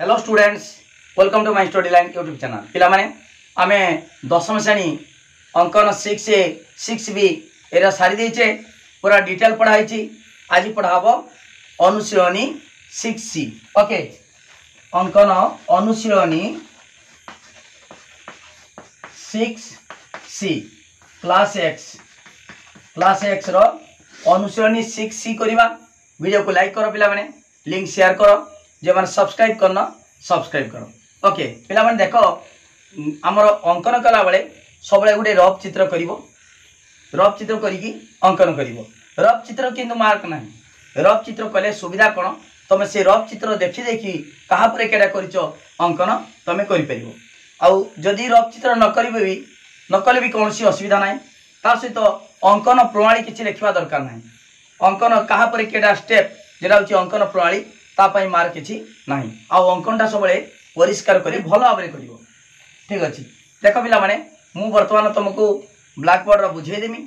Hello students, welcome to my study line YouTube channel. पिला माने आमे दशम श्रेणी अंकन 6A 6B एरा सारी देचे पूरा डिटेल पढ़ाई। आज पढ़ाब अनुशीलनी 6C। ओके, अंकन अनुशीलनी 6C क्लास एक्स रो अनुशीलनी 6C करवा। वीडियो को लाइक करो पिला माने, लिंक शेयर करो, जे मैंने सब्सक्राइब करना सब्सक्राइब करो। ओके पिला माने देखो आमर अंकन कला बेले सब गोटे रफ चित्र करिवो, रफ चित्र करिकी अंकन करिवो। रफ चित्र किंतु मार्क ना, रफ चित्र कले सुविधा कौन तुम से रफ चित्र देखी देखी कहा पर केडा करिचो अंकन तुम करि परिवो। आउ जदि रफ चित्र न करिवे भी न कले भी कौन सी असुविधा ना। तार सहित अंकन प्रणाली किसी लिखा दरकार ना। अंकन कहा पर केडा स्टेप जेटा होची अंकन प्रणाली तापाई मार्क किसी ना। आउ अंकनटा सब परिष्कार करी भल भाव करिवो। ठीक अच्छे, देख पिला माने मु वर्तमान तुमको ब्लैक बोर्ड बुझेदेमी,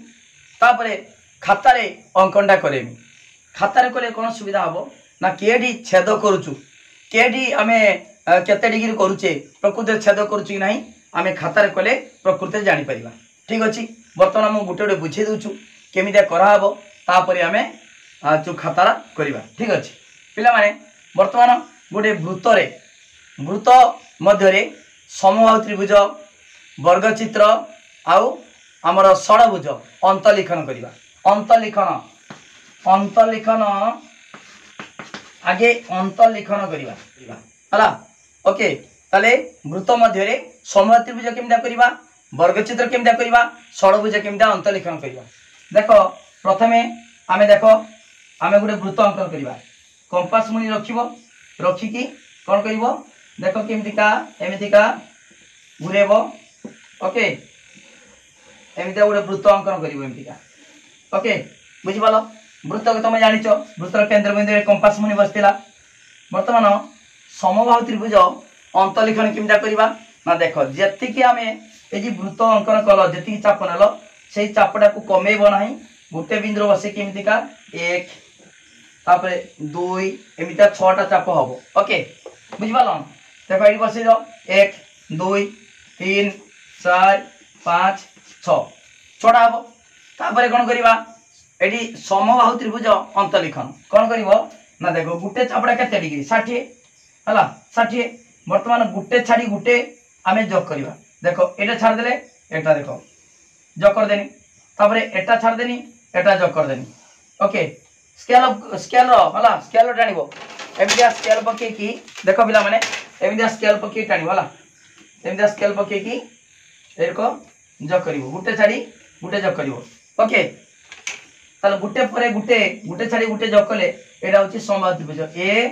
तापर खातार अंकनटा करेमी। खातार कले कौन सुविधा हम ना किएडी छेद करुचु, किएडी आमे केते डिग्री करुचे प्रकृति छेद करुचु कि नहीं आमे खातार कले प्रकृति जानी परिबा। ठीक अच्छे, वर्तमान मु गोटे गोटे बुझे दूचु केमितिया कराहबो, तापर आमे जो खातार करिबा। ठीक अच्छे पिला माने वर्तमान गोटे वृत्त मध्य समबाहु त्रिभुज वर्गचित्र आउ आमर षडभुज अंतलिखन करिबा। अंतलिखन आगे अंतलिखन करिबा हला। ओके ताले वृत्त मध्य समबाहु त्रिभुज केमिदा करिबा, वर्गचित्र केमिदा करिबा, षडभुज केमिदा अंतलिखन करिबा। देखो प्रथमे आमे देखो आमे गोटे वृत्त अंकन करिबा। कंपास मुनि रखिबो, रखिकी कौन करिवो देखो केमितिका एमितिका घुरेबो। ओके एमितिका गोटे वृत्त अंकन करिवो एमितिका। ओके बुझि पालो, वृत्त को तुम जानिचो वृत्तर केंद्र बिंदु कंपास मुनि बसतिला। वर्तमान समबाहु त्रिभुज अंतलिखन केमितिका करिबा ना देखो जेतिकी आमे ए जी वृत्त अंकन कलो जेतिकी चाप नेलो सेही चापटा को कमेबो नाही। गोटे बिंदु बसे केमितिका 1 तापर 2 एमितिका 6टा चाप हबो। ओके बुझिपाल, देखो ये बस 1 2 3 4 5 6टा हम। तापर कौन करवा ये समबाहु त्रिभुज अंतलिखन कौन कर ना देखो गोटे चापड़ा केते डिग्री 60 है 60। बर्तमान गोटे छाड़ी गोटे आम जग करवा। देखो ये छाड़देले एटा देखो जग करदेनी, तापर एटा छाड़देनी एटा जग करदेनी। ओके स्केल रा स्केल टाणिबो एमितिया स्केल पकेकी देखो पिला माने एमितिया स्केल पके टाणिबो हला। एमितिया स्केल पकेकी एरको जग करिवो, गुटे छाड़ी गुटे जग करिवो। ओके ताले गुटे परे गुटे गुटे छाड़ी गुटे जग कले एटा होची समबाहु त्रिभुज ए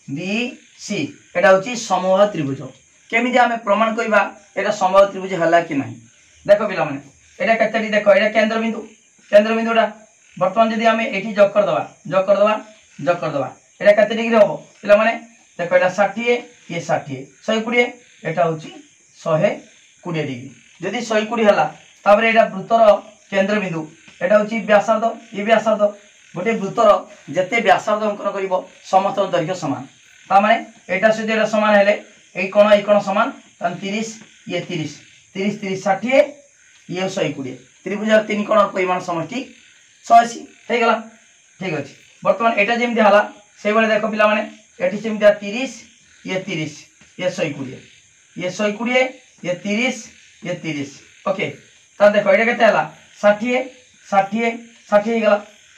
बी सी। एटा होची समबाहु त्रिभुज। केमिति आमे प्रमाण करबा एटा समबाहु त्रिभुज हला कि नहीं। देखो पिला माने एटा केतेडी देखो एटा केंद्र बिंदुटा वर्तमान जदि आमे एठी जग कर दबा एटा केते डिग्री हो पिला माने देखो एटा 60 ये 60 120 एटा होची 120 डिग्री। जदि 120 हला तापर एटा वृत्तर केंद्र बिंदु एटा होची व्यासार्ध, ये व्यासार्ध गोटे वृत्तर जते व्यासार्ध अंकन करिवो समस्त दैर्घ्य समान। ता माने एटा सहित एटा समान हेले ए कोण समान तन 30 ये 30 30 30 60 ये 120 त्रिभुज तीन कोण परिमाण समष्टि 180 हे गला। ठीक अछि, वर्तमान एटा जेमि हला से बेले देखो पिला माने एठी सेमि 30 ये 30 ये 120 ये 120 ये 30 ये 30। ओके ता देखो एटा केते हला 60 60 60 हे गला।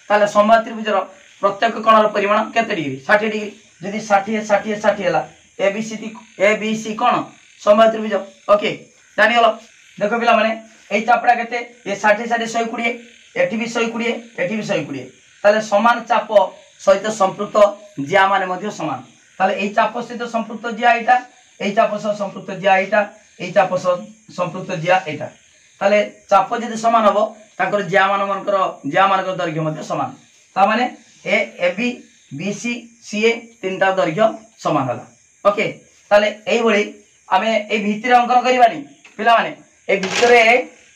ताले समबाहु त्रिभुजर प्रत्येक कोणर परिमाण केते डिग्री 60 डिग्री। जदि 60 60 60 हला एबीसी कोण समबाहु त्रिभुज। ओके जानि गलो। देखो पिला माने एई चापड़ा केते ये 60 60 120 एठी भी 120 एठी भी 120 ताले समान चाप सहित संपृक्त जिया माने मध्य समान। ताले एई चाप सहित संपृक्त जिया एटा, एई चाप सहित संपृक्त जिया एटा, एई चाप सहित संपृक्त जिया एटा। ताले चाप जदि समान हबो ताकर जिया मानकर दैर्घ्य मध्य समान। ता माने ए बी बी सी सी ए तीनटा दैर्घ्य समान हला। ओके ताले एई भली आमे ए भितरे अंकन करबानी पिला माने ए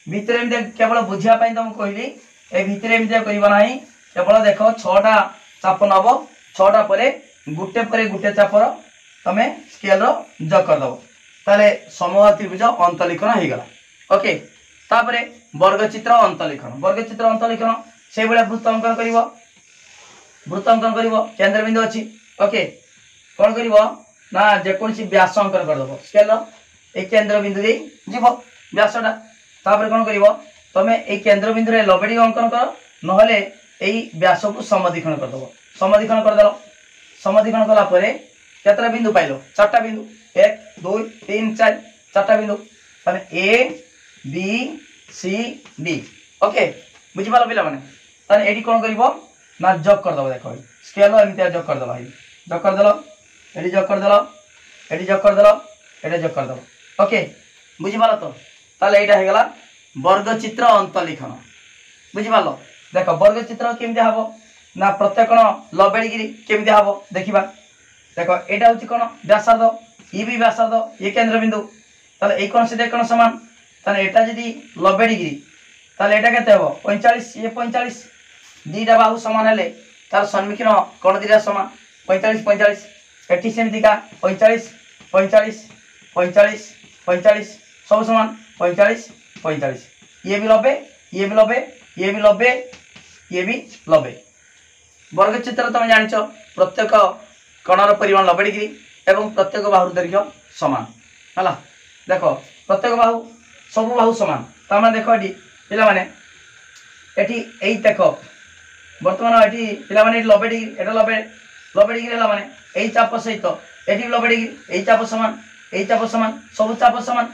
भितरे केवल बुझिया पई तुम कहली ए भितरे एमितिया करबा नाही। केवल देखो 6टा चाप नब 6टा परे गुटे चापर तमे स्केल जोग करदेव ताले समबाहु त्रिभुज अंतलिखन हो गला। ओके तापरे वर्गचित्र अंतलिखन से भाया वृत्त अंकन कर केंद्र बिंदु अच्छी। ओके कौन कर ना जेकोसी व्यास अंकन करदेव स्केल ए केंद्र बिंदु दे जीव व्यासटा तापर कौन कर तमें ये केंद्र बिंदु रे लबेड़ी अंकन कर नहले यही व्यास को समद्विखंड करदेव समद्विखंड करदेल समद्विखंड कलापर केतटा बिंदु पाइल 4टा बिंदु 1 2 3 4 4टा बिंदु ताने A B C D. Okay बुझिपाल पिला माने ताने एडी कोन करिवो ना जोग कर दबो देखो स्केल एमितिया जोग कर दबो जोग कर देलो एडी जोग कर देलो एडी जोग कर देलो एडी जोग कर दबो। ओके बुझिपाल तो ताले एटा हे गला वर्गचित्र अंतलिखन बुझिपाल। देखो वर्गचित्र केमति हबो ना प्रत्येक लबेड़ी केमति हबो देखिबा। देखो एटा होची कोन व्यासार्ध ई भी व्यासार्ध ये केंद्र बिंदु ताले ए कोन से कोन समान ताले एटा जदी 90 डिग्री ताले एटा केते हबो 45 ये 45 दीटा बाहु समान हेले तार सम्मुखीन कोण दिरा समान 45 45 एटी सेमिति का 45 45 45 45 सब समान 45 45 ये भी 90 ये भी 90 ये भी 90 ये भी 90। वर्गचित्र तुम जानिछ प्रत्येक कणर परिमाण 90 डिग्री एवं प्रत्येक बाहुर दैर्घ्य समान है। देख प्रत्येक बाहु सब बाहु समान तार देख ये पिला माने एटी एई देख बर्तमान एटी पिला माने 90 डिग्री एटा 90 डिग्री है माने एई चाप सहित एटी 90 डिग्री एई चाप समान सब चाप समान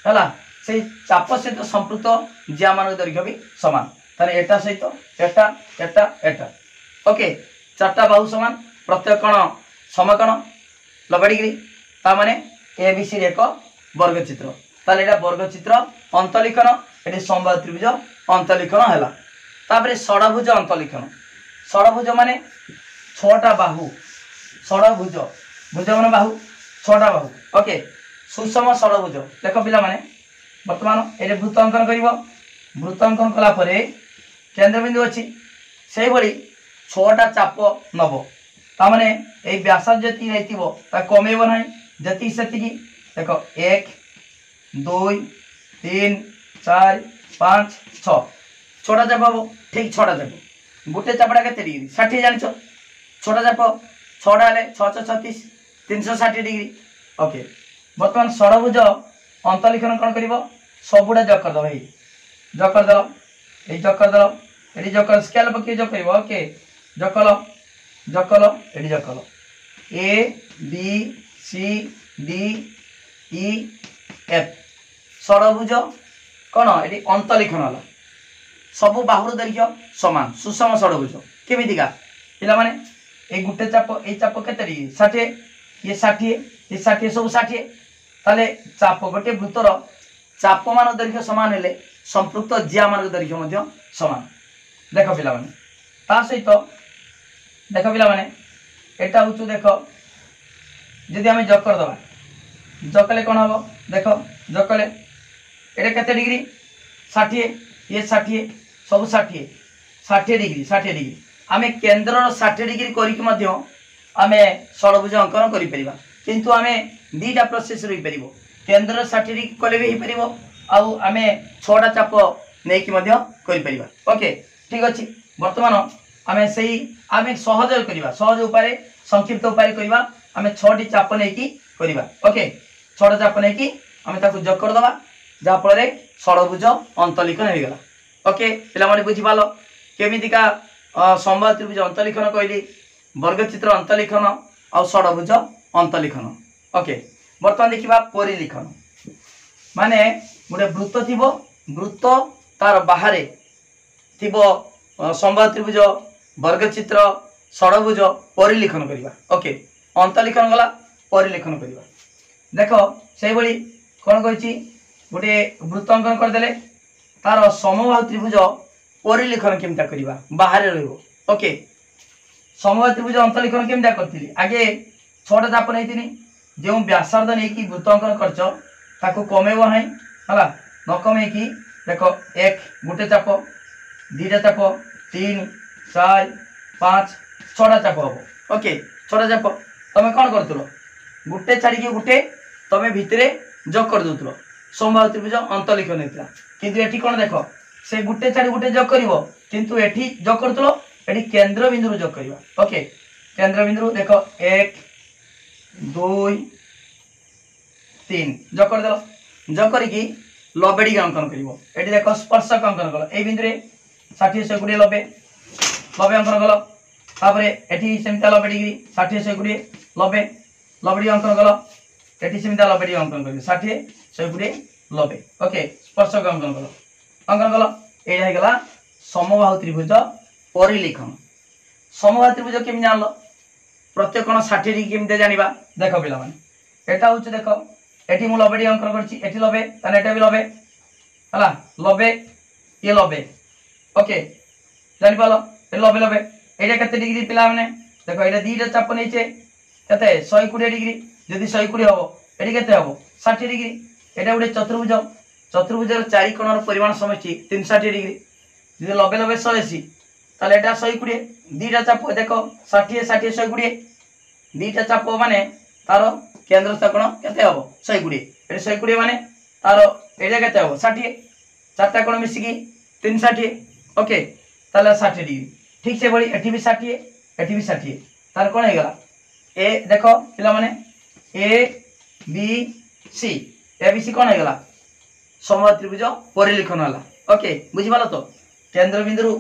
है से चाप सहित संपृक्त जिया मान दैर्घ्य भी समान ताने एटा सहित एटा एटा एटा। ओके 4टा बाहु समान प्रत्येक कण समकण 90 डिग्री ता माने ए बी सी एक वर्गचित्र ताले एटा वर्गचित्र अंतलिखन एटी समबाहु त्रिभुज अंतलिखन हैला। तापरे षडभुज अंतलिखन षडभुज माने 6टा बाहु षडभुज भुज माने बाहु 6टा बाहु। ओके सुषम षडभुज देख पिला माने वर्तमान ए वृत्त अंकन करिवो वृत्त अंकन कला परे केंद्र बिंदु अछि सेही भली 6टा चाप नबो तामाने ए व्यासार्ध जति रहितिबो ता कमेबो नाही जति सेति देखो 1 2 3 4 5 6 6टा चाप हबो ठीक 6टा चाप गुटे चापटा केते डिग्री 60 जानिछ 6टा चाप 6टा हेले 636 360 डिग्री। ओके वर्तमान षडभुज अंतलिखन कोन करिवो सबुडा जोग कर दो भाई जोग कर दलो ए जोग कर दलो एडी जोग कर स्केल पके जोग करिवो। ओके जोग कलो एडी जोग कलो A B C D E F षडभुज कोन एडी अंतलिखन हला सब बाहुर दैर्घ्य समान सुषम षडभुज केमितिका पिला माने ए गुटे चाप ए चाप केते डिग्री 60 ये 60 ये 60 सब 60 ताले चाप गोटे वृत्तर चाप मान दैर्घ्य समान हेले संपृक्त जिया मान दैर्घ्य मध्य समान। देख पिला माने ता सहित देख पिला माने एटा होचु देख जदि आमे जोग कर दबा जोग कले कोन हबो देख जोग कले एटा केते डिग्री 60 ये 60 सब 60 डिग्री आमे केंद्र 60 डिग्री करी के मध्य आमे षडभुज अंकन करि परिबा किंतु आमे दीटा प्रोसेस रही परिबो केंद्र 60 डिग्री कले भी परिबो आउ आमे 6टा चाप नै कि मध्य करि परिबा। ओके ठीक अछि वर्तमान आमे सेही आमे सहज करिबा सहज उपाय संक्षिप्त उपाय करिबा आमे 6टी चाप नै कि करिबा। ओके 6टा चाप नै कि आमे ताकु जोग कर दबा जा फल रे षडभुज अंतलिखन हो गला। ओके पिला माने बुझि पालो केमितिका समबाहु त्रिभुज अंतलिखन कहली वर्गचित्र अंतलिखन और षडभुज अंतलिखन। ओके वर्तमान देखिबा परिलिखन माने गोटे वृत्त थिबो वृत्त तार बाहरे थिबो समबाहु त्रिभुज वर्गचित्र षडभुज परिलिखन करिबा। ओके अंतलिखन गला परिलिखन करिबा देखो सेही भली कोन कहछि गोटे वृत्त अंकन कर देले तार समबाहु त्रिभुज परिलिखन केमता करिबा बाहरे रहइबो। ओके समबाहु त्रिभुज अंतलिखन केमता करथिली आगे 6टा चाप नैतिनी जो व्यासार्ध नहीं कि वृत्त अंकन करछ ताको कमेबो नाही हला न कमे कि देखो 1 गुटे चाप 2टा चाप 3 4 5 6टा चाप हबो। ओके 6टा चाप तमे कोन करतलो गुटे छाड़ी गुटे तमें भितर जोग कर दउतलो समबाहु त्रिभुज अंतलिखन होता किंतु एठी कोन देखो से गुटे छाड़ी गुटे जोग करिवो किंतु एठी जोग करतलो एठी केंद्र बिंदु जोग करिवो ओके केंद्र बिंदु देखो 1 2 3 जोग कर देलो जोग करिकी लबेडी अंकन करिवो एठी देखो स्पर्शक अंकन कलो ए बिंदु रे 60 100 गुडी लबे लबे अंकन कलो तापरे एठी सेमता लबे डिग्री 60 100 गुडी लबे लबेडी अंकन कलो एठी सेमता लबेडी अंकन करिवो 60 100 गुडी लबे ओके स्पर्शक अंकन कलो एटा हे गला समबाहु त्रिभुज परिलेखन समबाहु त्रिभुज केमि जानलो प्रत्येक कोण 60 डिग्री केमि जानिबा देखो पिला माने एटा होछ देखो एठी मु लबेडी अंकन करछि एठी लबे तने एटा भी लबे हला लबे ये लबे ओके जानि पालो ए लबे लबे एटा कते डिग्री पिला माने देखो एटा दीटा चाप नेचे कते 120 डिग्री यदि 120 हबो एठी कते हबो 60 डिग्री एटा उडे चतुर्भुज चतुर्भुजर चारि कोणर परिमाण समष्टि 360 डिग्री यदि लबे लबे 180 ताले एटा 120 दीटा चाप देखो 60 60 120 दीटा चाप माने तारो केंद्र कोण केते हबो 120 एटा 120 माने तारो एटा केते हबो 60 चारटा कोण मिसिकी 360 ओके ताले 60 डिग्री ठीक से बड़ी एठी भी 60 एठी भी 60 तार कोण हे गला ए देखो पिला माने ए बी सी ए बी सी कोण हे गला समबाहु त्रिभुज परिलेखन हला ओके बुझि पालो तो केंद्र बिंदु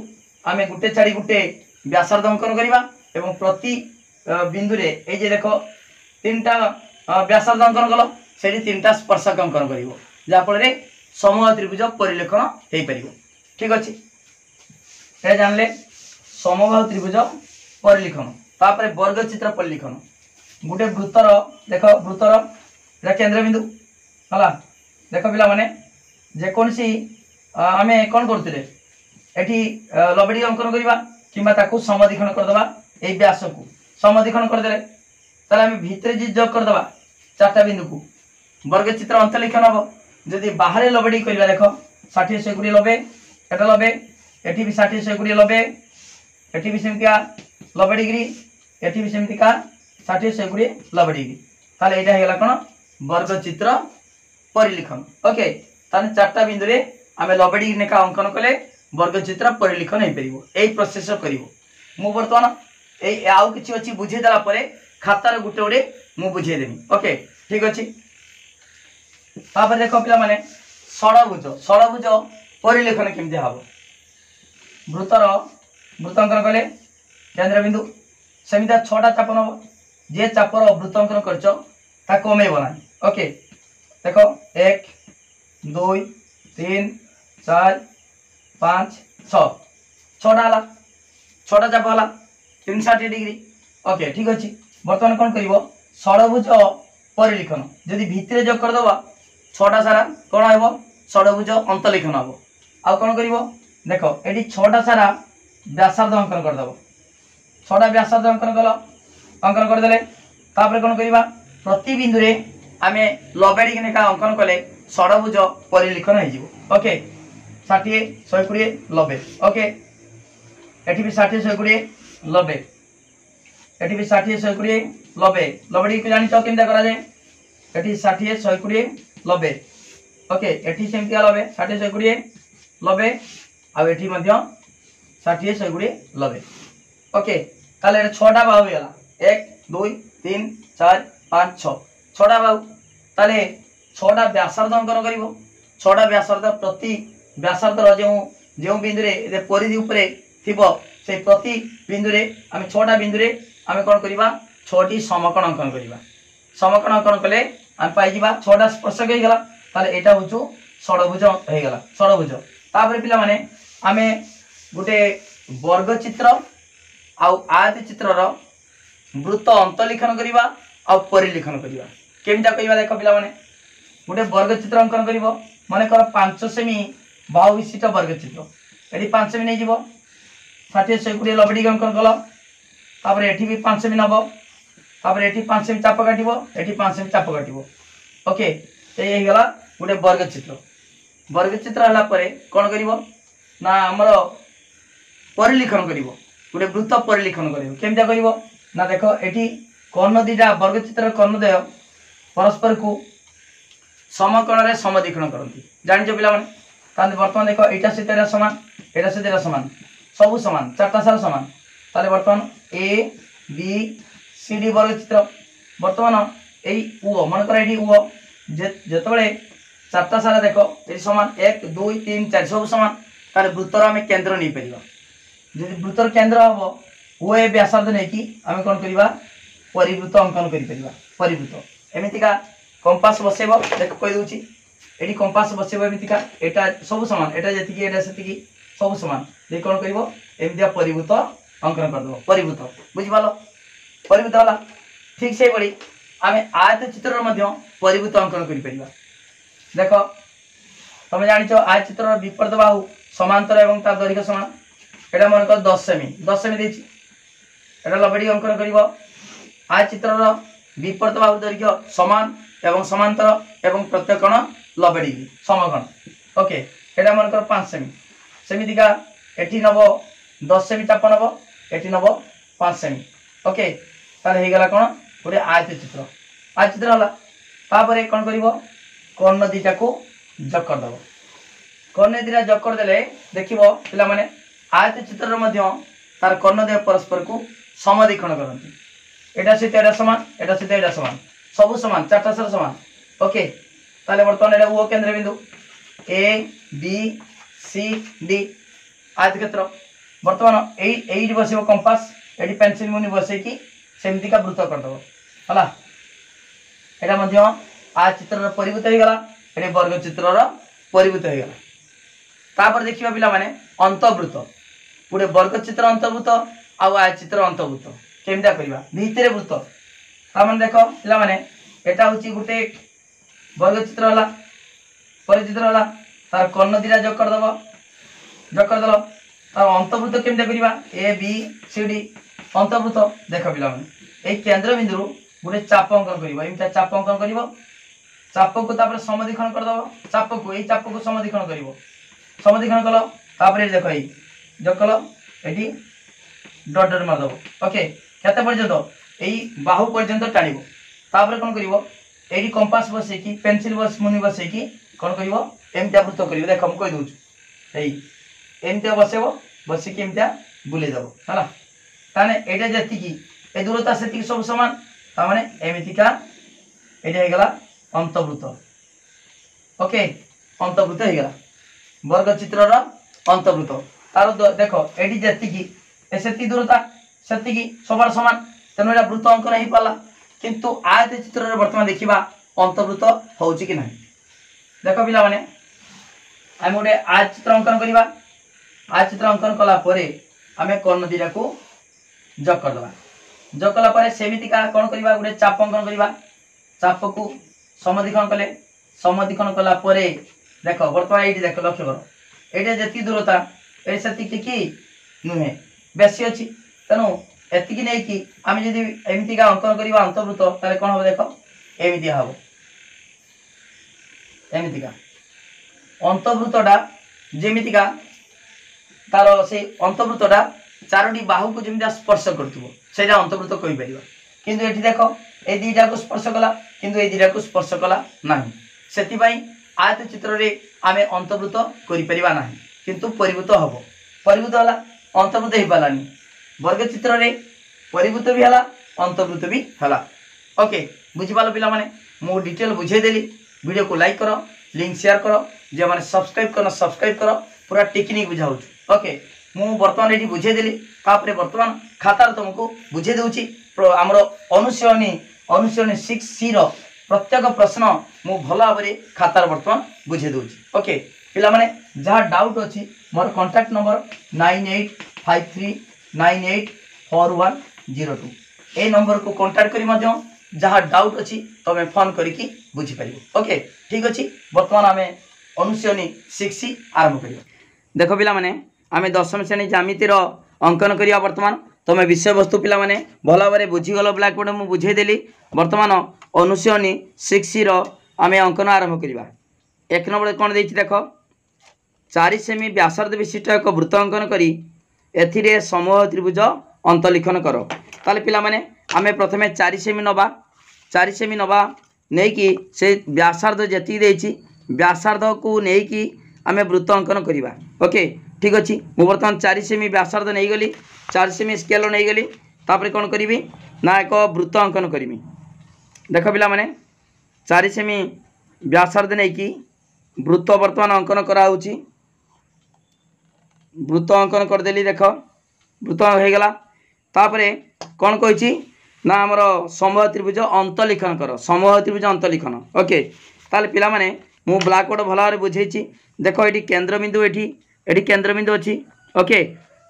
आमे गुटे छाड़ी गुटे व्यासार्ध अंकन करिबा एवं प्रति बिंदु रे ए जे देखो तीनटा व्यासार्ध अंकन कलो सेठी तीनटा स्पर्शक अंकन करिवो जा फल रे समबाहु त्रिभुज परिलेखन हेई परिवो ठीक अछि ए जानले समबाहु त्रिभुज परिलेखन तापरे वर्ग चित्र परिलेखन गुटे वृत्तर देखो वृत्तर एटा केंद्र बिंदु हला देखो पिला माने जे कोनसी आमे कोन करथिले एठी लबेडी अंकन करिबा किबा ताकू समदिखन कर दबा ए व्यास को समदिखन कर देले ताले आमे भितरे जी जोग कर दबा चारटा बिंदु को वर्ग चित्र अंतलिखन हबो जदि बाहरे लबेडी करिबा देखो 60 100 गुडी लबे एटा लबे एठी भी 60 100 गुडी लबे एठी भी सेमतिया लबे डिग्री एठी भी सेमतिका 60 100 गुडी लबे डिग्री ताले एटा हेला कोन वर्ग चित्र परिलेखन ओके ताने चारटा बिंदु रे आमे लबे डिग्री नेका अंकन कले वर्ग चित्र परिलेखन हे परिबो एई प्रोसेस करिवो मु वर्तमान एई आउ किछि अछि बुझे देला परे खातार गुटे गुटे मु बुझे देमी ओके ठीक अछि तापर देखो पिला माने षडभुज परिलेखन केमते हबो वृत्तर वृत्तांकन कले केंद्र बिंदु सेमिता 6टा चाप नबो जे चापर वृत्तांकन करछो ता कमेबो ना ओके देखो 1 2 3 4 5 6 6टा हला 6टा चाप हला 360 डिग्री ओके ठीक अछि वर्तमान कोन करिवो षडभुज परिलेखन जदि भितरे जोग कर दबा 6टा सारा कोन हेबो षडभुज अंतलिखन हबो आ कोन करिवो देखो एडी 6टा सारा व्यासार्ध अंकन कर दबो 6टा व्यासार्ध अंकन कलो अंकन कर देले तापर कोन करिबा प्रति बिंदु रे आमे लबेडी नेका अंकन कले षडभुज परिलेखन हे जिवो ओके 60 120 लबे ओके एठी भी 60 120 लबे एठी भी 60 120 लबे लबेडी को जानि तो केमदा करा जाय एठी 60 120 लबे ओके एठी सेमतिया लबे 60 120 लबे आ एठी मध्य 60 120 लबे ओके ताले 6टा बाहु गेला 1 2 3 4 5 6 6टा बाहु ताले 6टा व्यासार्ध अंकन करिवो 6टा व्यासार्ध प्रति व्यासार्ध रो जे बिंदु रे परिधि ऊपरे थिबो से प्रति बिंदु रे आमे 6टा बिंदु रे आमे कोन करिबा 6टी समकोण अंकन करिबा समकोण अंकन कले आमे पाइ जिबा 6टा स्पर्शक हे गेला ताले एटा होचो षडभुज हे गेला षडभुज तापर पिला माने आमे गुटे वर्ग चित्र आउ आयत चित्र रो वृत्त अंतलिखन करिबा आउ परिलेखन करिबा केमता कहिबा देखो पिला माने गुटे वर्ग चित्र अंकन करिवो माने कर 5 सेमी बाहु विशिष्ट वर्ग चित्र एडी 5 सेमी नै जिवो 60 120 लबडी अंकन कलो तापर एठी भी 5 सेमी नबो तापर एठी 5 सेमी चाप काटिबो एठी 5 सेमी चाप काटिबो ओके ए हे गला गुटे वर्ग चित्र हला परे कोन करिवो ना हमर परिलेखन करिवो गुटे वृत्त परिलेखन करिवो केमता करिवो ना देखो एठी कर्ण दीटा वर्गचित्र कर्णद्वय परस्पर को समकोण रे समद्विखंड करती जानिछ पिला माने ताले वर्तमान देखो एटा सहित एटा समान एटा सहित एटा समान सब समान चारटा सारा समान ताले वर्तमान ए बी सी डी वर्गचित्र वर्तमान एई उ मन कर एडी उ जेतबेले चारटा सारा देखो ए समान 1 2 3 4 सब समान ताले वृत्तर आमे केंद्र नै परिबा जदि वृत्तर केंद्र हबो ओ ए व्यासार्ध नै कि आमे कोन करिबा परिवृत्त अंकन करि परिबा परिवृत्त एमितिका कंपास बसेबो देख कहि दोची एडी कंपास बसेबो एमितिका एटा सब समान एटा जतिकी एटा सतिकी सब समान दे कोन करिवो एमितिया परिवृत्त अंकन कर दो परिवृत्त बुझि पालो परिवृत्त वाला ठीक से बड़ी आमे आयत चित्र रो मध्य परिवृत्त अंकन करि परिबा देखो तुम जानिछो आयत चित्र रो विपरीत बाहु समांतर एवं ता दैर्घ्य समान एटा मन को 10 सेमी देछि एटा लबडी अंकन करिवो आयत चित्र रो विपरीत बाहु दैर्घ्य समान एवं समांतर एवं प्रत्येकण 90 डिग्री समकोण ओके एटा मन कर 5 सेमी सेमितिका एठी नबो 10 सेमी चाप नबो एठी नबो 5 सेमी ओके ताले हे गला कोन गोटे आयत चित्र हला तापरे कोन करिवो कर्ण दीटा को जग कर दबो कर्ण दीटा जग कर देले देखिवो पिला माने आयत चित्र रो मध्य तार कर्ण दे परस्पर को समद्विखंड करंती एटा सहित एटा समान एटा सहित एटा समान सब समान चारटा सारा समान ओके ताले वर्तमान एटा ओ केंद्र बिंदु ए बी सी डी आयत क्षेत्र वर्तमान एई बसिबो कंपास एडी पेंसिल मुनि बसे की सेमति का वृत्त कर दबो हला एटा मध्य आयत चित्र रो परिवृत्त हे गला एडी वर्ग चित्र रो परिवृत्त हे गला तापर देखिबा पिला माने अंतर्वृत्त पुरे वर्ग चित्र अंतर्वृत्त आ आयत चित्र अंतर्वृत्त केमदा करबा भीतरे वृत्त ता माने देखो पिला माने एटा होची गुटे वर्ग चित्र हला परिचित्र हला तार कर्ण दीटा जग कर दलो तार अंतर्वृत्त केमदा करबा ए बी सी डी अंतर्वृत्त देखो पिला माने ए केंद्र बिंदु गुटे चाप अंकन करबो एमिता चाप अंकन करबो चाप को तापर समद्विखंड कर दबो चाप को ए चाप को समद्विखंड करबो समद्विखंड कलो तापर देखो ए जग कलो एटी डॉट डॉट मार दबो ओके केते पर्यंत एई बाहु पर्यंत टाणिबो तापर कोन करिवो एडी कंपास बसे की पेंसिल बस मुनि बसे की कोन करिवो एमता वृत्त करिवो देखो हम कहि दोछु एई एमता बसेबो बसे की एमता बुले दबो हला ताने एटा जति की ए दूरता सेति सब समान ता माने एमितिका एटा हे गला अंतर्वृत्त ओके अंतर्वृत्त हे गला वर्ग चित्र रो अंतर्वृत्त तार देखो एडी जति की एसेति दूरता सेति की समान समान तनो एटा वृत्त अंकन हे पाला किंतु आयत चित्र रे वर्तमान देखिबा अंतर्वृत्त होउची कि नाही देखो पिला माने हम गोटे आयत चित्र अंकन करिबा आयत चित्र अंकन कला परे हमें कर्ण दीटा को जग कर दबा जग कला परे सेमिति का कोन करिबा गोटे चाप अंकन करिबा चाप को समद्विखंड कले समद्विखंड कला परे देखो वर्तमान एटी देखो लक्ष्य करो एटे जति दूरता ए सति की नुहे बेसी अछि तनो एतिकी नै कि आमे जदि एमिति का अंकन करिबा अंतर्वृत्त ताले कोन हो देखो एमिति हबो एमिति का अंतर्वृत्तटा जेमिति का तारो से अंतर्वृत्तटा चारोटी बाहु को जेमिति स्पर्श करथुबो सेटा अंतर्वृत्त कहि परिबा किंतु एठी देखो ए दीटा को स्पर्श कला किंतु ए दीटा को स्पर्श कला नाही सेति पई आयत चित्र रे आमे अंतर्वृत्त करि परिबा नाही किंतु परिवृत्त हबो परिवृत्त हला अंतर्वृत्त हे पालानी वर्ग चित्र रे परिवृत्त भी हला अंतर्वृत्त भी हला ओके बुझि पालो पिला माने मो डिटेल बुझे देली वीडियो को लाइक करो लिंक शेयर करो जे माने सब्सक्राइब करो पूरा टेक्निक बुझाउ ओके मु वर्तमान एठी बुझे देली तापरे वर्तमान खातार तुमको बुझे देउची हमर अनुसरणी 6C रो प्रत्येक प्रश्न मु भला भाबरे खातार वर्तमान बुझे देउची ओके पिला माने जहा डाउट अछि मोर कांटेक्ट नंबर 9853984102 ए नंबर को कांटेक्ट करी मध्य जहा डाउट अछि तमे फोन करी की बुझी परिबो ओके ठीक अछि वर्तमान हमें अनुसरणी 6C आरंभ करियो देखो पिला माने आमे दशम श्रेणी ज्यामिति रो अंकन करिया वर्तमान तमे विषय वस्तु पिला माने भला भाबरे बुझी गलो ब्लैक बोर्ड मु बुझे देली वर्तमान अनुसरणी 6C रो आमे अंकन आरंभ करिबा एक नंबर कोन देछि देखो 4 सेमी व्यासार्ध विशिष्ट एक वृत्त अंकन करी एथिरे समूह त्रिभुज अंतलिखन करो ताले पिला माने आमे प्रथमे 4 सेमी नबा 4 सेमी नबा नहीं कि से व्यासार्ध जेती देछि व्यासार्ध को नहीं कि आमे वृत्त अंकन करिबा। ओके ठीक अछि मु वर्तमान 4 सेमी व्यासार्ध नहीं गली 4 सेमी स्केल नहीं गली तापरे कोन करिवि ना एक वृत्त अंकन करिवि। देख पिला माने 4 सेमी व्यासार्ध नहीं कि वृत्त वर्तमान अंकन करा होछि वृत्त अंकन कर देली। देख वृत्त हो गला तापरे कोन कहिछि ना हमर समबाहु त्रिभुज अंत लिखन कर समबाहु त्रिभुज अंत लिखन। ओके ताले पिला माने मु ब्लैक बोर्ड भला रे बुझेछि। देखो एठी केंद्र बिंदु एठी केंद्र बिंदु अछि। ओके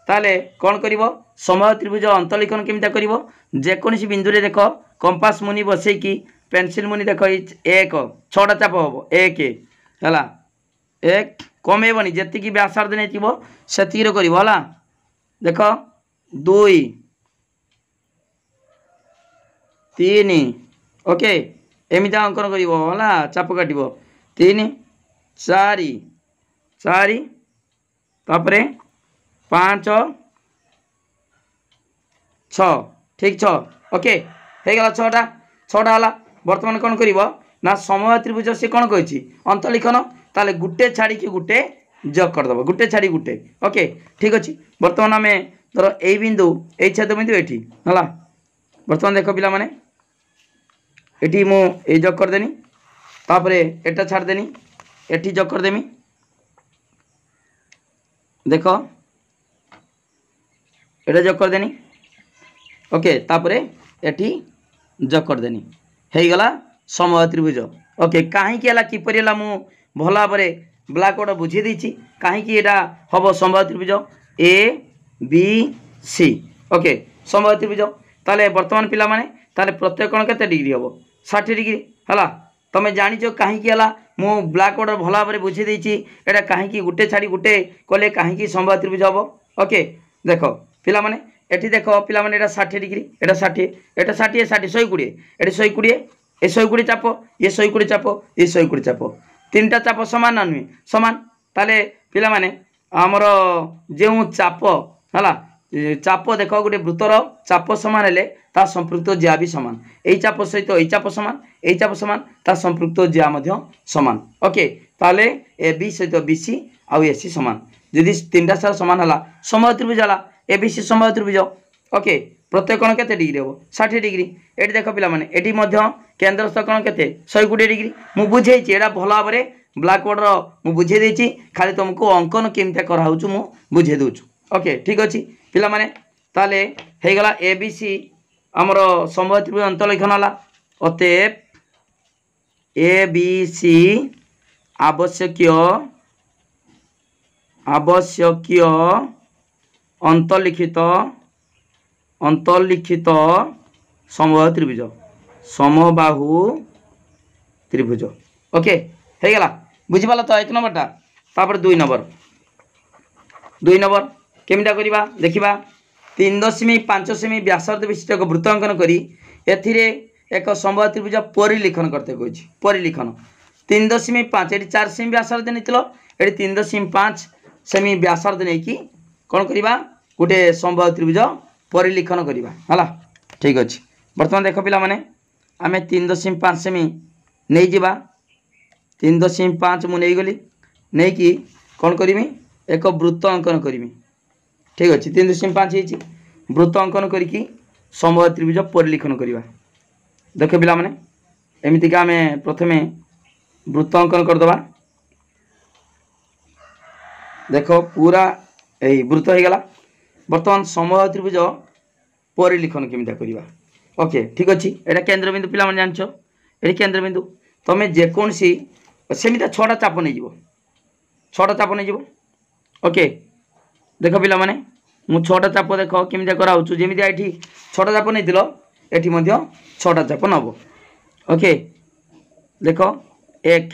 ताले कोन करिवो समबाहु त्रिभुज अंत लिखन केमिता करिवो जे कोनसी बिंदु रे देखो कंपास मुनि बसै कि पेंसिल मुनि देखो एक छटा चाप हबो एक हला एक कमेबनी जेति कि व्यासार्ध नै थिबो सेति रे करिवो हला। देखो 2 3 ओके एमिता अंकन करिवो हला चाप काटिवो 3 4 4 तापरे 5 6 ठीक 6 ओके हे गला 6टा हला। वर्तमान कोन करिवो ना समबाहु त्रिभुज से कोन कहिछि अंत लिखन ताले गुटे छाड़ी कि गुटे जग कर दबो गुटे छाड़ी गुटे। ओके ठीक अछि वर्तमान हमें धर ए बिंदु ए छेद बिंदु एठी हला। वर्तमान देखो पिला माने एठी मु ए जग कर देनी तापरे एटा छाड़ देनी एठी जग कर देमी। देखो एटा जग कर देनी ओके तापरे एठी जग कर देनी हे गला समबाहु त्रिभुज। ओके काहे कि हला किपरि हला मु भला बरे ब्लैक बोर्ड बुझी देछि काहे कि एटा हबो समबाहु त्रिभुज ए बी सी। ओके समबाहु त्रिभुज ताले वर्तमान पिला माने ताले प्रत्येक कोण केते डिग्री हबो 60 डिग्री हला। तमे जानि जो काहे कि हला मु ब्लैक बोर्ड भला बरे बुझी देछि एटा काहे कि गुटे छाड़ी गुटे कोले काहे कि समबाहु त्रिभुज हबो। ओके देखो पिला माने एठी देखो पिला माने एटा 60 डिग्री एटा 60 एटा 60 60 120 एटी 120 ए 120 चाप ये 120 चाप ये 120 चाप तीनटा चाप समान ना नुहे समान ताले पिला माने हमर जेउ चाप हला चाप देखो गोटे वृत्तर चाप समान हेले ता संपृक्त ज्या भी समान एई चाप सहित एई चाप समान एई चाप समान ता संपृक्त ज्या मध्य समान। ओके ताले ए बी सहित बीसी आउ एसी समान यदि तीनटा सार समान हला समबाहु त्रिभुज हला एबीसी समबाहु त्रिभुज। ओके प्रत्येक कोण केते डिग्री हो 60 डिग्री एठी देखो पिला माने एठी मध्य केंद्रस्थ कोण केते 120 डिग्री मु बुझेछि एडा भला भाबरे ब्लैक बोर्ड रो मु बुझे देछि खाली तुमको अंकन केमते करा होछु मु बुझे दोछु। ओके ठीक अछि पिला माने ताले हे गला एबीसी हमरो समबाहु त्रिभुज अंत लिखन हला अतएव एबीसी आवश्यकीय अंतलिखित समबाहु त्रिभुज। ओके हे गला बुझी पाला तो 1 नंबर टा तापर 2 नंबर केमिटा करिबा देखिबा 3.5 सेमी व्यासार्ध विशिष्ट एक वृत्त अंकन करी एथिरे एक समबाहु त्रिभुज परिलिखन करते कहछि परिलिखन 3.5 एटी 4 सेमी व्यासार्ध नेतिलो एटी 3.5 सेमी व्यासार्ध नै कि कोन करिबा गुटे समबाहु त्रिभुज परिलिखन करिबा हला ठीक अछि। वर्तमान देखो पिला माने आमे 3.5 सेमी नै जिबा 3.5 मु नै गली नै कि कोन करिमी एक वृत्त अंकन करिमी ठीक अछि 3.5 हिची वृत्त अंकन करिकी समबाहु त्रिभुज परिलिखन करिबा। देखो पिला माने एमिति का आमे प्रथमे वृत्त अंकन कर दबा देखो पूरा एई वृत्त हो गला। वर्तमान समबाहु त्रिभुज परिलिखन केमिता करिबा। ओके ठीक अछि एटा केंद्र बिंदु पिला माने जानछो एई केंद्र बिंदु तमे जे कोनसी सेमिता 6टा चाप नै जिवो 6टा चाप नै जिवो। ओके देखो पिला माने मु 6टा चाप देखो केमिता करा होछु जेमिति एठी 6टा चाप नै दिलो एठी मध्ये 6टा चाप नबो। ओके देखो 1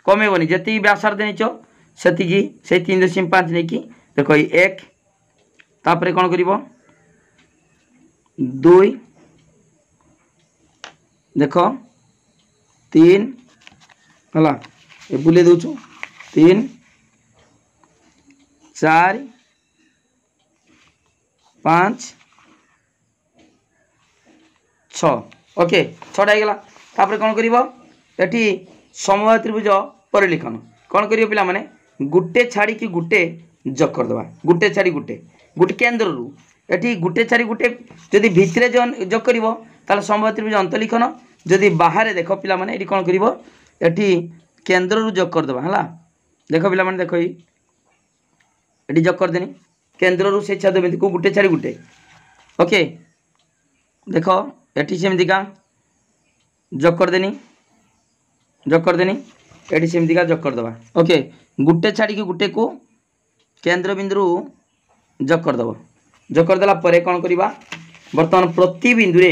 कमेबनी जेति व्यासार्ध नेचो सेति की से 3.5 नै की देखो 1 तापरे कोन करिवो 2 देखो 3 हला ए बुले दोछु 3 4 5 ओके 6टा ହେଇଗଲା तापर कौन करिवो एठी समबाहु त्रिभुज परिलिखन कौन करिवो पिला माने गुटे छाड़ी कि गुटे जग कर दबा गुटे छाड़ी गुटे गुटे केंद्र रु एठी गुटे छाड़ी गुटे जदि भितरे जग करिवो ताले समबाहु त्रिभुज अंतलिखन जदि बाहर देखो पिला माने एठी कौन करिवो एठी केंद्र रु जग कर दबा हला देखो पिला माने देखो एठी जग कर देनी केंद्र रु से छेद बिंदु को गुटे छाड़ी गुटे ओके देखो एठी सेमती का जग कर देनी एठी सेमती का जग कर दबा ओके गुटे छाड़ी की गुटे को केंद्र बिंदु जग कर दबो जग कर देला परे कोन करिबा वर्तमान प्रति बिंदु रे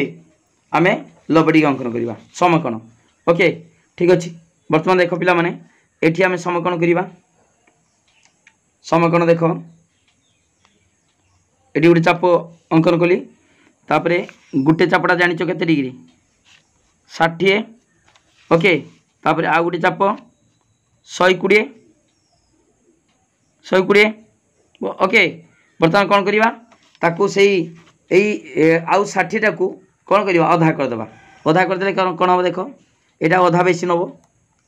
आमे लबडी अंकन करिबा समकोण ओके ठीक अछि वर्तमान देखो पिला माने एठी आमे समकोण करिबा समकोण देखो एठी गुटे चाप अंकन कली तापरे गुटे चापटा जानिचो केते डिग्री 60 ओके तापरे आ गुटे चाप 120 ओके बर्तमान कौन करिबा ताकू सेही एई आउ 60 टाकू कौन करिबा अधा कर देबा अधा कर देले कौन हो देखो एटा अधा बेसी नबो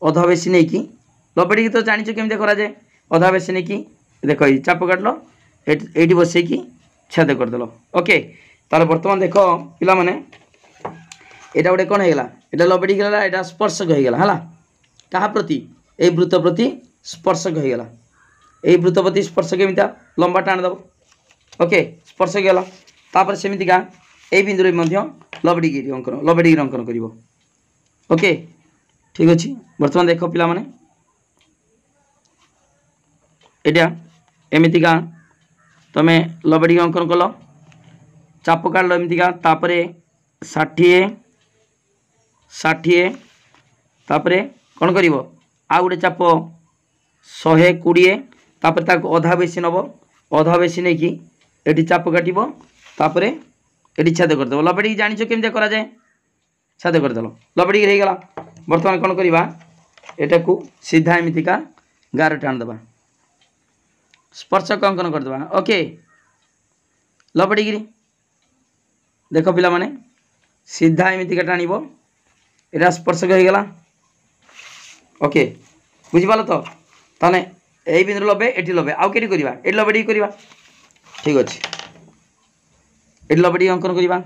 अधा बेसी नै की लबडी तो जानिचो केमते करा जाय अधा बेसी नै की देखो ई चाप काटलो एठी बसै की छेद कर देलो ओके ताले वर्तमान देखो पिला माने एटा गोटे कौन हेगला एटा लबडी गेला एटा स्पर्शक हो गेला हला कहा प्रति ए वृत्त प्रति स्पर्शक हो गेला ए वृत्त प्रति स्पर्शक केमिता लंबा टाण दबो ओके स्पर्शक गेला तापर सेमिति का ए बिंदु रे मध्य लबडी अंकन करिवो ओके ठीक अछि वर्तमान देखो पिला माने एटा एमिति का तमे लबडी अंकन कलो चाप काढलो एमिति का तापरे 60 तापरे कौन करिवो आ गुटे चाप 120 तापर ताको अधा बेसी नबो अधा बेसी नै कि एठी चाप काटिबो तापरे एठी छेद कर देबो लबडी जानिचो केमते करा जाय छेद कर देलो लबडी रे गेला वर्तमान कौन करिबा एटा को सीधा एमिति का गार टाण देबा स्पर्शक अंकन कर देबा ओके लबडी गिरी देखो पिला माने सीधा एमिति का टाणीबो एटा स्पर्शक हो गेला ओके बुझी पालो तो ताने एई बिंदु लबे एठी लबे आउ केटी करिबा एठी लबडी करिबा ठीक अछि एठी लबडी अंकन करिबा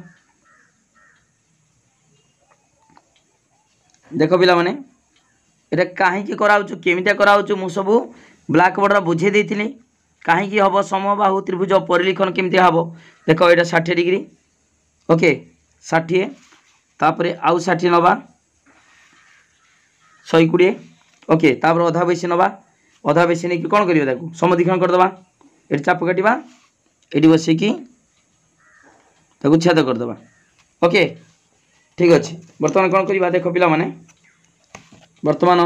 देखो पिला माने एटा काहे की कराउछु केमिता कराउछु मु सब ब्लैक बोर्ड रा बुझे देथिली काहे की हबो समबाहु त्रिभुज परिलिखन केमिता हबो देखो एटा 60 डिग्री ओके 60 तापरे आउ 60 नबा 120 ओके तापर अधा बेसी नबा अधा बेसी नै कि कोन करियो ताकू समदिखन कर दबा एठी चाप काटिबा एठी बसे की ताकू छेद कर दबा ओके ठीक अछि वर्तमान कोन करिबा देखो पिला माने वर्तमान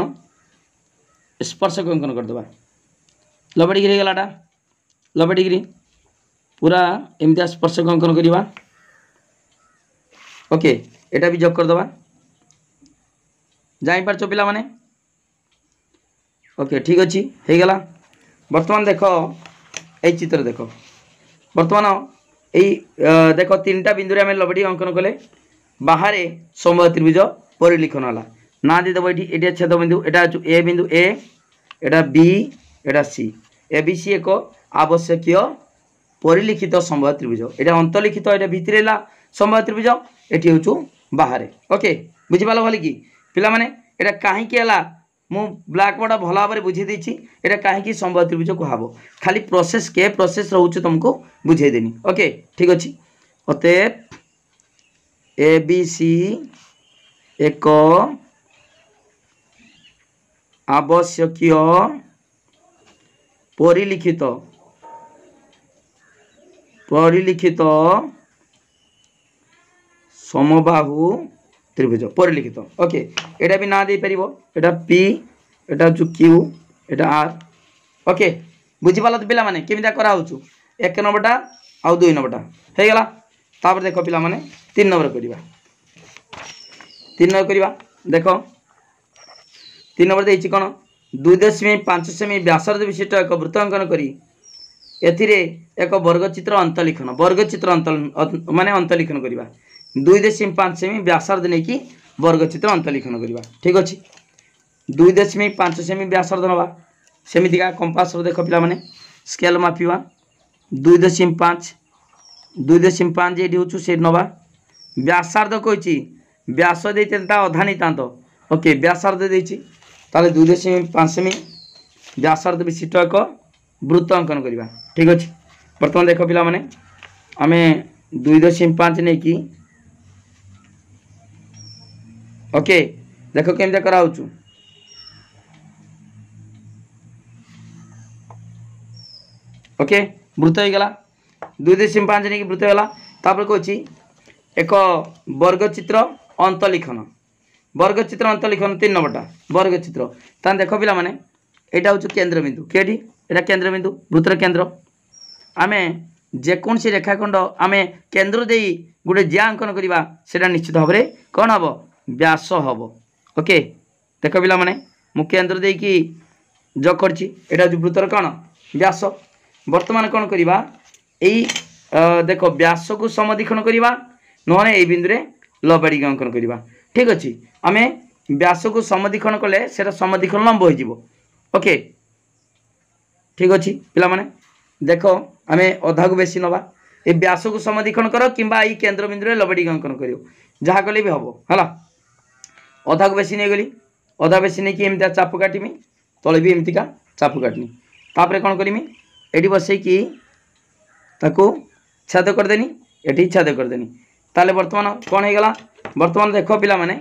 स्पर्शक अंकन कर दबा लबडी गिरी गलाटा लबडी गिरी पूरा एमिता स्पर्शक अंकन करिबा ओके एटा भी जग कर दबा जाई पार पिला माने ओके ठीक अच्छी हो गला वर्तमान देख ये चित्र देख वर्तमान यही देख 3टा बिंदु आम लबडी अंकन कले बाहर समबाहु त्रिभुज परिलिखन है ना देदेव ये छेद बिंदु एटा ए बिंदु ए एटा बी एटा सी ए बी सी एक आवश्यक परिलिखित समबाहु त्रिभुज एटा अंतलिखित एटा भितरेला समबाहु त्रिभुज एटी हूँ बाहर ओके बुझीपाल भल कि पिला माने एटा काहे कि हला मु ब्लैक बोर्ड भल भाव में बुझे देछि एटा काहे कि समबाहु त्रिभुज कहबो खाली प्रोसेस के प्रोसेस रहउछ तुमको बुझे देनी ओके ठीक अछि अतएव ए बी सी एक आवश्यकीय परिलिखित समबाहु त्रिभुज परिलिखित ओके एटा भी ना दे परिबो एटा पी एटा जो क्यू एटा आर ओके बुझी पाला तो पिला माने केमिदा करा होचु 1 नंबरटा आ 2 नंबरटा हे गेला तापर देखो पिला माने 3 नंबर करिबा 3 नंबर करिबा देखो 3 नंबर देछि कोन 2.5 सेमी व्यासार्ध विशिष्ट एक वृत्त अंकन करी एथिरे एक वर्गचित्र अंतलिखन माने अंतलिखन करिबा 2.5 सेमी व्यासार्ध नहीं कि वर्गचित्र अंतलिखन करवा। ठीक अच्छे 2.5 सेमी व्यासार्ध नवा सेमितिका कंपास देख पिला माने स्केल मापिवा 2.5 ये हूँ से नवा व्यासार्ध कही व्यास देते अधा नहीं तांत ओके व्यासार्ध देती 2.5 सेमी व्यासार्ध विशिष्ट एक वृत्त अंकन करवा। ठीक अच्छे बर्तमान देख पिला माने आमे 2.5 नहीं कि ओके देख केमती कराऊँ ओके वृत्त हो गला 2.5 नहीं कि वृत्त होगा तापर कौची एक वर्गचित्र अंतलिखन वर्गचित्र अंतलिखन 3 नंबरटा वर्गचित्र तान देख पिला माने एटा हूँ केन्द्रबिंदु केटी एटा केन्द्रबिंदु वृत्तर केन्द्र आमे जेकोसी रेखाखंड आमे केन्द्र दे गोटे जिया अंकन करवा सेटा निश्चित भाव में कौन हम व्यास हम ओके देख पिला माने मु केन्द्र दे कि जग करछि एटा हूँ वृत्तर कौन व्यास वर्तमान कौन करवा यही देख व्यास को समदीखन करवा ना यही बिंदु लबाड़ी अंकन करवा। ठीक अच्छे आम व्यास को समदीखन कले से समदीखन लंब हो ओके ठीक अच्छे पिला माने देख आम अधा को बेसी नवा ये व्यास को समदीखन कर कि केन्द्र बिंदु लबाड़ी अंकन कर जहाँ कले भी हम है अधा को बेसी नहीं गली अधा बेसी नहीं कि एमती चाप काटमी तले भी एमतीका चाप काटनी तापर कौन करमी एटी बसैकी ताकू छेद करदेनी एटी छेद करदेनी ताले वर्तमान कौन हो गला वर्तमान देख पिला माने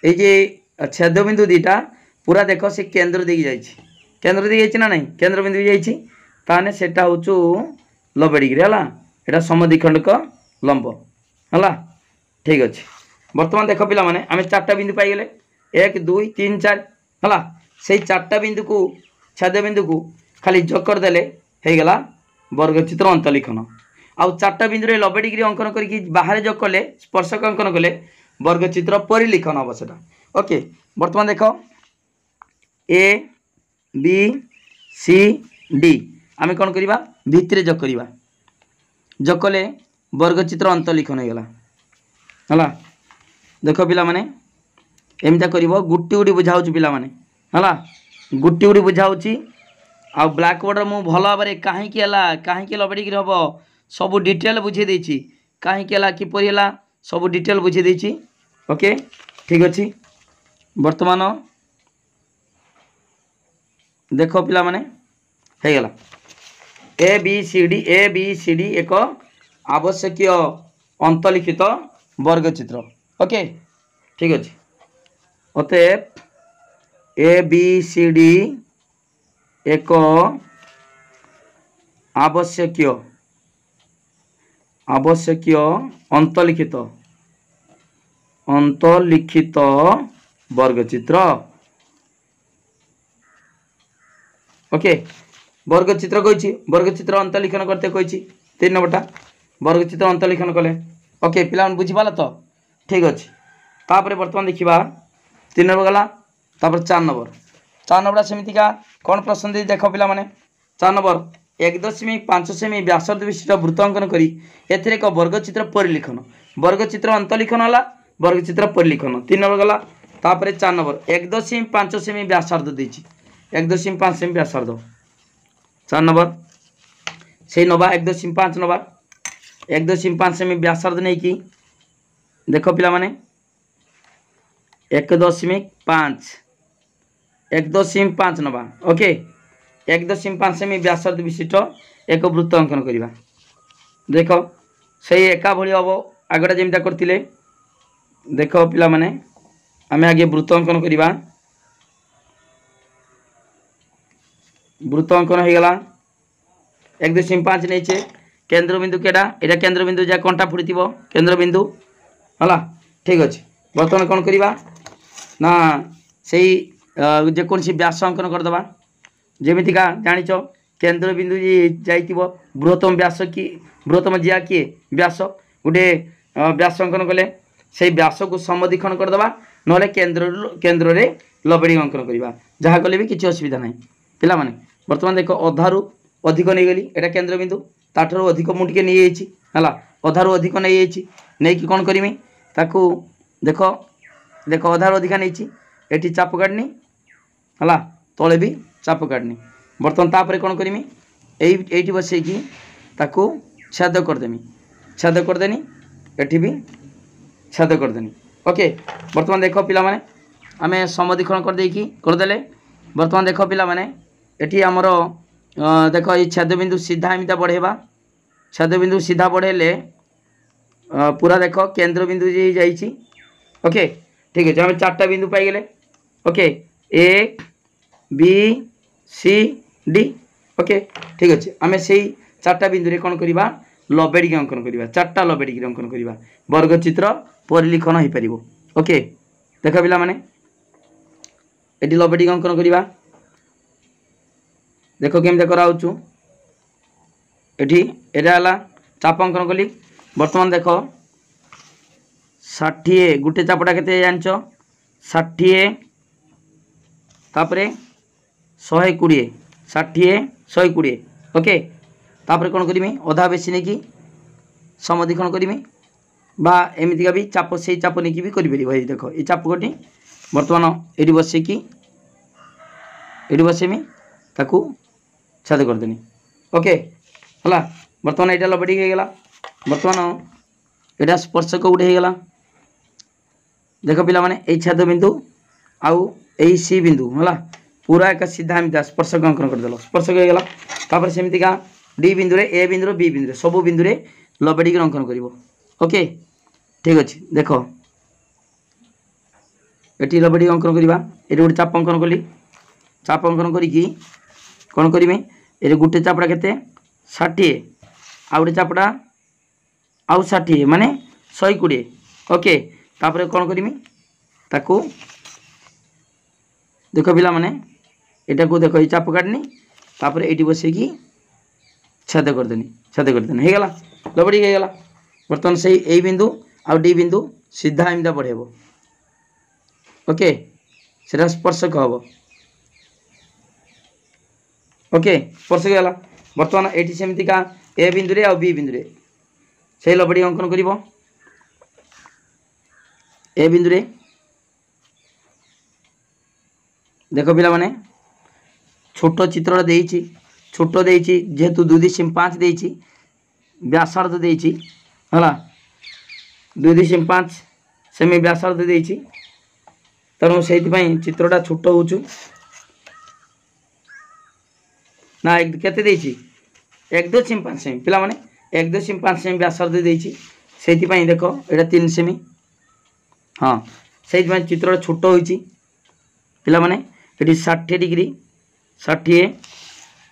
ये जे छेद बिंदु दीटा पूरा देख से केन्द्र दे केन्द्र दे ना नहीं केन्द्र बिंदु जाने सेटा हूँ लबेड़ी है यहाँ समद्विखंडक लंब है। ठीक अच्छे वर्तमान देख पिला माने आम 4टा बिंदु पाईगले 1 2 3 4 है से 4टा बिंदु को छेद बिंदु को खाली जग करदे होगला वर्गचित्र अंतलिखन आउ 4टा बिंदु लबेड़ी अंकन करके बाहर जग कले स्पर्शक अंकन कले वर्गचित्र परिलिखन हम से ओके। वर्तमान देख ए बी सी डी आम कौन करवा भितर जग करवा जग कले वर्गचित्र अंतलिखन होगला है। देख पिला माने एमता कर गुटी गुटी बुझाऊँ पिला माने है गुटी गुटी बुझाऊँ आ ब्लैक बोर्ड मु भल भाव में कहीं लबेड़ी हम सब डिटेल बुझे देछि कहीं किपरि है सब डिटेल बुझे देछि ओके ठीक अच्छे। वर्तमान देख पिला माने होगला ए बी सी डी एक आवश्यक अंतलिखित वर्गचित्र ओके ठीक अच्छे। अतएव ए बी सी डी एक आवश्यक अंतलिखित वर्गचित्र ओके वर्गचित्र कही वर्गचित्र अंतलिखन करते कही 3 नंबरटा वर्गचित्र अंतलिखन कले ओके पिला बुझीपाल तो ठीक अच्छे। तापर वर्तमान देखा 3 नंबर गला तापर 4 नंबर सेमितिका कौन प्रश्न दे देख पिला माने 4 नंबर 1.5 सेमी व्यासार्ध विशिष्ट वृत्त अंकन करी एथिरे एक वर्गचित्र परिलिखन वर्गचित्र अंतलिखन है वर्गचित्र परिलिखन 3 नंबर गला तापर 4 नंबर 1.5 सेमी व्यासार्ध देछि 1.5 सेमी व्यासार्ध 4 नंबर से नवा 1.5 नवा 1.5 सेमी व्यासार्ध नहीं कि देख पिला माने 1.5 नवा ओके 1.5 सेमी व्यासार्ध विशिष्ट एक वृत्त अंकन करवा। देख से एका भली हम आगटा जमीता करते देख पिला माने आम आगे वृत्त अंकन करवा वृत्त अंकन हो गला 1.5 नहीं केन्द्र बिंदु केटा यहाँ केन्द्र बिंदु जहाँ कंटा फुड़ी केन्द्र बिंदु है ठीक अच्छे। बर्तमान कौन करवा ना से जेकोसी व्यास अंकन करदे जमीतिका जाच केन्द्र बिंदु जा बृहत्तम व्यास कि बृहत्तम जिया किए व्यास गोटे व्यास अंकन कले से व्यास को समदीखन करदे ना केन्द्र रे लबेड़ी अंकन करवा जहाँ कले भी किसी असुविधा ना पिला माने। बर्तमान देख अधारू अधिक नहीं गली एटा केन्द्र बिंदु ताठू अधिक मुझे नहीं है अधारू अधिक नहीं नहीं कि कौन करमी ताकू देख देख अधार अधिका नहीं एटी चाप काटनी है तले भी चाप काटनी बर्तमान तापर कौन करमी यही बसैकी ताकू छेद करदेमी छेद करदेनी एटी भी छेद करदेनी ओके। बर्तमान देख पिला माने आमे समधिकरण करदे बर्तमान देख पिला माने एटी आमर देख ये छेद बिंदु सीधा एमती बढ़ेबा छेद बिंदु सीधा बढ़ेले पूरा देख केंद्र बिंदु जाइए ओके ठीक है। आम चार्टा बिंदु पाईगले okay A B C D okay ठीक अच्छे आम से चार्टा बिंदु कौन करवा लबेड़ी अंकन करवा चार्टा लबेड़ी अंकन करवा वर्गचित्र परिलिखन हो पार ओके। देख पिला माने एटी लबेड़ी अंकन करवा देख केमती कराऊँ एटी एटा चाप अंकन कली बर्तमान देख 60 गोटे चापटा के जान 60 तापर 120 60 120 ओके तापर कौन करमी अधा बेसी नहीं कि समधिकरण करमी बा एमतीका भी चाप से चाप नहीं भी कर देख ये चाप कटी बर्तमान ये बसैकी ये बसैमी ताकू छेद करदेनी ओके है बर्तमान यहाँ लबेड़ी हो गला बर्तमान यहाँ स्पर्शक गोटे होगला देख पिला माने ये छेद बिंदु आउ यही सी बिंदु है पूरा एक सीधा एमती स्पर्शक अंकन करदेल स्पर्शक होगला तापर सेमतीका डी बिंदु ए बिंदु बी बिंदु सब बिंदु लबेड़ी अंकन कर ओके ठीक अच्छे। देख ये लबेड़ी अंकन करवा ये गोटे चाप अंकन कली चाप अंकन करी कौन करमी ये गोटे चापटा के 60 आ गोटे चापटा आउ 60 माने 120 ओके तापर कौन करमी ताकू देख पिला माने एटा को देख ये चाप काटनी तापर ये बसैकी छेद करदेनी हो गला लबेड़ी हो गला बर्तमान से यही बिंदु आउ डी बिंदु सीधा एमती बढ़ेब ओके से स्पर्शक हम ओके स्पर्शक गला बर्तमान ये सेमतीका ए बिंदु आ बी बिंदु से लबेड़ी अंकन कर ए बिंदु देख पिला माने छोट चित्र देइछि छोट देइछि जेहेतु 2.5 देइछि व्यासार्ध देइछि हला 2.5 सेमी व्यासार्ध देइछि तेणु से चित्रटा छोट हो ना केते देइछि 1.5 सेमी पिला माने 1.5 सेमी व्यासार्ध देइछि से देख एटा 3 सेमी हाँ से चित्र छोट होइछि पिला माने ये 60 डिग्री 60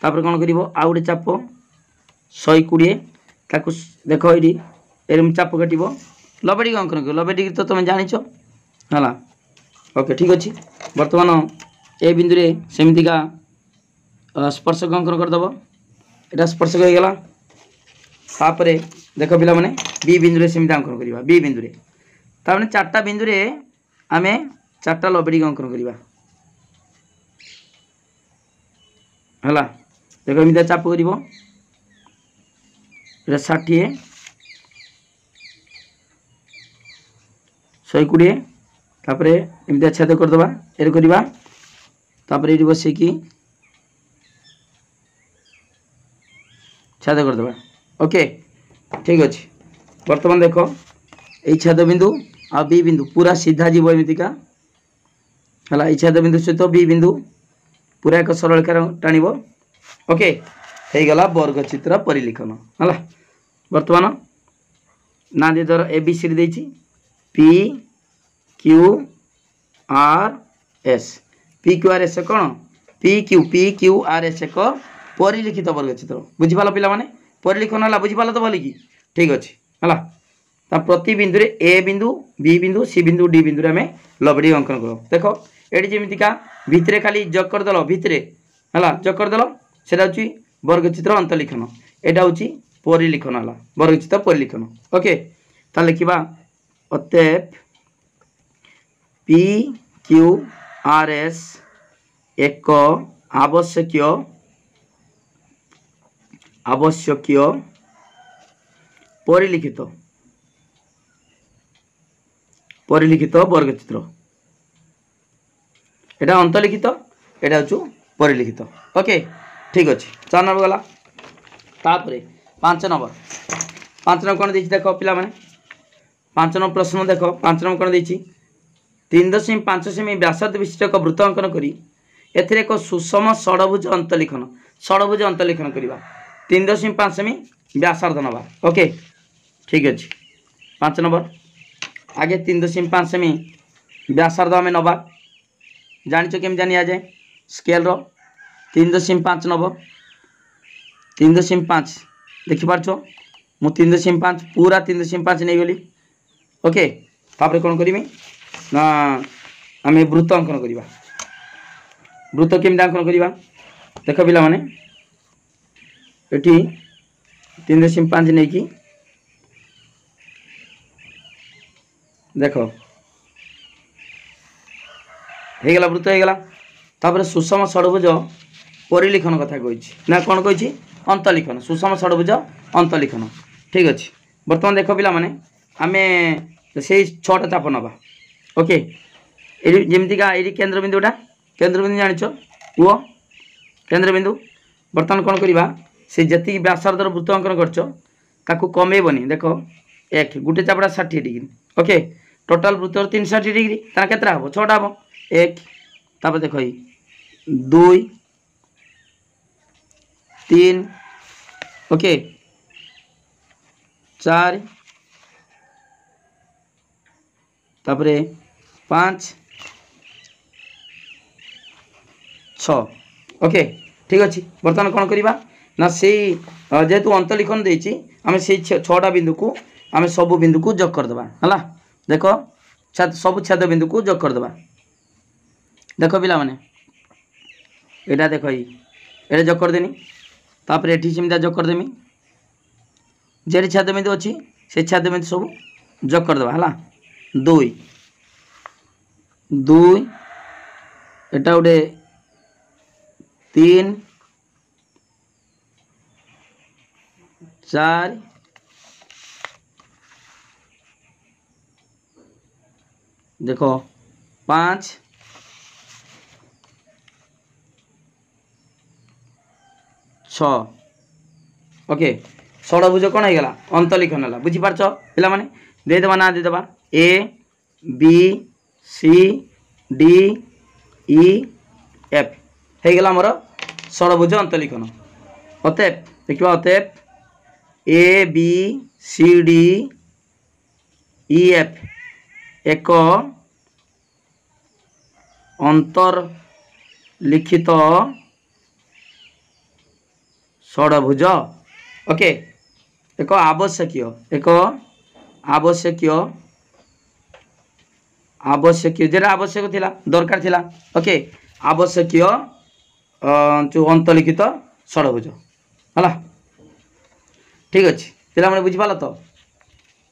तापर कौन कर आउ गोटे चाप 120 ताकू देख ये चाप काट लबेड़ी अंकन कर लबेड़ी तो तुम जाच है ओके ठीक अच्छे। बर्तमान ए बिंदु सेमतीका स्पर्शक अंकन करदेव यहाँ स्पर्शक हो गला तापर देख पिला माने बी बिंदु सेमती अंकन करवा बी बिंदु ताने चार्टा बिंदु आम चार्टा लबेड़ी अंकन करवा है देख एमती चाप कर 60 120 तापर एमती छेद करदे ये करवा तापर ये बसैकी छेद करदे ओके ठीक अच्छे। बर्तमान देख ये छेद बिंदु आ बी बिंदु पूरा सीधा जीव एमतीका है ये छेद बिंदु सहित बी बिंदु पूरा एक सरलरेखा टाणिब ओके हो गला वर्गचित्र परिलिखन है। बर्तमान ना दे धर A B C D P Q R S P Q R S कौन पी क्यू आर एस एक परिलिखित वर्गचित्र बुझीपाल पिला माने परिलिखन है बुझीपाल तो भल कि ठीक अच्छे है प्रति बिंदु ए बिंदु बी बिंदु सी बिंदु डी बिंदु आम लबेड़ी अंकन कर देख ये जमीका भितर खाली जग करदेल भितर है जग करदेल से वर्गचित्र अंतलिखन यहाँ हूँ परिलिखन है वर्गचित्र परिलिखन ओके ताल लिखा अतएव पी क्यू आर एस एक आवश्यक परिलिखित परिलिखित वर्गचित्र एटा अंतलिखित एटा हूँ परिलिखित ओके ठीक अच्छे 4 नंबर गला तापर 5 नंबर कौन देख देख पिला माने 5 नंबर प्रश्न देख 5 नंबर कौन देती 3.5 सेमी व्यासार्ध विशिष्ट एक वृत्त अंकन करी एथिरे एक सुषम षडभुज अंतलिखन करवा 3.5 सेमी व्यासार्ध नवा ओके ठीक अच्छे 5 नंबर आगे 3.5 सेमी व्यासार्ध आम नवा जानिच केम जानी आ जाए स्केल रो 3.5 नब 3.5 देखिपार मु 3.5 पूरा 3.5 नहीं गली ओके तापर कौन करी ना आम वृत्त अंकन करवा वृत्त केमी अंकन करवा देख पिला माने एटी 3.5 नहीं कि देख हेगला वृत्त हेगला तापर सुषम षडभुज परिलिखन कथा कही ना कौन कही अंतलिखन सुषम षडभुज अंतलिखन ठीक अच्छे बर्तमान देख पिला माने आम से 6टा चाप नवा ओके जमीका ये केन्द्रबिंदुटा केन्द्रबिंदु जानिच पुओ केन्द्रबिंदु बर्तमान कौन करवा से जी व्यासार्धर वृत्त अंकन कर कमेबनी देख 1 गोटे चापड़ा 60 डिग्री ओके टोटाल वृत्तर 360 डिग्री तार केतरा हम 6टा हम 1 तापर देख 2 3 ओके 4 तापरे 5 6 ओके ठीक अच्छे बर्तमान कौन करवा ना से जेहेतु अंतलिखन देती आम से 6टा बिंदु को आम सब बिंदु को जोग करदे है देख सब छेद बिंदु को जोग करदे देख पिला माने एटा देख ये जोग करदेनी तापर ये सेमती जोग करदेमी जे छेद बिंदु अच्छी से छेद बिंदु सब जोग करदे है 2 2 एटा गोटे 3 4 देखो 5 6 ओके षडभुज कौन हो गला अंतलिखन है बुझीपार पिला माने देदेबा ना देदेबा A B C D E F हो गला मोर षडभुज अंतलिखन अतएव देखा अतएव A B C D E F एक अंतर्लिखित षडभुज ओके एक आवश्यक जेटा आवश्यक थिला दरकार थिला ओके आवश्यक जो अंतलिखित षडभुज है ठीक अच्छे पिला मैंने बुझीपाल तो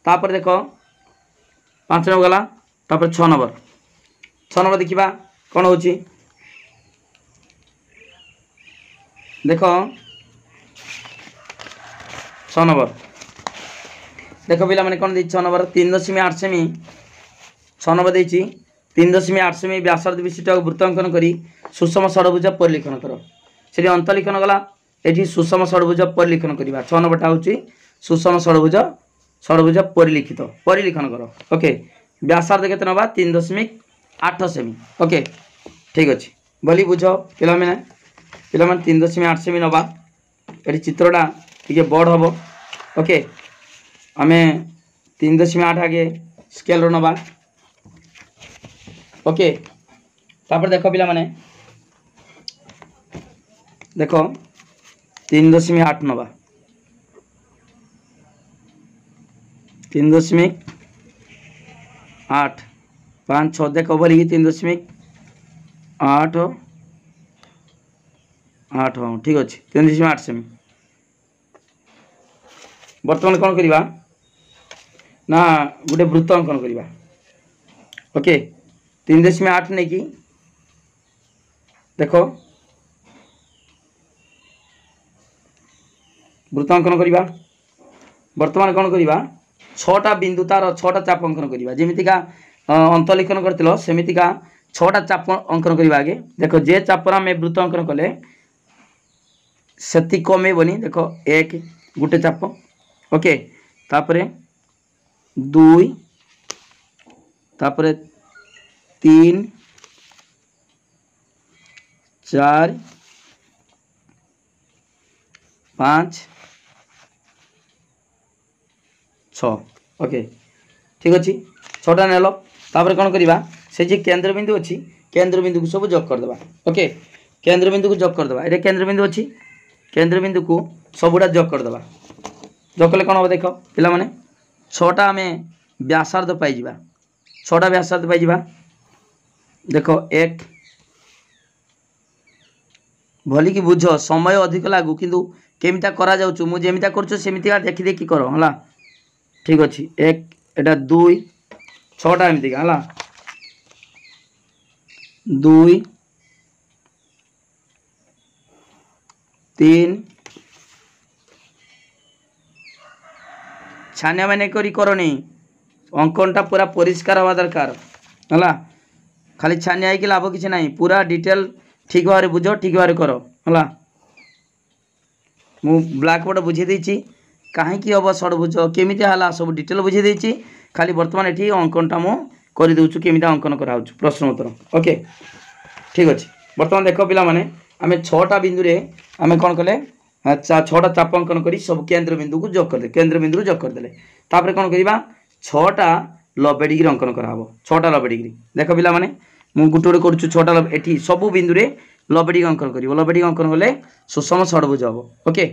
तापर देख 5 नंबर गला तापर 6 नंबर देखा कौन हो देख 6 नंबर देख पिला मैंने कौन 6 नंबर 3.8 सेमी 6 नंबर देती 3.8 सेमी व्यासार्ध विशिष्ट वृत्त अंकन करी सुषम षडभुज परिलिखन कर से अंतलिखन गला ये सुषम षडभुज परिलिखन करवा 6 नंबरटा हूँ सुषम षडभुज परिलिखन कर ओके व्यासार्ध के नवा 3.8 सेमी ओके ठीक अच्छे बोली बुझ पिला 3.8 सेमी नवा ये चित्रटा टी बड़ हम ओके आम 3.8 आगे स्केल नवा ओके तापर देख पिला माने देख 3.8 नवा 3.8 5 6 देख बोली 3.8 8 हाँ ठीक अच्छे 3.8 सेमी बर्तमान कौन करवा ना गोटे वृत्त अंकन करवा ओके 3.8 नहीं कि देख वृत्त अंकन करवा बर्तमान कौन करवा 6टा बिंदु तार 6टा चाप अंकन करवा जमीका अंतलिखन कर सेमितिका 6टा चाप अंकन करवा आगे देख जे चापर आम वृत्त अंकन कले से कमेबनी देख 1 गोटे चाप ओके तापरे 2 तापरे 3 4 5 6 ओके ठीक अच्छे 6टा नेल तापर कौन करवा से जी केंद्र बिंदु अच्छी केंद्र बिंदु को सब जोग करदे ओके केंद्र बिंदु को जोग करदे ये केंद्र बिंदु अच्छी केंद्र बिंदु को सबुटा जोग करदे जोग कले कौन हम देख पिला माने 6टा आम व्यासार्ध पाई 6टा व्यासार्ध पाई देख 1 भली की बुझ समय अधिक लागू किंतु केमिता करा जाउछु मु जेमिता करछु सेमिता देखि देखि करो हला ठीक अच्छे 1 एटा 2 6टा एमती हला 2 3 छानिया मैंने करी करनी अंकनटा पूरा परिष्कार हवा दरकार हला खाली छानिया कि लाभ किसी ना पूरा डिटेल ठीक भाव बुझ ठीक भाव कर हला मु ब्लैक बोर्ड बुझे देछि कहीं हम षडभुज केमी है सब डिटेल बुझे देछि खाली बर्तमान ये अंकनटा मु कर दूँ केमी अंकन कराऊँ प्रश्न उत्तर ओके ठीक अच्छे बर्तमान देख पिला माने आम 6टा बिंदु रे आम कौन कले 6टा चाप अंकन कर सब केंद्र बिंदु को जोग करदे केंद्र बिंदु को जोग करदे तापर कौन करवा 6टा 90 डिग्री अंकन कराहब 6टा 90 डिग्री देख पिला माने मु गुटे गुटे कर 6टा एठी सब बिंदु रे 90 डिग्री अंकन कर 90 डिग्री अंकन कले सुषम षडभुज हम ओके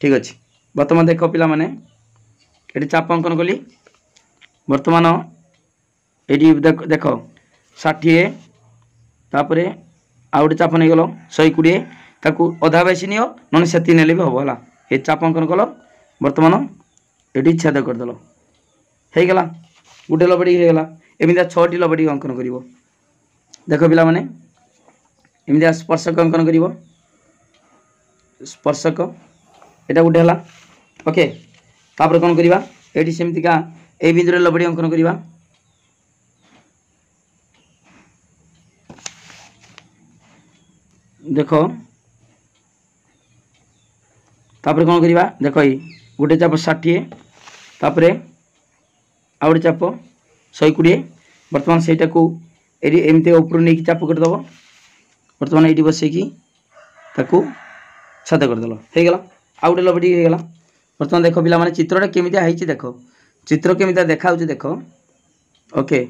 ठीक अच्छे बर्तमान देख पिला माने ये चाप अंकन कली बर्तमान ये देख 60 तापर आउ गोटे चाप नहीं गल 120 ताकू अधा बेसी नियो नने सेति नेले भी हम है ये चाप अंकन कल बर्तमान ये छेद करदेल हो गला गोटे 90 डिग्री होगा एमती 6टी 90 डिग्री अंकन कर देख पिला माने एमती स्पर्शक अंकन कर स्पर्शक एटा गोटे है ओके तापर कौन करवा ये सेमतिका ए बिंदु 90 डिग्री अंकन करवा देख तापर कौन करवा देख गोटे चाप 60 तापर आउ गोटे चाप 120 बर्तमान सेटा को एमती ऊपर नहीं चाप करदेव बर्तमान ये बसैकी ताकू छेद करदेल हो गला आउ गोटे 90 डिग्री होगा बर्तमान देख पिला माने चित्रटा केमितिया हैछि देख चित्र केमितिया देखा देख ओके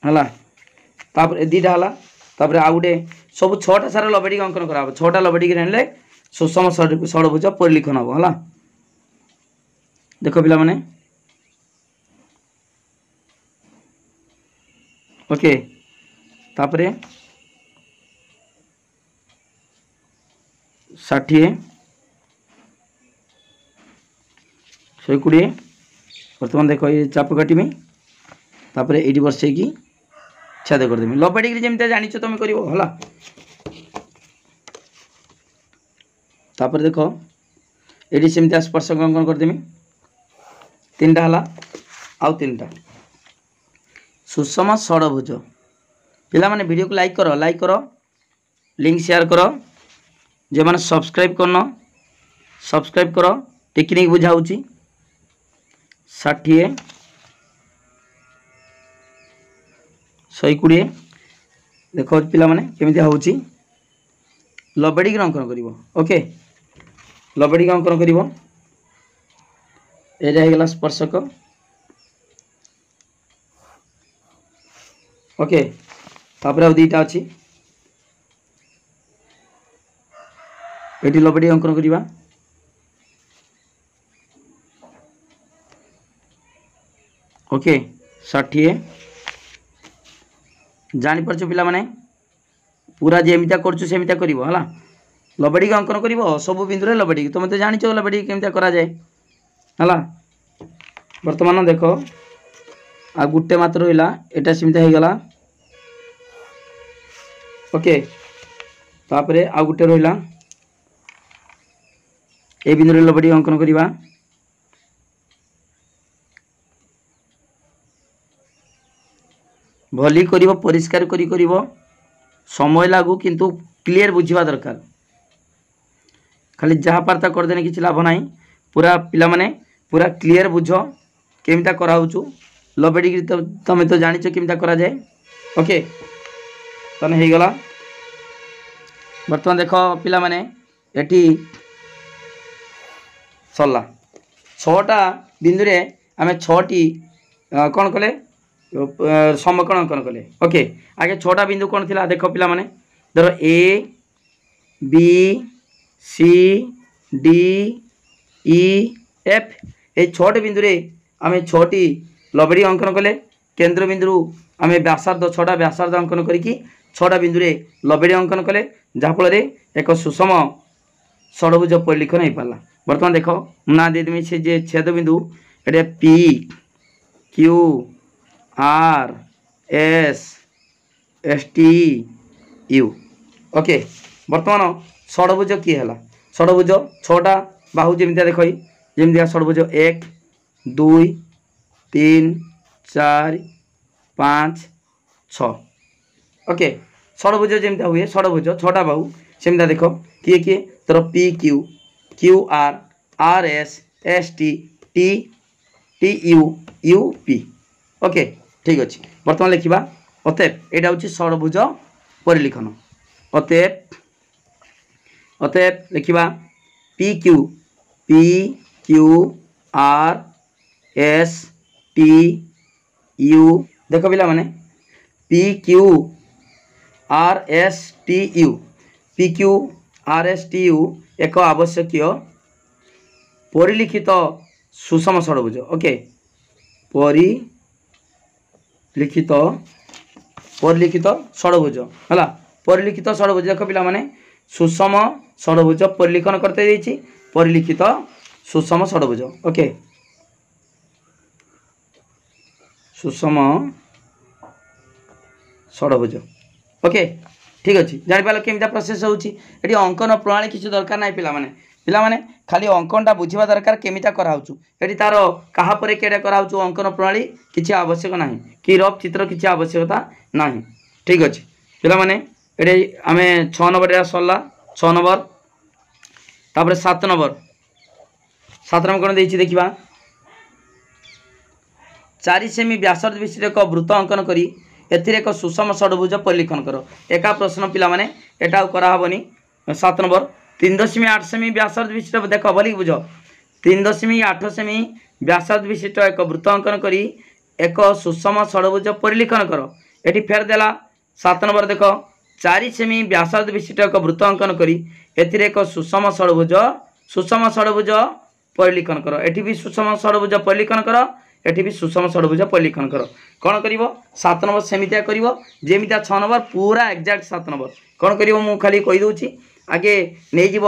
हला तापर दीटा हला तापर आउ गोटे सब 6टा सारा 90 डिग्री अंकन करा 6टा 90 डिग्री हेले सुषम षडभुज परिलिखन हम हला देख पिला माने ओके तापर 60 120 बर्तमान देख ये चाप काटमी तापर ये बसैकी छेद करदेमी 90 डिग्री जमी जान तुम कर तापर देख ये सेमती स्पर्शक अंकन करदेमी 3टा है आउ 3टा सुषम षडभुज पिला माने वीडियो को लाइक करो लिंक शेयर करो जे माने सब्सक्राइब करना सब्सक्राइब करो टेक्निक बुझाऊँगी 60 120 देख पिला माने केमिति होउची 90 डिग्री अंकन करिवो ओके 90 डिग्री अंकन करिवो एजा हे गला स्पर्शक ओके तापर आ दीटा अछि एटी 90 डिग्री अंकन करिवा ओके 60 जानी परछ पिला माने पूरा जेमिता करछु सेमिता करिवो हला 90 डिग्री अंकन करिवो सब बिंदु रे 90 डिग्री तुम तो जानिछ 90 डिग्री केमिता करा जाय हला वर्तमान देखो आ गुट्टे मात्र रहिला एटा सेमिता हे गला ओके तापरे आ गुट्टे रहिला ए बिंदु रे 90 डिग्री अंकन करिवा भली करिवो परिष्कार करिवो समय लागू किंतु क्लियर बुझा दरकार खाली जहाँ पार्ता करदेने किसी लाभ ना पूरा पिला माने पूरा क्लियर बुझ केमिता कराऊचु लबे डिग्री तो तुम तो जानिच केमिता करा जाए ओके तने हो गला बर्तमान देख पिला माने एटी सरला 6टा बिंदु रे आमे 6टी कौन कले समकोण अंकन कले ओके आगे 6टा बिंदु कौन थिला देख पिला माने धर A B C D E F ये 6टी बिंदु रे आमे 6टी लबेड़ी अंकन कले केंद्र बिंदु आमे व्यासार्ध 6टा व्यासार्ध अंकन करिकी 6टा बिंदु रे लबेड़ी अंकन कले जहाँ फल एक सुषम षडभुज परिलिखन हो पारा बर्तमान देख ना देदेमी से जे छेद बिंदु ये P Q R S S T U okay बर्तमान षडभुज किए है षडभुज 6टा बाहु जमी देख जमी षडभुज 1 2 3 4 5 6 ओके षडभुज जमी हुए षडभुज 6टा बाहु सेमती देख किए किए तोर P Q Q R R S S T T T you U P okay ठीक अच्छे बर्तमान लिखा अतएव यहाँ हूँ षडभुज परिलिखन अतएव अतएव लिखा P Q R S T you देख पिला माने P Q R S T U P Q R S T U एक आवश्यक परिलिखित सुषम षडभुज ओके परिलिखित षडभुज है परिलिखित षडभुज देख पिला माने सुषम षडभुज परिलिखन करते देछि परिलिखित सुषम षडभुज ओके सुषम षडभुज ओके ठीक अच्छे जापार केमिता प्रोसेस होची एटी अंकन प्रणाली किसी दरकार ना पिला माने खाली अंकनटा बुझा दरकार केमिता कराऊचु एटी तार कहा परे केडा कराऊचु अंकन प्रणाली किसी आवश्यक ना कि रफ चित्र किसी आवश्यकता ना ठीक अच्छे पिला माने एटी आमे 6 नंबर सरला 6 नंबर तापर 7 नंबर कौन देखा 4 सेमी व्यासार्ध विशिष्ट एक वृत्त अंकन करी एथिरे एक सुषम षडभुज परिलिखन कर एका प्रश्न पिला माने एटा कराहबनी 7 नंबर 3.8 सेमी व्यासार्ध विशिष्ट देख भली बुझ 3.8 सेमी व्यासार्ध विशिष्ट एक वृत्त अंकन करी एक सुषम षडभुज परिलिखन कर एटी फेर देला 7 नंबर देख 4 सेमी व्यासार्ध विशिष्ट एक वृत्त अंकन करी एथिरे एक सुषम षडभुज परिलिखन कर एटी भी सुषम षडभुज परिलिखन कर एटी भी सुषम षडभुज परिलिखन कर कौन कर 7 नंबर सेमितिया कर जेमितिया 6 नंबर पूरा एक्जाक्ट 7 नंबर कौन कर मु खाली कही दूची आगे नहीं जीव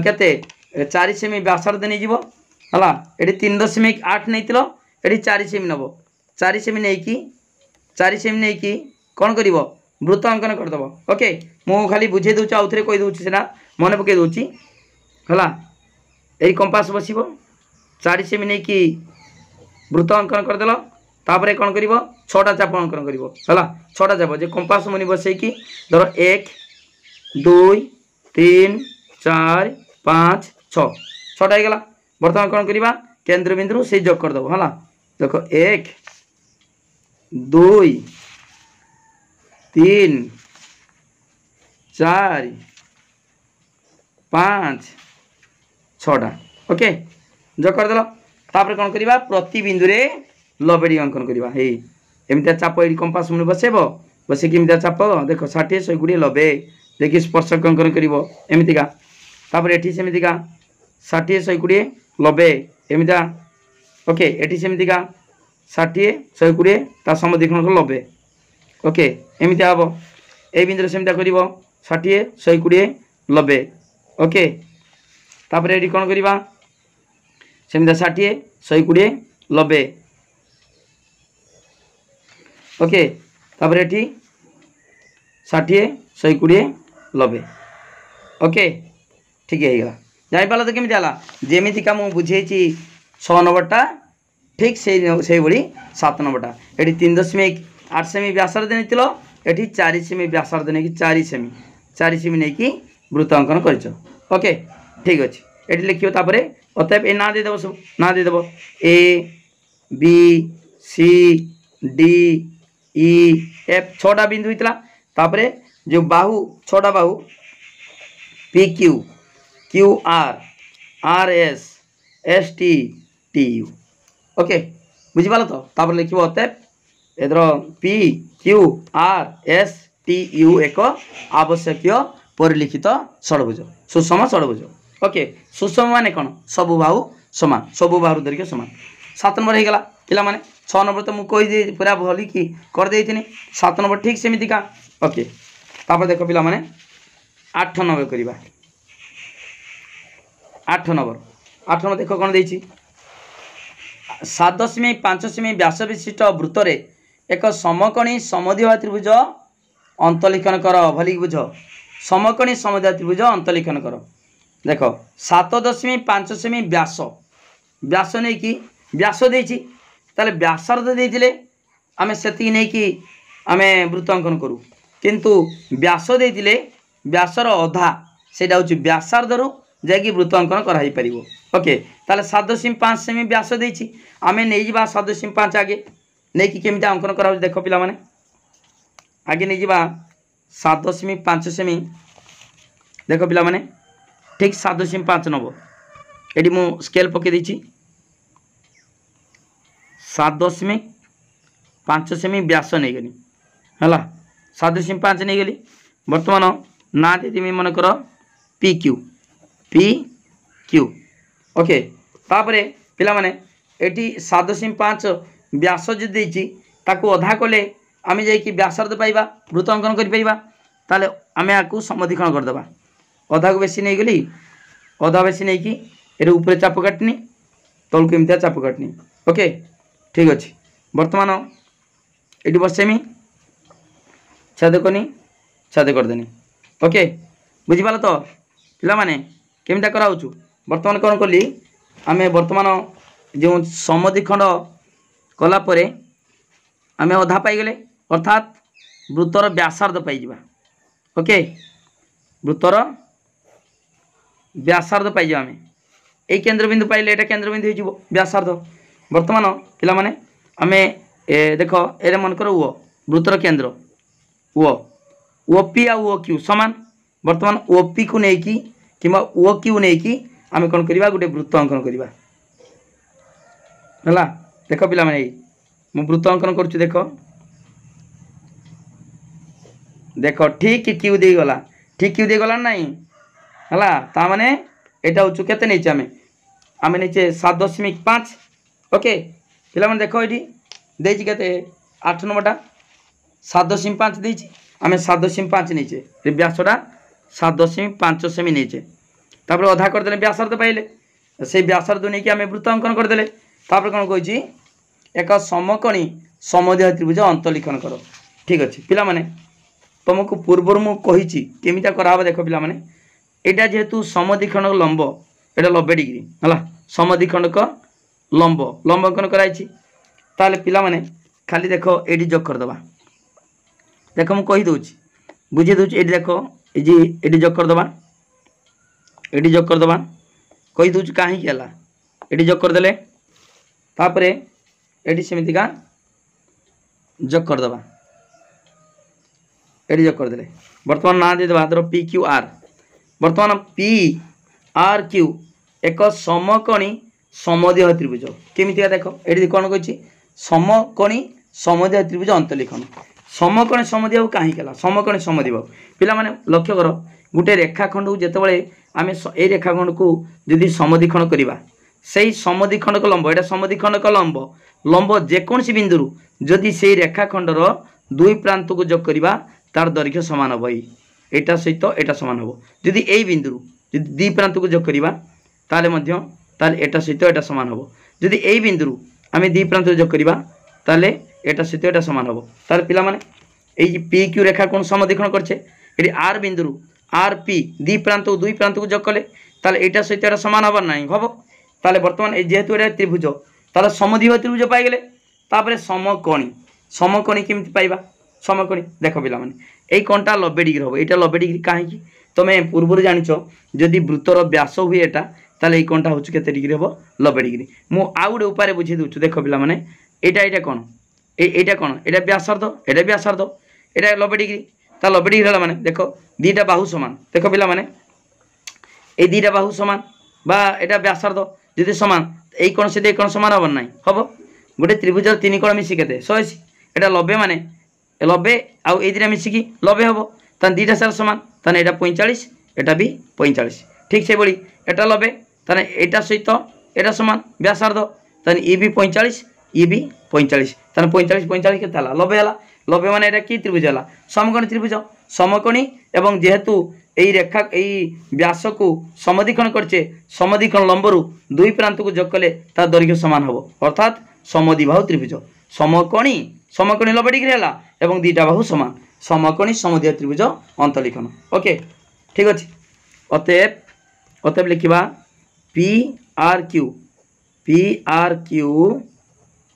केते 4 सेमी व्यासार्ध नहीं जीव हला एटी 3.8 नहीं तिलो एटी 4 सेमी नबो 4 सेमी नहीं की कौन कर वृत्त अंकन करदेव ओके मु खाली बुझे दूची आउ थे कही दूची सेना मन पकई दूची हला यही कंपास बसिबो 4 सेमी नहीं की वृत्त अंकन करदेल तापर कौन कर 6टा चाप अंकन कर 6टा चाप जे कंपास मुनि बसैकी धर 1 2 3 4 5 6 6टा हो गला बर्तमान कौन करवा केंद्र बिंदु से जोग करदेव है देख 1 2 3 4 5 6टा ओके जोग करदेल तापर कौन करवा प्रति बिंदु रे लबेड़ी अंकन करवा हे एमती चाप ये कंपास मुनि बसेब बसिक एमती चाप देख 60 100 20 90 देखिए स्पर्शक अंकन करमतिका तापर एटी सेमतिका 60 100 20 90 एमती ओके एटी सेमतिका 60 100 20 ता समद्विखंड 90 ओके एमती हम ए बिंदु सेमती कर 60 100 20 90 ओके तापर एटी कौन करवा सेमती 60 100 20 90 ओके तापर एटी 60 100 20 90 ओके ठीक है जापार तो केमी है जमीका मुझे बुझे 6 नंबरटा ठीक से भाई 7 नंबरटा ये 3.8 8 सेमी व्यासार्ध नहीं एठी 4 सेमी व्यासार्ध नहीं 4 सेमी नहीं कि वृत्त अंकन कर। ओके ठीक अच्छे ये लिखियो तापर अतएव ए ना देदेव सब ना देदेव A B C D E F 6टा बिंदु होता तापर जो बाहु 6टा बाहु P Q Q R R S S T T U. Okay बुझिपाल तो तापर लिखियो अतएव एधर P Q R S T U एक आवश्यक परिलिखित षडभुज सुषम षडभुज। ओके सुषम माने कौन सबु बाहु समान सबु बाहु धरिक समान। 7 नंबर हो गला पिला माने 6 नंबर तो मुझे कही पूरा भली कि कर देथिनी 7 नंबर ठीक सेमिति का। ओके तापर देखो पिला माने 8 नंबर करबा 8 नंबर देखो कौन देछि 7.5 सेमी व्यास विशिष्ट वृत्त रे एक समकोणी समद्विबाहु त्रिभुज अंतलिखन कर भली बुझ समकोणी समद्विबाहु त्रिभुज अंतलिखन कर। देखो 7.5 सेमी व्यास व्यास नहीं कि व्यास देछि ताले व्यासार्ध देथिले आमे सेति नहीं कि आमे वृत्त अंकन करू किंतु व्यास देथिले व्यासर अधा सेटा होछि व्यासार्ध रु जाकि वृत्त अंकन कराई परिबो। ओके ताले 7.5 सेमी व्यास देछि आमे नै जिबा 7.5 आगे नै कि केमिता अंकन करा देखो पिला माने आगे नै जिबा 7.5 सेमी देखो पिला माने ठीक 7.5 नब ये मु स्केल पके देछि 7.5 सेमी व्यास नहीं गली है 7.5 नहीं गली बर्तमान ना देदेमी मन कर पी क्यू। ओके तापरे पिला माने एटी 7.5 व्यास जो देछि ताकू अधा कले आमे जाई कि व्यासार्ध पाइबा वृत्त अंकन करि पाइबा ताले आमे आकू समधिकरण कर देबा अधा को बेसी नहीं गली अधा बेसी नहीं कि ये ऊपर चाप काटनी तल को एमती चाप काटनी। ओके ठीक अच्छे बर्तमान ये बसेमी छेद कनी छेद करदेनी। ओके बुझिपाल तो पिला माने केमिता कराउछु बर्तमान कौन कली आमे बर्तमान जो समद्विखंड कला परे आमे अधा पाईगले अर्थात वृत्तर व्यासार्ध पाइबा। ओके वृत्तर व्यासार्ध पाइबा आमे ए केंद्र बिंदु पाइले एटा केंद्र बिंदु हो व्यासार्ध बर्तमान पिला माने आमे देख ए मन कर ओ वृत्तर केंद्र ओ पी आ ओ क्यू समान बर्तमान ओ पी को नेकी किमा ओ क्यू नेकी आमे कोन करिबा गुटे वृत्त अंकन करिबा हला देख पिला माने मु वृत्त अंकन करछु देख ठीक क्यू दे गला ठीक क्यू दे गला नहीं हला ता माने एटा होछु केते नेचे आमे नेचे 7.5। ओके पिला माने देखो एठी देछि केते 8 नंबरटा 7.5 देछि आमे 7.5 नेचे व्यासटा 7.5 सेमी नेचे तापर अधा कर देले व्यासार्ध पाइले से व्यासार्ध नेकी आमे वृत्त अंकन कर देले तापर कोन कहछि एक समकोणी समद्विबाहु त्रिभुज अंतलिखन कर। ठीक अच्छे पिला माने तुमको पूर्वर मु कहिछि केमिता कराबा देखो पिला माने एटा जेहेतु समद्विखंड लंब एटा 90 डिग्री हला समद्विखंड लंब लंब अंकन कराइछि ताले पिला माने खाली देखो एडी जोग कर दबा देखो मु कहि दोछि बुझे दोछि एडी देखो एजी एडी जोग कर दबा एडी जोग कर दबा कहि दोछि काहे कि हला एडी जोग कर देले तापरे एडी सेमिति का जोग कर दबा एडी जोग कर देले वर्तमान ना दे दबा पी क्यू आर वर्तमान पी आर क्यू एक समकोणी समद्विबाहु त्रिभुज केमितिका देखो एडी कोन कहछि समकोणी समद्विबाहु त्रिभुज अंतलिखन समकोणी समद्विबाहु काहे केला समकोणी समद्विबाहु पिला माने लक्ष्य करो गुटे रेखाखंड को जेतेबेले आमे ए रेखाखंड को यदि समद्विखंड करिबा सेही समद्विखंड को लंब एटा समद्विखंड को लंब लंब जेकोसी बिंदु जदि सेही रेखाखंडर दुई प्रांत को जोग करिबा तार दैर्घ्य समान हो एटा सहित एटा समान हो जदि एई बिंदु जदि दुई प्रांत को जोग करिबा ताले मध्य ताले एटा सहित एटा समान हो जदि एई बिंदु आमे दुई प्रांत जोग करिबा ताले एटा सहित एटा समान हो ताले पिला माने एई पी क्यू रेखा कोन समद्विखंड करछे एटी आर बिंदु आर पी दुई प्रांत को जोग कले ताले एटा सहित एटा समान हबार नाही हबो ताले वर्तमान जेहेतु एटा त्रिभुज ताले समद्विबाहु त्रिभुज पाई गेले तापरे समकोणी समकोणी केमती पाइबा समकोणी देख पिला माने एई कोणटा 90 डिग्री हम एटा 90 डिग्री कहीं तुम पूर्व जानिच जदि वृत्तर व्यास हुए एटा ताले एई कोणटा होछ केते डिग्री हम 90 डिग्री मु आ गुडे उपारे बुझी दूछु देख पिला माने एटा कोन एटा कोन एटा व्यासार्ध एटा व्यासार्ध एटा 90 डिग्री ता 90 डिग्री हला माने देखो दीटा बाहु समान देख पिला माने ए दीटा बाहु समान बा एटा व्यासार्ध जदि समान एई कोन से कोन समान हबन नाही हबो गोटे त्रिभुज तीन कोण मिसी केते 180 एटा 90 माने 90 आउ ए दिरा मिसी की 90 हबो तन दीटा सार समान तने एटा 45 एटा भी 45 ठीक से बोली एटा 90 तने एटा सहित एटा समान व्यासार्ध तने ई भी 45 ई भी 45 तने 45 45 केते हला 90 हला 90 माने एटा की त्रिभुज हला समकोणी त्रिभुज समकोणी एवं जेहेतु एई रेखा एई व्यास को समद्विखंड करछे समद्विखंड लंबरु दुई प्रांत को जोग कले ता दैर्घ्य समान हबो अर्थात समद्विबाहु त्रिभुज समकोणी समकोणी 90 डिग्री हला एवं दीटा बाहु समान समकोणी समद्विबाहु त्रिभुज अंतलिखन ओके ठीक अछि अतएव लिखिबा पी आर क्यू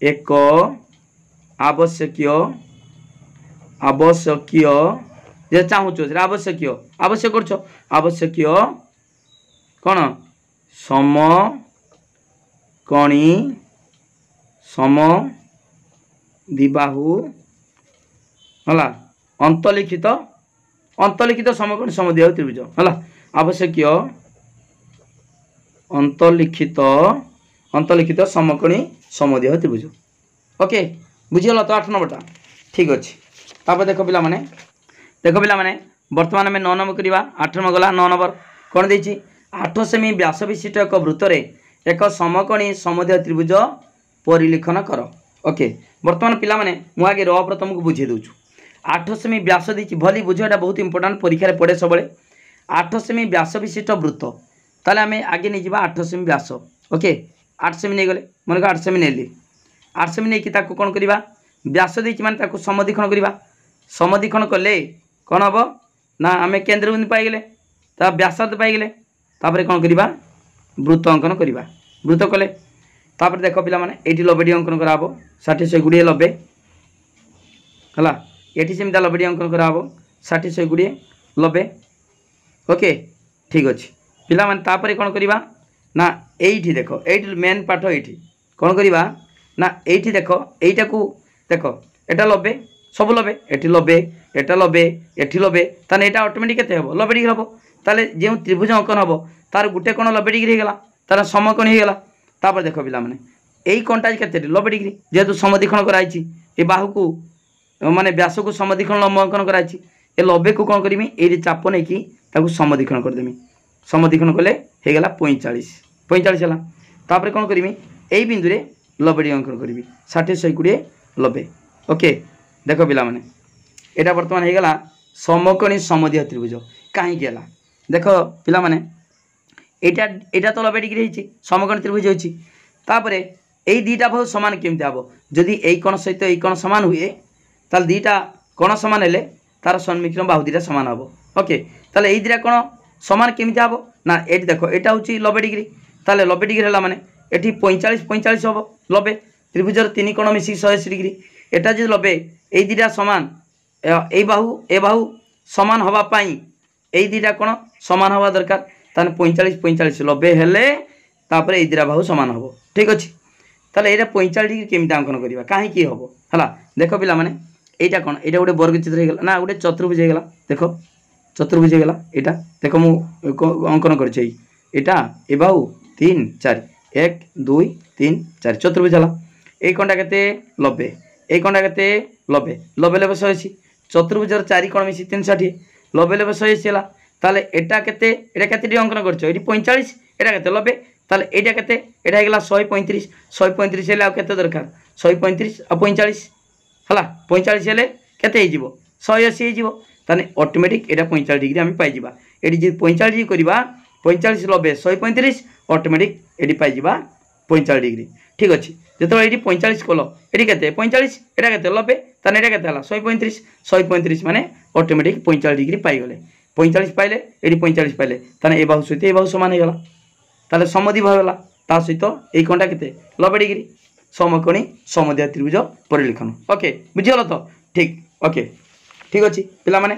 एक आवश्यक जे चाहूँ आवश्यक कौन समकोणी समद्विबाहु हला अंतलिखित समकोणी समद्विबाहु त्रिभुज हला आवश्यक अंतलिखित समकोणी समद्विबाहु त्रिभुज ओके बुझीगल तो 8 नंबरटा ठीक अच्छे तापर देख पिला माने बर्तमान में 9 नंबर करवा 8 नंबर गला 9 नंबर कौन देछि 8 सेमी व्यास विशिष्ट एक वृत्तर एक समकोणी समद्विबाहु त्रिभुज परिलिखन कर ओके बर्तमान पिला माने मु आगे र प्रथम को बुझे दूछु 8 सेमी व्यास देछि भली बुझेटा बहुत इंपोर्टेंट परीक्षा रे पड़े सबले 8 सेमी व्यास विशिष्ट वृत्त ताले आमे आगे नै जिबा 8 सेमी व्यास ओके 8 सेमी नै गले मन को 8 सेमी नेली 8 सेमी नै कि ताको कोन करबा व्यास देछि माने ताको समद्विखंड करबा समद्विखंड कले कौन हम ना आम केन्द्रबिंदु पाईगले ता व्यासार्ध पाईगले तापर कौन करवा वृत्त अंकन करवा वृत्त कले तापर देख पिला माने एटी 90 डिग्री अंकन करा हबो 60 100 गुड़िए 90 हला एटी सेमता 90 डिग्री अंकन करा हबो 60 100 गुड़िए 90 ओके ठीक अछि पिला माने तापर कौन करवा ना एठी देखो एठी मेन पाठ एठी कौन करवा ना एठी देखो एटा को देखो एटा 90 सब 90 एटी 90 एटा 90 एटी 90 ताने एटा ऑटोमेटिक केते हबो 90 डिग्री हबो ताले जे त्रिभुज अंकन हबो तार गुटे कोण 90 डिग्री हे गेला तार समकोण हे गेला तापर देखो पिला माने एई कोणटा केते 90 डिग्री जेतु समद्विखंड कराइछि ए बाहु को माने व्यास को समद्विखंड लंब अंकन कराइछि ए 90 को कोन करमी ए चाप नै कि ताकू समद्विखंड कर देमी समद्विखंड कले हे गेला 45 हला तापर कोन करमी एई बिंदु रे 90 डिग्री अंकन करबी 60 100 20 90 ओके देख पिला माने एटा वर्तमान हे गला समकोणी समद्विबाहु त्रिभुज काहे गेला देख पिला माने एटा तो 90 डिग्री हेछि समकोणी त्रिभुज होछि तापरे एई दीटा बाहु समान केमते आबो जदि एई कोण सहित एई कोण समान हुए ताल दीटा कोण समान हेले तार सन्मुखीन बाहु दीटा समान हबो ओके ताले एई दीटा कोण समान केमते आबो ना एटी देखो एटा होछि 90 डिग्री ताले 90 डिग्री हला माने एटी 45 हबो 90 त्रिभुजर तीन कोण मिसी 180 डिग्री एटा जे 90 एई दीटा समान ए बाहु समान हवा पाई एई दीटा कोण समान हवा दरकार ताने 45 90 हेले तापर एई दीटा बाहु समान हबो ठीक अछि ताले एटा 45 डिग्री केमिता अंकन करिवा काहे की हबो हला देखो पिला माने एटा कोण एटा गोटे वर्ग चित्र हे गेला ना गोटे चतुर्भुज हे गेला देखो चतुर्भुज हे गेला एटा देखो मु अंकन करछि एटा ए बाहु 3 4 1 2 3 4 चतुर्भुज हला ए कोणटा केते 90 ए कोणटा केते 90 90 लेबे 180 चतुर्भुजर 4 कोण मिसी 360 90 लेबे 180 हला ताले एटा केते डिग्री अंकन करछो एटी 45 एटा केते 90 ताले एटा केते एटा हेगला 135 हेले आ केते दरकार 135 आ 45 हला 45 हेले केते हे जिवो 180 हे जिवो ताने ऑटोमेटिक एटा 45 डिग्री हम पाई जिबा एटी जे 45 डिग्री करबा 45 90 135 ऑटोमेटिक एटी पाई जिबा 45 डिग्री ठीक अछि जेतो एटी 45 कोलो एटी केते 45 एटा केते 90 ताने एटा केते हला 135 माने ऑटोमेटिक 45 डिग्री पाई गले 45 पाइले एटी 45 पाइले ताने ए बाहु सहित ए बाहु समान हे गला ताले समद्विबाहु होला ता सहित ए कोणटा केते 90 डिग्री समकोणी समद्विबाहु त्रिभुज परिलेखन। ओके बुझीगल तो ठीक। ओके ठीक अच्छे पिला माने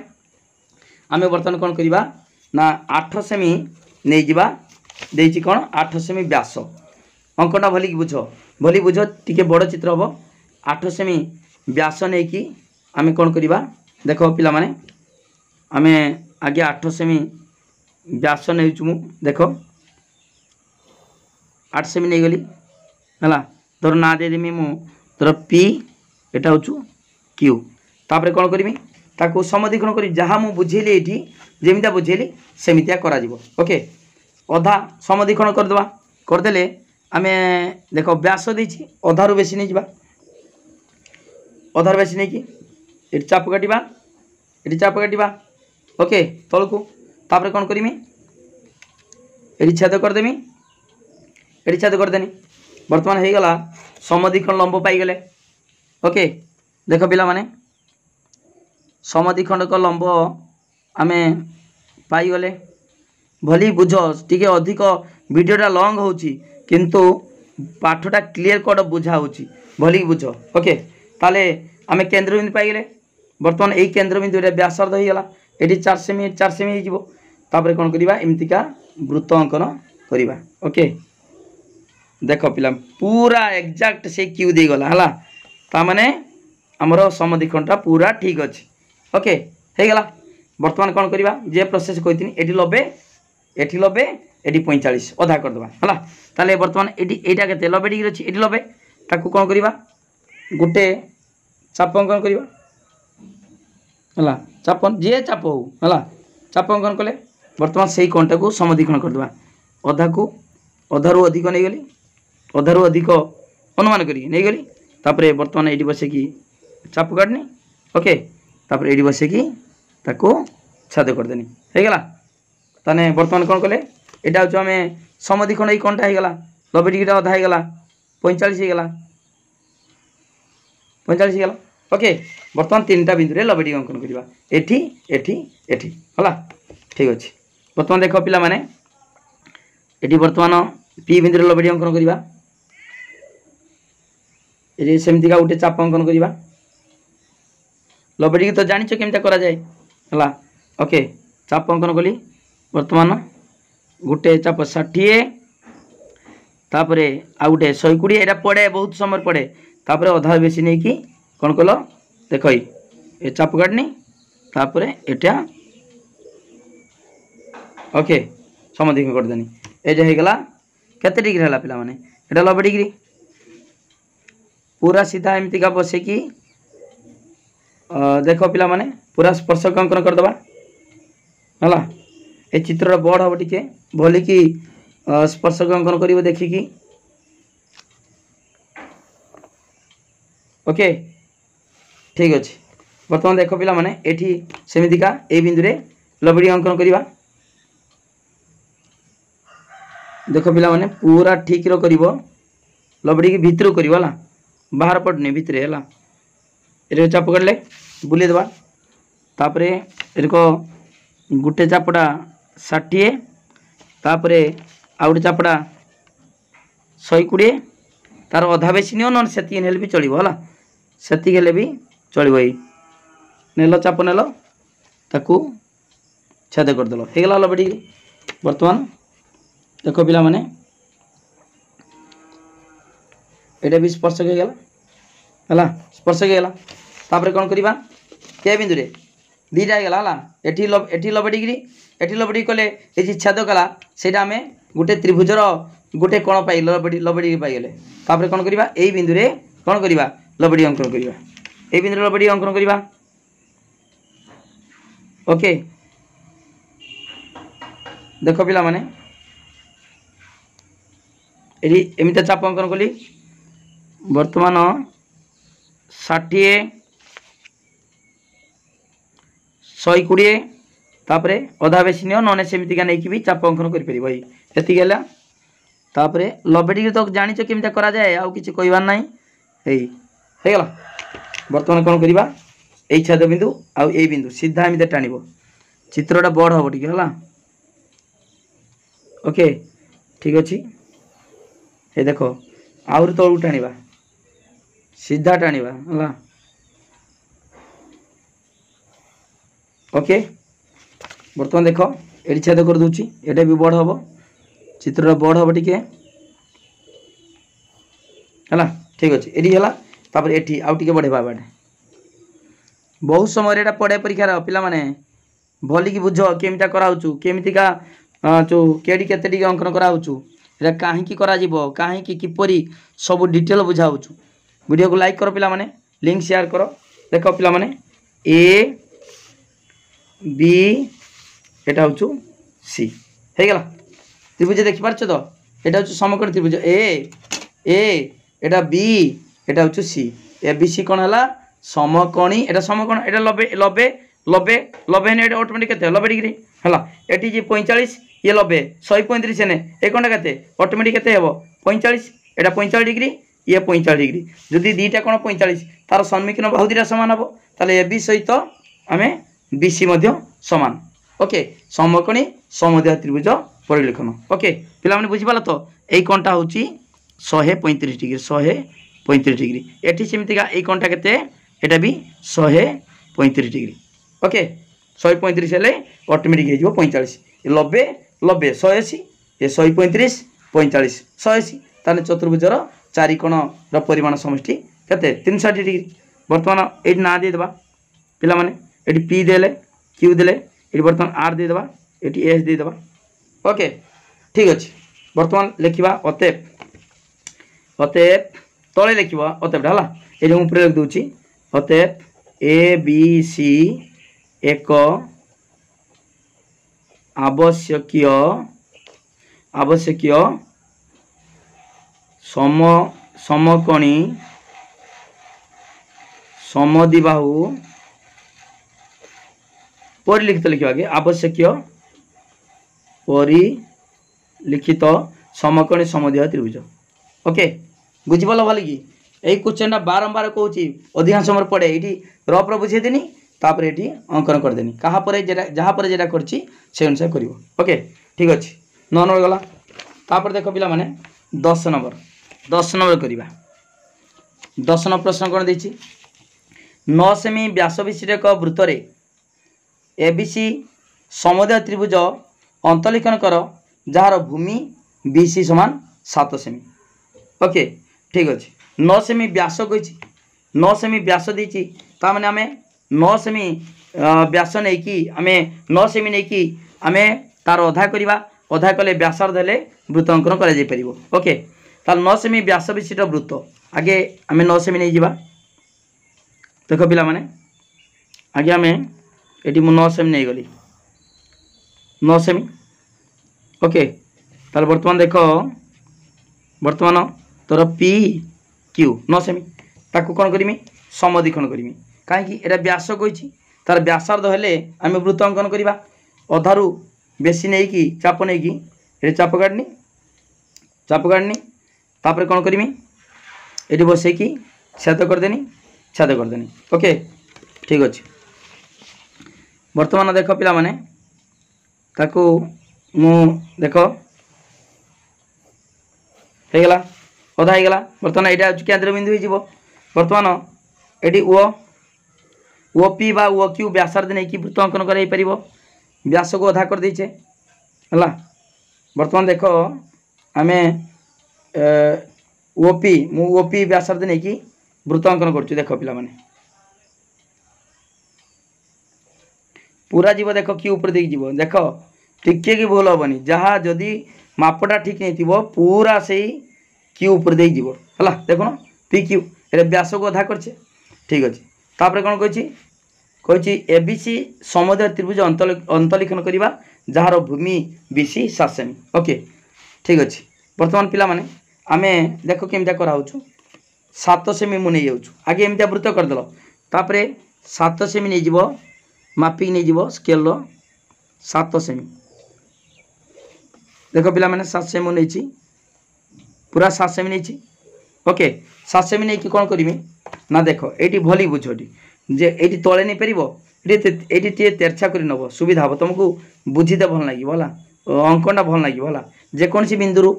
आमे बर्तमान कौन करवा ना 8 सेमी नहीं जिबा देछि कौन 8 सेमी व्यास अंकटा भली भली बुझ टिके बड़ चित्र हम 8 सेमी व्यास नहीं कि आमे कौन करवा देख पिला माने आमे आगे 8 सेमी व्यास नहीं चुमु देख 8 सेमी नहीं गली है तोर ना दे देमी मु तोर पी एटा होचु क्यू तापर कौन करमी ताको समधिकरण करी जहाँ मु बुझेली एठी जेमिता बुझेली सेमितिया करा जिवो। ओके अधा समधिकरण करदेवा करदेले आमे देखो व्यास देछि अधारु बेसी नहीं जिबा अधारु बेसी नहीं कि एठी चाप काटिबा ओके तलकू तापर कौन करमी एठी छेद करदेमी एठी छेद करदेनी वर्तमान हो गला समधिकरण लंब पाईगले। ओके देख पिला माने समधिखंडक लंब आमे पाईगले भली बुझ टिके अधिक वीडियोटा लॉन्ग होची किंतु पाठटा क्लियर कट बुझा होची भली बुझ। ओके ताले आमे केंद्र बिंदु पाईगले वर्तमान एई केंद्र बिंदु रे व्यासार्ध हो गला एटी 4 सेमी हो जिवो तापर कोन करिवा एमतिका वृत्त अंकन करिवा। ओके देख पिला पूरा एग्जैक्ट से क्यू दे गला हला ता माने हमरो समधिखंडटा पूरा ठीक अछि। ओके हे गला वर्तमान कौन करवा जे प्रोसेस कहिथिनी एठी 90 एठी 45 अधा कर दबा हला ताले वर्तमान एठी एटा केते 90 डिग्री अछि एठी 90 ताकू कौन करवा गुटे चाप अंकन करवा हला चाप जे चाप हो हला चाप अंकन कले वर्तमान सेही कोणटा को समधिखंड कर दबा अधा को अधारु अधिक नहीं गली अधारु अधिक अनुमान करी नहीं गली तापरे वर्तमान एठी बसे की चाप काटनी। ओके तापर एठी बसे की ताको छाद कर देनी हे गला ताने वर्तमान कोन कले एटा हो हमें समधिखंड ई कोणटा हे गला 90 डिग्री अधा हे गला 45 हे गला 45 हे गला। ओके वर्तमान तीनटा बिंदु रे 90 डिग्री अंकन करबा एठी एठी एठी हला ठीक अछि। वर्तमान देखो पिला माने एठी वर्तमान पी बिंदु रे 90 डिग्री अंकन करबा एठी सेमतिका उठे चाप अंकन करबा 90 डिग्री तो जानिछ केमता करा जाय हला। ओके चाप अंकन कली वर्तमान गुटे चाप 60 तापरे आ गुटे 120 एटा पड़े बहुत समय पड़े तापरे अधा बेसी नहीं कि कोन कलो देखो ए चाप काटनी तापरे एटा ओके समधिक कर देनी ए जे हे गला केते डिग्री हला पिला माने एटा 90 डिग्री पूरा सीधा एमती का बसे की देखो पिला माने पूरा स्पर्शक अंकन कर दबा हला ए चित्र बड़ हम टिके भली की स्पर्शक अंकन करिवो देखि की। ओके ठीक अछि वर्तमान देखो पिला माने एठी सेमितिका ए बिंदु रे 90 डिग्री अंकन करिवा देखो पिला माने पूरा ठीक रो करिवो 90 डिग्री भितर करिवो हला बाहर पड़ने भितर हला एरे चाप करले बुले दबा तापरे एरको गुटे चापड़ा 60 तापरे आ गुटे चापड़ा 120 तार अधा बेसी नियो न सेति नेल भी चलिबो हला सेति गेले भी चलिबो ई नेलो चाप नेलो ताकू छेद कर देलो हे गला 90 डिग्री। वर्तमान देखो पिला माने एटा भी स्पर्शक हे गला हला स्पर्शक हे गला तापरे कोन करिबा के बिंदु रे दीटा हे गला हला एठी 90 डिग्री एठी 90 डिग्री कले ए जे छेद कला सेटा हमें गुटे त्रिभुजर गुटे कोण पाई 90 डिग्री पाई गेले तापरे कोन करिबा एई बिंदु रे कोन करिबा 90 डिग्री अंकन करिबा एई बिंदु रे 90 डिग्री अंकन करिबा। ओके देखो पिला माने एठी एमिता चाप अंकन कली वर्तमान 60 120 तापरे अधा बेसी नियो नने सेमितिका नै कि भी चाप अंकन करि परिबो भाई एति गेला तापरे 90 डिग्री तक जानिछ केमिता करा जाय आ किछि कहबार नै हेई हे गेला। वर्तमान कोन करिबा एई छेद बिंदु आ एई बिंदु सीधा एमिते टानिबो चित्रटा बड़ होबो टिके हला। ओके ठीक अछि हे देखो आउर तळु टानिबा सीधा टाणिबा हला ओके बर्तमान देख ये छेद कर दूची एटा भी बड़ हम चित्र बड़ हम टिके है ठीक अच्छे ये है ये आउ टे बढ़ेबा बाटे बहुत समय एटा पड़े परीक्षार पिला माने भली की बुझ केमिटा कराउचु केमितिका जो केडी केते टिके अंकन कराउचु एटा काहे करा जिवो काहे किपरि सब डिटेल बुझाउचु वीडियो को लाइक करो पिला माने लिंक शेयर करो देखो पिला माने ए बी एटा होचु सी हे गला त्रिभुज देखि पारछ तो एटा होचु समकोण त्रिभुज ए एटा बी एटा होचु सी ए बी सी कोन हला समकोणी एटा समकोण एटा 90 ने एटा ऑटोमेटिक केते 90 डिग्री हला एटी जे 45 ये 90 135 ने ए कोन केते ऑटोमेटिक केते हेबो 45 एटा 45 डिग्री ये 45 डिग्री जदि दीटा कोन 45 तार सम्मुखीन बाहु दीटा समान हबो ताले ए बी सहित आमे बीसी मध्य समान ओके समकोणी समद्विबाहु त्रिभुज परिलेखन ओके पिला माने बुझी पाला तो एई कोणटा होची 135 डिग्री 135 डिग्री एठी सेमितिका एई कोणटा केते एटा भी 135 डिग्री ओके 135 हेले ऑटोमेटिक हे जिवो 45 90 90 180 ये 135 45 180 ताने चतुर्भुजर चारि कोण र परिमाण समष्टि केते 360 डिग्री वर्तमान एठी ना दे देबा पिला माने एटी पी देले क्यू देले ये बर्तमान आर दे देबा एटी एस दे देबा ओके ठीक अच्छे बर्तमान लिखा अतएव तले लिखा अतएव है ये ऊपर लिख दूची अतएव ए बी सी एक आवश्यकीय समकोणी समद्विबाहु परिलिखित लिखा आगे आवश्यकीय परिलिखित समकोणी समद्विबाहु त्रिभुज ओके बुझीपाल भल कि यही क्वेश्चन बारंबार कहूँ अधिकांश समय पड़े ये रफ बुझे देनी तापर ये अंकन करदेनी क्या जहाँ पर जेटा कर अनुसार कर ओके ठीक अच्छे 9 नंबर गला तापर देख पिला माने 10 नंबर करवा 10 नंबर प्रश्न कौन देछि 9 सेमी व्यास विशिष्ट एक वृत्त एबीसी समद्विबाहु त्रिभुज अंतलिखन कर जार भूमि बीसी समान 7 सेमी ओके ठीक अच्छे 9 सेमी व्यास कही 9 सेमी व्यास देती ताने आम 9 सेमी व्यास नहीं कि आम 9 सेमी नहीं कि आम तार अधा करवा अधा कले व्यासार्ध हेले वृत्त अंकन कर ओके ताल 9 सेमी व्यास विशिष्ट वृत्त आगे आम 9 सेमी नहीं जावा देख पिला माने आगे आम ये 9 सेमी नहीं गली 9 सेमी ओके ताल बर्तमान देख बर्तमान तोर पी क्यू 9 सेमी ताकू कौन करमी समद्विखंड करमी कहीं व्यास कही तार व्यासार्ध हेले आम वृत्त अंकन करवा अधारू बेसी नहीं कि चाप नहीं कि चाप काटनी तापर कौन करमी ये बसैकी छेद करदेनी ओके ठीक अच्छे बर्तमान देख पिला माने ताकू मु देख होगला अधा होगला बर्तमान यहाँ केन्द्र बिंदु हो बर्तमान ये ओ पी बा ओ क्यू व्यासार्ध नहीं कि वृत्त अंकन कर व्यास को अधा कर देचे है बर्तमान देख आम ओपी व्यासार्ध नहीं कि वृत्त अंकन कर देख पिला माने पूरा जीव देख क्यू ऊपर देख जीव देख टिके कि भूल हेनी जहाँ जदि मापटा ठीक नहीं थी पूरा से क्यू ऊपर देख जीव है देख पी क्यू ये व्यास को अधा कर ठीक अच्छे तापर कौन कही एबीसी समद्विबाहु त्रिभुज अंतलिखन करवा जार भूमि बीसी 7 सेमी ओके ठीक अच्छे बर्तमान पिला माने आमे देख केमिटा कराउछु 7 सेमी मु नहीं जाउछु आगे एमिटा वृत्त करदेल तापर 7 सेमी नहीं जीवो मापिक नहीं जीवो स्केल 7 सेमी देख पिला माने 7 सेमी नहीं पूरा 7 सेमी नहीं ओके 7 सेमी नहीं कौन करमी ना देख ये भली बुझटी जे ये तले नहीं पार ये तेरछा कर नब सुविधा हम तुमको बुझीदे भल लगे भला अंकनटा भल लगे भला जेकोसी बिंदु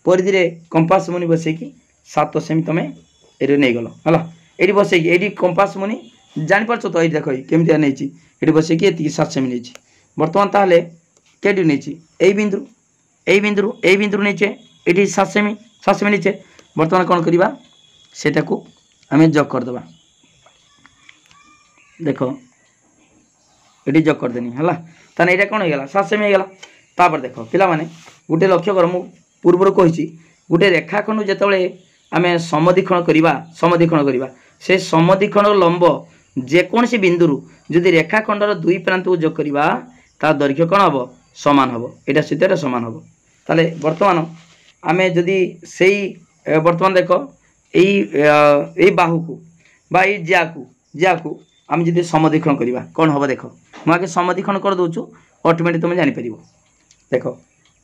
परिधि कंपास मुनि बसैकी 7 सेमी तुम ये नहीं गल है ये बसई ये कंपास मुनि जापर तो ये देख केमिया नहीं ये बसई ये 7 सेमी नहीं बर्तमान ताहले केटी नहीं बिंदु नीचे ये 7 सेमी नीचे बर्तमान कौन करवा सेटा को आम जग करदे देख ये जग करदेनी है ताने यहाँ कौन होगा 7 सेमी होगा तापर देख पिला माने गोटे लक्ष्य कर मु पूर्व कही गोटे रेखाखंड जिते आम समदीक्षण करवा से समदीक्षण लंब जेकोसी बिंदु जदि रेखाखंडर दुई प्रांत को जोग करवा ता दैर्घ्य कौन हम सामान हम यहाँ सहित सामान हम ताले बर्तमान आम जदि से बर्तमान देख यही बाहू को जिया को आम जदि समदीक्षण करवा कौन हम देख मुझे समदीक्षण कर दूँ ऑटोमेटिक तुम जापर देख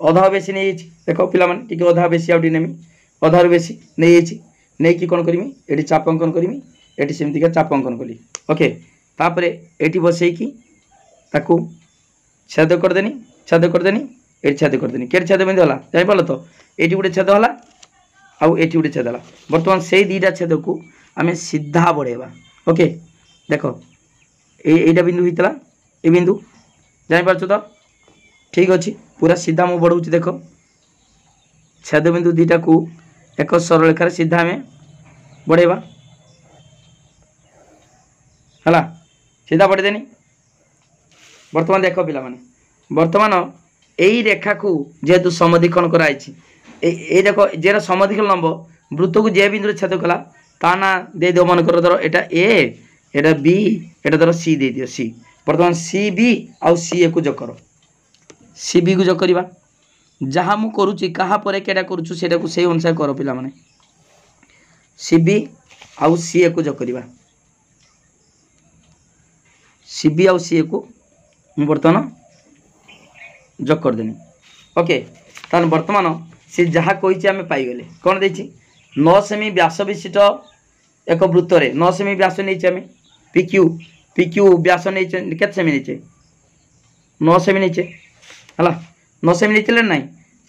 अधा बेसी नहीं देख पे अधा बेसी आउटी नेमी अधार बेसी नहीं कि कौन करमी ये चाप अंकन करमी ये सेमती चाप अंकन कली ओके तापर ये बसईकी ताकू छेद करदेनी ये छेद करदेनी के छेद बिंदु है जापर तो ये गोटे छेद है आउ ये गोटे छेद है बर्तमान से दुईटा छेद को आम सीधा बढ़ेबा ओके देख ये बिंदु होता ये बिंदु जापर तो ठीक अच्छे पूरा सीधा मुझे बढ़ाऊँ देख छेद बिंदु दुईटा को एक सरल रेखार सीधा आम बढ़ेबा है सीधा बढ़ेदेनी बर्तमान देख पिला माने बर्तमान यही रेखा को जेहेतु समदीक्षण कराई देख जे समदीक्षण लंब वृत्त को जे बिंदु छेद कला ता ना दे दो मन कर धर एटा एटा बी एटा धर सी दे दियो सी बर्तमान सी बी आउ सी ए को जोग कर सी बी को जोग करवा जहाँ मु करुच्ची कहा परे केटा करुछु सेटा को सही अनुसार कर पिला माने सी बी आउ सी ए को जोग करवा सी बी आउ सी ए को बर्तमान जोग करदेनी ओके तान बर्तमान सी जहाँ कही आम पाईगले कौन देछि 9 सेमी व्यास विशिष्ट एक वृत्त 9 सेमी व्यास नहीं आम पिक्यू व्यास नहीं के सेमी नहीं 9 सेमी नहीं है 9 सेमी नीचे ना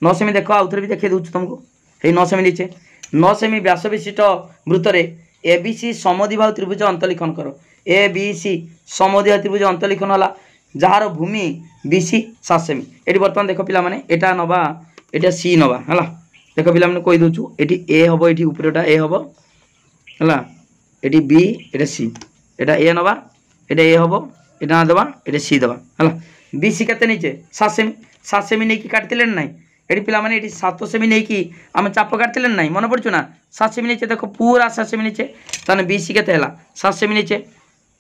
9 सेमी देख आउ थे भी देखिए दूँ तुमको ये 9 सेमी नीचे 9 सेमी व्यास विशिष्ट वृत्त ए बी सी समद्विबाहु त्रिभुज अंतलिखन कर ए बी सी समद्विबाहु त्रिभुज अंतलिखन है जार भूमि बी सी 7 सेमी ये बर्तमान देख पिला माने एटा नवा एटा सी नवा है देख पिला माने कही दूँ ये ए हम ये उपरटा ए हम है ये बी एटा सी एटा ए नवा एटा ए हम एटा ना दबा एटा सी दबा है बी सी के नीचे 7 सेमी नहीं काटते ना ये पिला माने 7 सेमी नहीं कि आम चाप काटते ना मन पड़ू ना 7 सेमी नीचे देख पूरा 7 सेमी नीचे ताने बी सी के 7 सेमी नीचे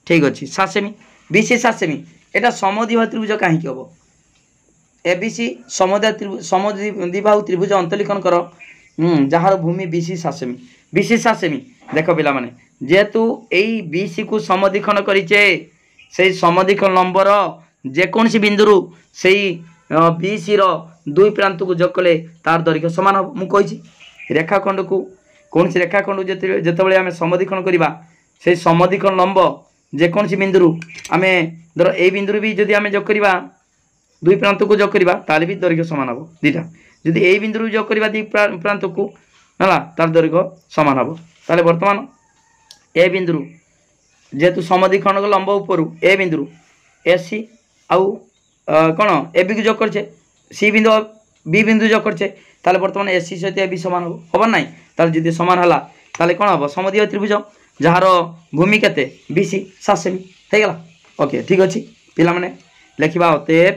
ठीक अच्छे 7 सेमी बी सी 7 सेमी यहाँ समद्विबाहु त्रिभुज कहीं हम ए बी सी समद्विबाहु त्रिभुज अंतलिखन कर जार भूमि बी सी 7 सेमी देख पिला माने जेहेतु यही बी सी को समद्विखन करिचे से समद्विखन लंबर जेकोसी बिंदु से बी सी दुई प्रांत को जोग कले तार दैर्घ्य सामान हम मुझे रेखाखंड को कौन रेखाखंड जिते आम समद्विखन करवा से समद्विखन लंब जेकोसी बिंदु आम धर ए बिंदु भी जदि आम जोग करवा दुई प्रांत को जोग करवा ताले भी दैर्घ्य सामान हम दुईटा जदि ए बिंदु जोग करवा दुई प्रांत को है तार दैर्घ्य सामान हम ताले बर्तमान ए बिंदु जेहेतु समद्विखंड लंब ऊपर ए बिंदु ए सी आउ कौन ए बी को जोग करछे सी बिंदु बी बिंदु जोग करछे ताले बर्तमान ए सी सहित ए बी सामान हम नहीं ताले जदि सामान है ताले कौन हम समद्विबाहु त्रिभुज जार भूमि केते बी सी 7 सेमी हो गला ओके ठीक अच्छे पिला माने लिखा अतएव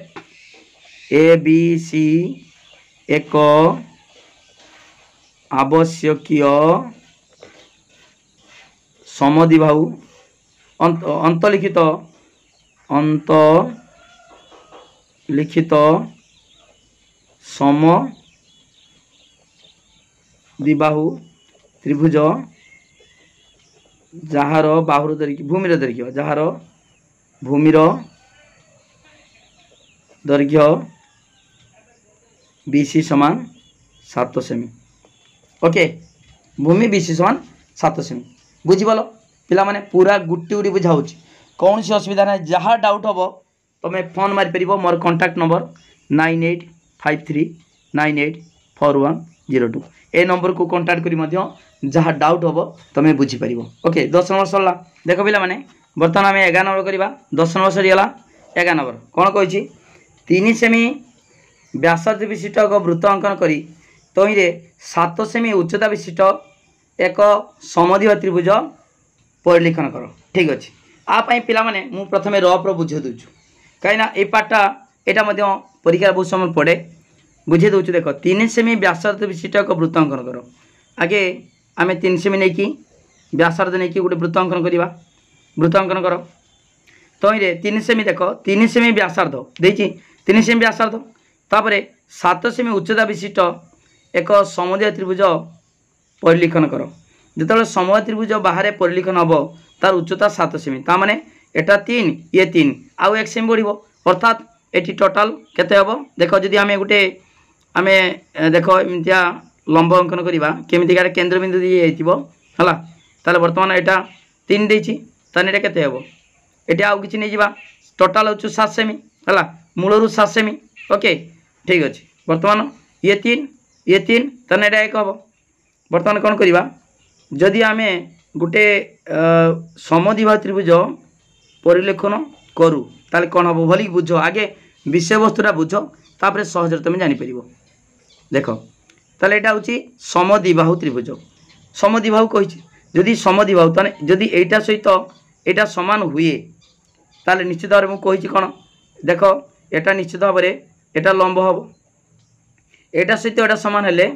ए बी सी एक आवश्यकीय समद्विबाहु अंतलिखित समद्विबाहु त्रिभुज जार बाहुर दैर्घ्य भूमिर दैर्घ्य जार भूमिर दैर्घ्य बी सी समान 7 सेमी ओके भूमि बी सी समान 7 सेमी बुझीगल पिला माने पूरा गुटी गुटी बुझाऊँ कौन सी असुविधा ना जहाँ डाउट हम तुम फोन मारिपर मोर कॉन्टैक्ट नंबर 98539841 02 ए नंबर को कांटेक्ट करी मध्य जहाँ डाउट हम तुम बुझीपर। ओके 10 नंबर सरला। देख पिला माने बर्तमान आम 11 नंबर करवा। 10 नंबर सरीगला 11 नंबर कौन कही 3 सेमी व्यासार्ध विशिष्ट एक वृत्त अंकन करी तईरे 7 सेमी उच्चता विशिष्ट एक समद्विबाहु त्रिभुज परिलिखन कर। ठीक अच्छे आपाई पिला माने मु प्रथमे रफ बुझे दूचु कहीं ये पार्टा यहाँ परीक्षा बहुत समय पड़े बुझे दूचु। देख 3 सेमी व्यासार्ध विशिष्ट एक वृत्त अंकन कर। आगे आम 3 सेमी नहीं कि व्यासार्ध नहीं कि गोटे वृत्त अंकन करवा। वृत्त अंकन कर तईरे 3 सेमी देख 3 सेमी व्यासार्ध देती 3 सेमी व्यासार्ध तापर 7 सेमी उच्चता विशिष्ट एक समद्विबाहु त्रिभुज परिलिखन कर। जो समद्विबाहु त्रिभुज बाहर परिलिखन हम तार उच्चता 7 सेमी ता माने एटा 3 ये 3 आउ 1 सेमी बढ़ अर्थात ये टोटाल केते हम देख जदि आम गोटे आम देख एमतिया लंब अंकन करवा केमिति केन्द्र बिंदु दी है ताले बर्तमान यहाँ 3 देती ताने केते हम ये आउ कि नहीं जावा टोटाल हो 7 सेमी है मूलर 7 सेमी। ओके ठीक अच्छे बर्तमान ये 3 ताने एक हम बर्तमान कौन करवा जदि आम गोटे समद्विबाहु त्रिभुज परिलेखन करूँ ताले कौन हम भली बुझ आगे विषय वस्तुटा बुझ तापर सहज तुम जापर। देख ताले यहाँ हूँ समद्विबाहु त्रिभुज समद्विबाहु कही जदि समद्विबाहु ताने जदि एटा सहित एटा समान हुए ताले निश्चित भाव में कही कौन देख एटा निश्चित भाव में एटा लंब हम एटा सहित एटा सामान हेले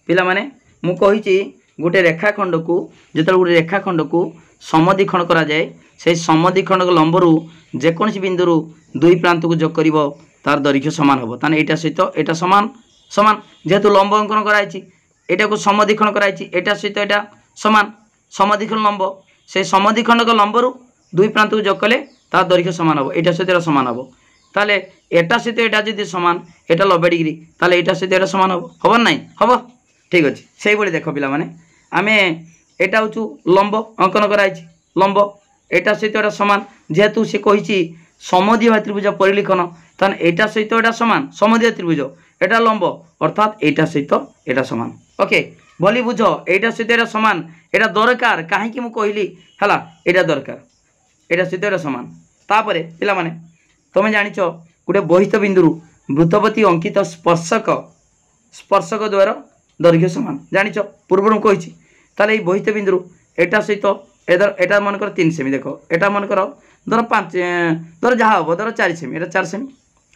पिला माने मु कही गोटे रेखाखंड को जो गोटे रेखाखंड को समद्विखंड करा जाए से समद्विखंड लंबरू जेकोसी बिंदु दुई प्रांत को जोग कर तार दैर्घ्य सामान हम ताने एटा सहित एटा सामान सामान जेहेतु लंब अंकन कराई एटा को समद्विखंड कराई एटा सहित एटा सामान समद्विखंड लंब से समद्विखंड लंबरू दुई प्रांत को जोग कले तार दैर्घ्य सामान हम एटा सहित सामान हम ताले एटा सहित एटा जदि सामान एटा 90 डिग्री ताले एटा सहित एटा सामान हम ना हम। ठीक अच्छे से भाई देख पिला माने आमे एटा हूँ लंब अंकन कराई लंब एटा सहित एटा सामान जेहेतु से कही समद्विबाहु त्रिभुज परिलिखन तान एटा सहित एटा सामान समद्विबाहु त्रिभुज एटा लंब अर्थात एटा सहित एटा सामान। ओके भली बुझ एटा सहित एटा सामान एटा दरकार कहीं मुझे कहली है एटा दरकार एटा सहित एटा सामान तापर पिला माने तुम जानिच गोटे बहित बिंदु वृत्तपति अंकित स्पर्शक स्पर्शक द्वारा दैर्घ्य सामान जानिच पूर्व कही ताले बहित बिंदु एटा सहित एटा मनकर 3 सेमी देख एटा मनकर धर 5 धर जहाँ हम धर 4 सेमी एटा 4 सेमी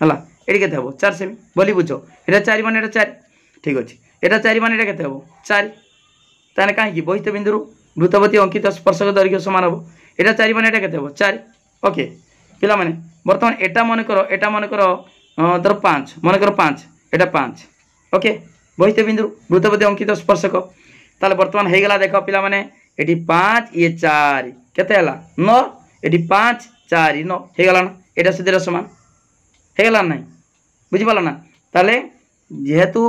है ये के 4 सेमी बोली बुझ एटा 4 मान एटा 4 ठीक अच्छे एटा 4 मान एटा के 4 ताने कहीं बहित बिंदु वृत्तपति अंकित स्पर्शक दैर्घ्य सामान हम एटा 4 मान एटा के 4। ओके पिला माने बर्तमान एटा मनकर धर 5 मनकर 5 एटा 5 ओके बहित बिंदु वृत्तपति अंकित स्पर्शक ताले बर्तमान हो गला देख पिला माने एटी 5 ये 4 केते हला 9 एटी 5 4 9 हो गला ना एटा सीधे समान हो गला ना बुझी पाला ना ताले जेहेतु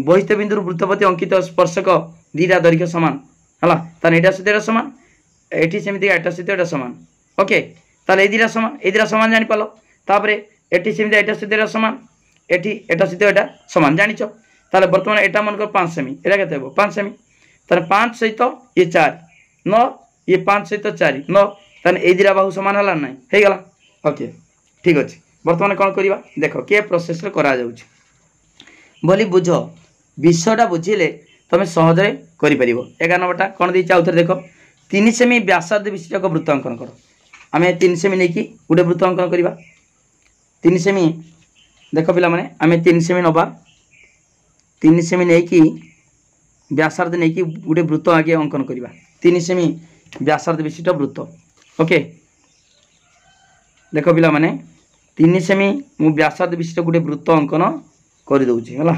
बहित बिंदु वृत्तपति अंकित स्पर्शक दीटा दैर्घ्य सामान है ताने एटा सीधे समान एटी सेमिति एटा सीधे एटा समान। ओके ताले ए दीटा सामान जानि पालो तापरे एटी सेमिति एटा सीधे सामान एटी एटा सीधे एटा सामान जानिच ताले बर्तमान एटा मनकर 5 सेमी एटा केते हो 5 सेमी ताने 5 सहित ये 4 9 ये 5 सहित 4 9 ताने ए दीटा बाहु समान हला नै हे गला। ओके ठीक अछि बर्तमान कोन करबा देख के प्रोसेस रे करा जाउछ बोली बुझ विषयटा बुझिले तुम सहज रे करि परिबो। 11 नंबरटा कोन दी चाउथर देख 3 सेमी व्यासार्ध विशिष्ट एक वृत्त अंकन कर आमे 3 सेमी नै कि गुटे वृत्त अंकन करबा 3 सेमी देख पिला माने आमे 3 सेमी नबा 3 सेमी नै कि व्यासार्ध नहीं कि गोटे वृत्त आगे अंकन करवा 3 सेमी व्यासार्ध विशिष्ट वृत्त। ओके देख पिला माने 3 सेमी मु व्यासार्ध विशिष्ट गोटे वृत्त अंकन कर दउची हला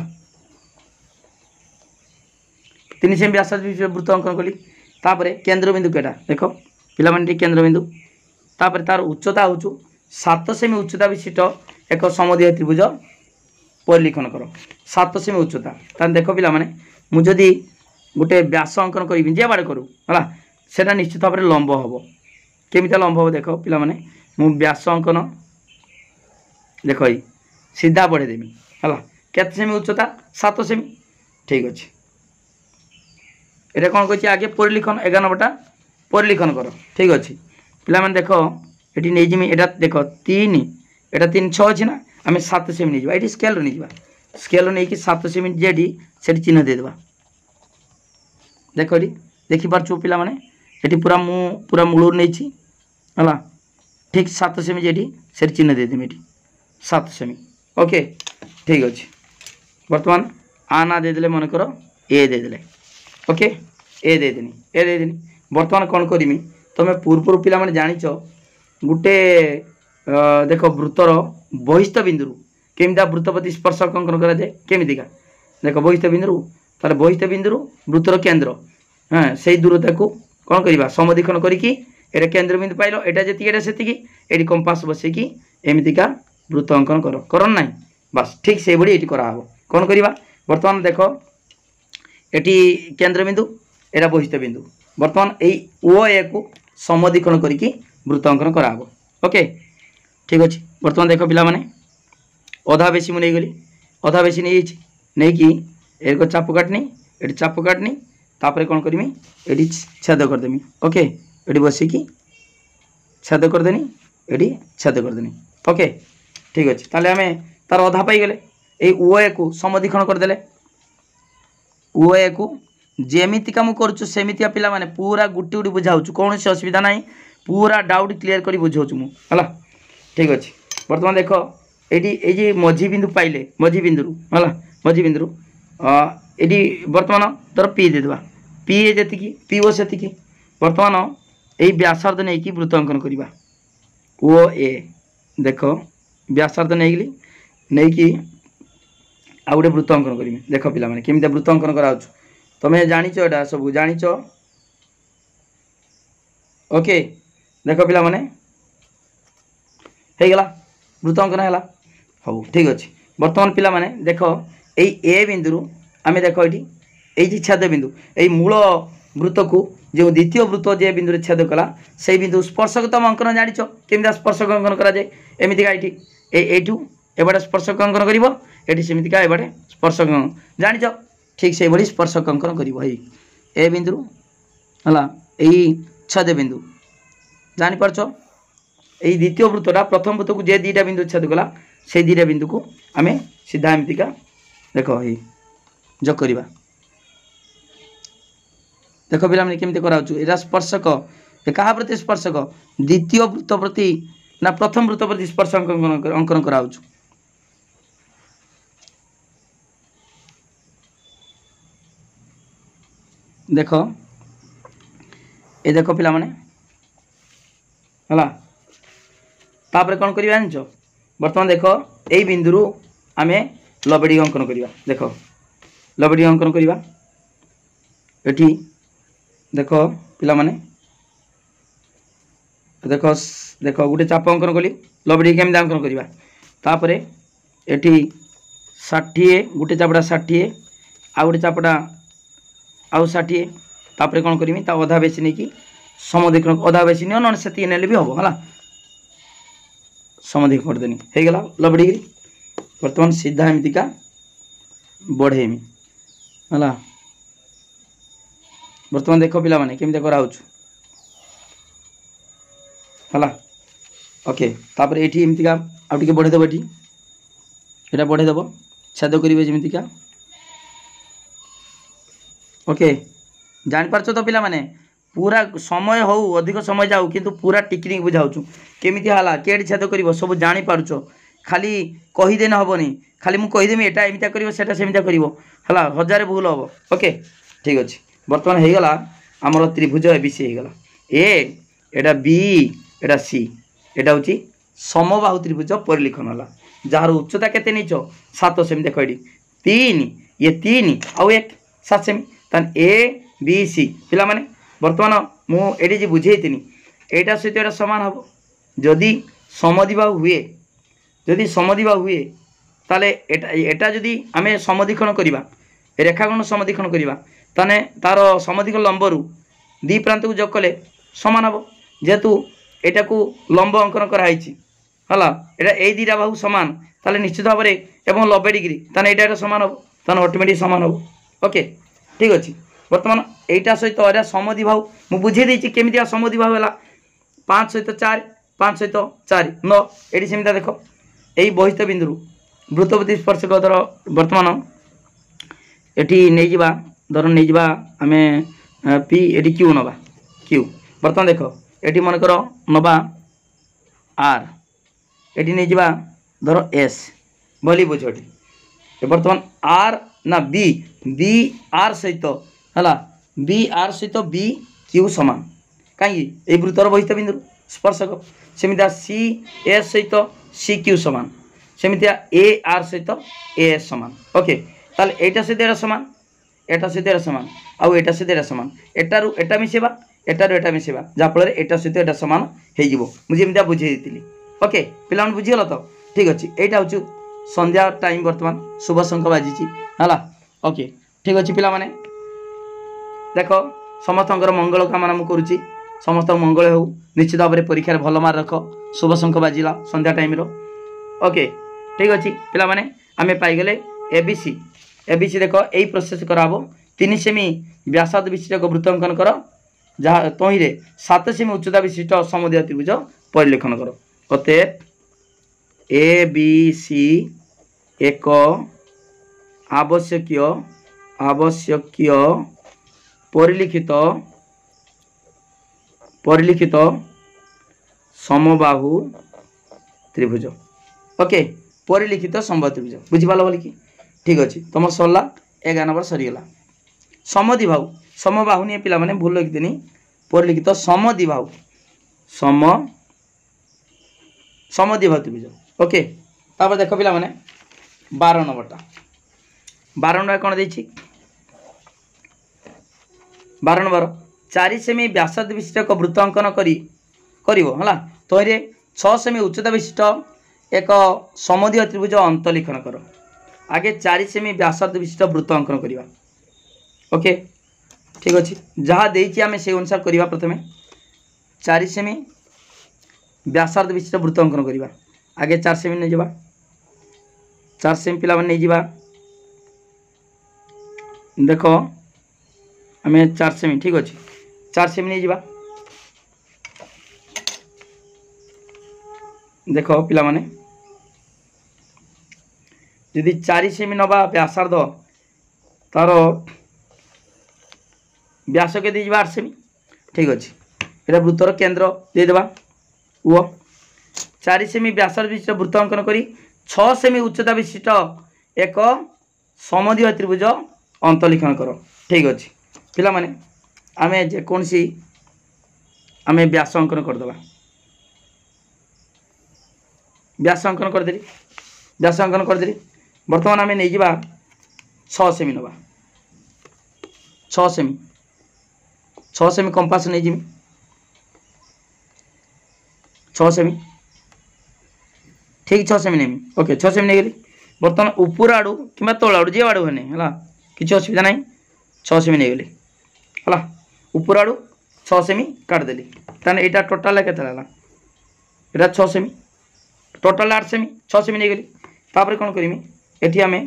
3 सेमी व्यासार्ध विशिष्ट वृत्त अंकन कली तापरे केंद्र बिंदु केटा देख पिला माने केंद्र बिंदु तापरे तार उच्चता होचु 7 सेमी उच्चता विशिष्ट एक समद्विबाहु त्रिभुज परिलिखन कर 7 सेमी उच्चता तान देख पिला माने मु जदि गोटे व्यास अंकन करी जे बाड़े करूँ है सेटा निश्चित भाव में लंब हम केमिता लंब हम देख पिला माने मु व्यास अंकन देख सीधा बढ़े देमी है केते सेमी उच्चता 7 सेमी ठीक अच्छे এটা कौन कही आगे परिलिखन 11 नंबरटा परिलिखन कर ठीक अच्छे पिला माने देख ये नहीं जिमी एटा देख 3 एटा 3 6 अच्छे ना आम 7 सेमी नहीं ये स्केल नहीं जा स्केल नहीं कि 7 सेमी जेडी से चिन्ह देदेबा देख ये देखिपार पिला माने ये पूरा मूल नहीं है ठीक 7 सेमी जेडी से चिन्ह देदेमी ये 7 सेमी ओके ठीक अच्छे बर्तमान आना देदेले मन कर ए देदेले ओके ए देदेनी बर्तमान कौन करमी तुम पूर्व पिला माने जानिच गुटे देख वृत्तर बहिस्थ बिंदु केमिता वृत्तपति स्पर्श अंकन करा जाए केमितिका देख बहिस्थ बिंदु ताले बहिस्थ बिंदु वृत्तर केन्द्र हाँ से दूरता को कौन करवा समदीक्षण करिकी एटा केन्द्र बिंदु पाइल एटा जेतिकी एटा सेतिकी एटी कंपास बसैकी एमितिका वृत्त अंकन कर ना बस ठीक से बड़ी एटी करा हबो कौन करवा वर्तमान देख एटी केन्द्र बिंदु एटा बहिस्थ बिंदु वर्तमान एई ओ ए को समदीक्षण करिकी वृत्त अंकन करा हबो ओके ठीक अच्छे वर्तमान देख पिला माने अधा बेसी मुझे गली अधा बेसी नहीं कि एक चाप काटनी ये चाप काटनी तापर कौन करमी ये छेद करदेमी ओके ये बसिकी छेद करदेनी ये छेद करदेनी ओके ठीक अच्छे ताले आम तार अधा पाईगले ये ओ को समदीक्षण करदे ओ को जेमितिका मु करुछु सेमितिया पिला माने पूरा गुटी गुटी बुझाऊँ कौन से असुविधा ना पूरा डाउट क्लीयर कर बुझाऊँ मुझे ठीक अच्छे बर्तमान देख ये मझी बिंदु पाइले मझी बिंदु है मझी बिंदु ये बर्तमान तोर पी देदेबा P A G P O से बर्तमान यही व्यासार्ध नहीं कि वृत्त अंकन करवा ओ ए देख व्यासार्ध नहीं कि आ गए वृत्त अंकन करी देख पिला माने केमिता वृत्त अंकन करा तुम्हें जानिच एटा सब जानिच ओके देख पिला माने गला वृत्त अंकन है हौ ठीक अच्छे बर्तमान पिला माने देख यही ए बिंदु आम देख ये छेद बिंदु यही मूल वृत्त को जो द्वितीय वृत्त जे बिंदु छेद कला से बिंदु स्पर्शक तुम अंकन जानिच केमिता स्पर्शक अंकन कराए एमतीका ये एबाटे स्पर्शक अंकन कर सेमतिका एबाटे स्पर्शक जानिच ठीक से भाई स्पर्शक अंकन कर ए बिंदु है यही छेद बिंदु जानीपार यही द्वितीय वृत्तटा प्रथम वृत्त को जे दीटा बिंदु छेद कला से दीटा बिंदु को आम सीधा एमतिका देख ये जो करवा देख पिला केमती करा स्पर्शक क्या प्रति स्पर्शक द्वितीय वृत्त प्रति ना प्रथम वृत्त प्रति स्पर्श अंकन करा देख ये देख पिला माने है तापर कौन कर जान बर्तमान देख यही बिंदु आम लबेड़ी अंकन करवा देख लबेड़ी अंकन करवा एठी देख पिला माने देख देख गोटे चाप अंकन कली लबेड़ी केमी अंकन करवा तापर एठी 60 गोटे चापटा 60 आ गोटे चापटा आउ 60 तापर कौन करमी ता अधा बेसी नहीं कि समदीक्षण अधा बेसी नहीं न से ने भी हम है समदीक्षण करदेनी हो गला लबड़ी बर्तमान सीधा एमतिका बढ़ेमी है बर्तमान देख पिला माने केमिता करा है ओके तापर ये एमतिका आउ टिके बढ़ेदेव ये बढ़ेदेव छेद करेंगे जमीतिका ओके जापार तो पिला माने पूरा समय हो अधिक समय जाऊ किंतु पूरा टिकनिक बुझाऊँ केमी है केटी छेद कर सब जापार खाली कहीदे हेनी खाली मुझे कहीदेमी एटा एमती कर सेमती कर हजार भूल हम ओके ठीक अच्छे बर्तमान हो गला आमर त्रिभुज एबीसी हो गला एटा बी एटा सी एटा हूँ समबाहु त्रिभुज परिलिखन है जार उच्चता केते नीच 7 सेमी देख ये 3 ये 3 आउ 1 7 सेमी तान ए बी सी पिला माने बर्तमान मुझे बुझेनी एटा सहित एटा सामान हम जदि समदिबाहु हुए जदि समदिबाहु हुए ताले एटा जदि आम समदीक्षण करवा रेखाखंड समदीक्षण करवा ताने तार समदीक्षण लंबरू दी प्रांत को जोग कले सामान हम जेहेतु एटा को लंब अंकन कराई है एटा ए दीटा बाहु सामान ताले निश्चित भाव में 90 डिग्री ताने एटा सामान हम ताने ऑटोमेटिक सामान हम ओके ठीक अच्छे बर्तमान एटा सहित एटा समद्विबाहु मु बुझे देछि केमितिया समद्विबाहु होला 5 सहित 4 5 सहित 4 9 एटी सेमिता देखो एई बहिस्थ बिंदु वृत्तपति स्पर्शक धर बर्तमान एटी नहीं जिबा धर नहीं जिबा आमे पी एटी क्यू नबा क्यू बर्तमान देखो एटी मन कर नबा आर एटी नहीं जिबा धर एस बोली बुझ एटी बर्तमान आर ना बी बी आर सहित हला बी आर सहित बी क्यू समान कहीं ए वृत्तर बहिस्थ बिंदु स्पर्शक सेमितिया सी एस सहित सी क्यू समान सेमितिया ए आर सहित ए एस समान ओके ताले एटा सहित एटा समान एटा सहित एटा समान आउ एटा सहित एटा समान एटारु एटा मिसेबा एटारु एटा मिसेबा जा फल एटा सहित एटा समान हे जिवो मुझे एमितिया बुझे देतिली ओके पिला मन बुझिगला तो ठीक अछि एटा होछु संध्या टाइम वर्तमान शुभ शंख बाजिची हला ओके ठीक अछि पिला माने देखो समस्तंकर मंगल कामना मु करूची समस्त मंगल हो निश्चित भाव में परीक्षा भल मार्क रख शुभ शंख बाजिला संध्या टाइम रो ओके ठीक अच्छे पिला माने आमे पाइगले एबीसी एबीसी देखो यही प्रोसेस कराबो 3 सेमी व्यासार्ध विशिष्ट एक वृत्तांकन कर जहाँ तहिरे 7 सेमी उच्चता विशिष्ट समद्विबाहु त्रिभुज परिलेखन कर अतएव ए बी सी एक आवश्यकीय आवश्यकीय परिलिखित परिलिखित समबाहु त्रिभुज ओके परिलिखित समबाहु त्रिभुज बुझिपाल बोली कि ठीक अच्छे तुम सरला 11 नंबर सरीगला समद्विबाहु समबाहु नहीं पिला माने भूल लिखिदिनी परिलिखित समद्विबाहु समद्विबाहु त्रिभुज ओके तापर देखो पिला माने 12 नंबरटा 12 नंबर कौन देछि 12 नंबर 4 सेमी व्यासार्ध विशिष्ट एक वृत्तांकन करिवो हला तोरे 6 सेमी उच्चता विशिष्ट एक समद्विबाहु त्रिभुज अंतलिखन कर आगे 4 सेमी व्यासार्ध विशिष्ट वृत्तांकन करिवा ओके ठीक अच्छे जहाँ देछि आमे से अनुसार करिवा प्रथमे 4 सेमी व्यासार्ध विशिष्ट वृत्तांकन करिवा आगे 4 सेमी नहीं जावा 4 सेमी पिला नहीं जावा देखो आमे 4 सेमी ठीक अच्छे 4 सेमी नहीं जावा देखो पिला माने यदि 4 सेमी नवा व्यासार्ध तार व्यास के दी 8 सेमी ठीक अच्छे ये वृत्तर केन्द्र देदेबा वो 4 सेमी व्यासार्ध विशिष्ट वृत्तांकन करी 6 सेमी उच्चता विशिष्ट एक समद्विबाहु त्रिभुज अंतलिखन कर ठीक अच्छे पिला माने आमे जेकोसी आमे व्यास अंकन करदेबा व्यास अंकन करदेली व्यास अंकन करदेली बर्तमान आमे नहीं जिबा 6 सेमी नबा 6 सेमी कंपास नहीं जिमी 6 सेमी ठीक 6 सेमी नहीं ओके 6 सेमी नहीं गली बर्तमान ऊपर आड़ू कि तल आड़ू जे आड़ू है है किसी असुविधा नहीं 6 सेमी नहीं गली है ऊपर आड़ू 6 सेमी काटदेली ताने एटा टोटाल केते हला एटा 6 सेमी टोटाल 8 सेमी 6 सेमी नहीं गली तापर कौन करमी एठी आमे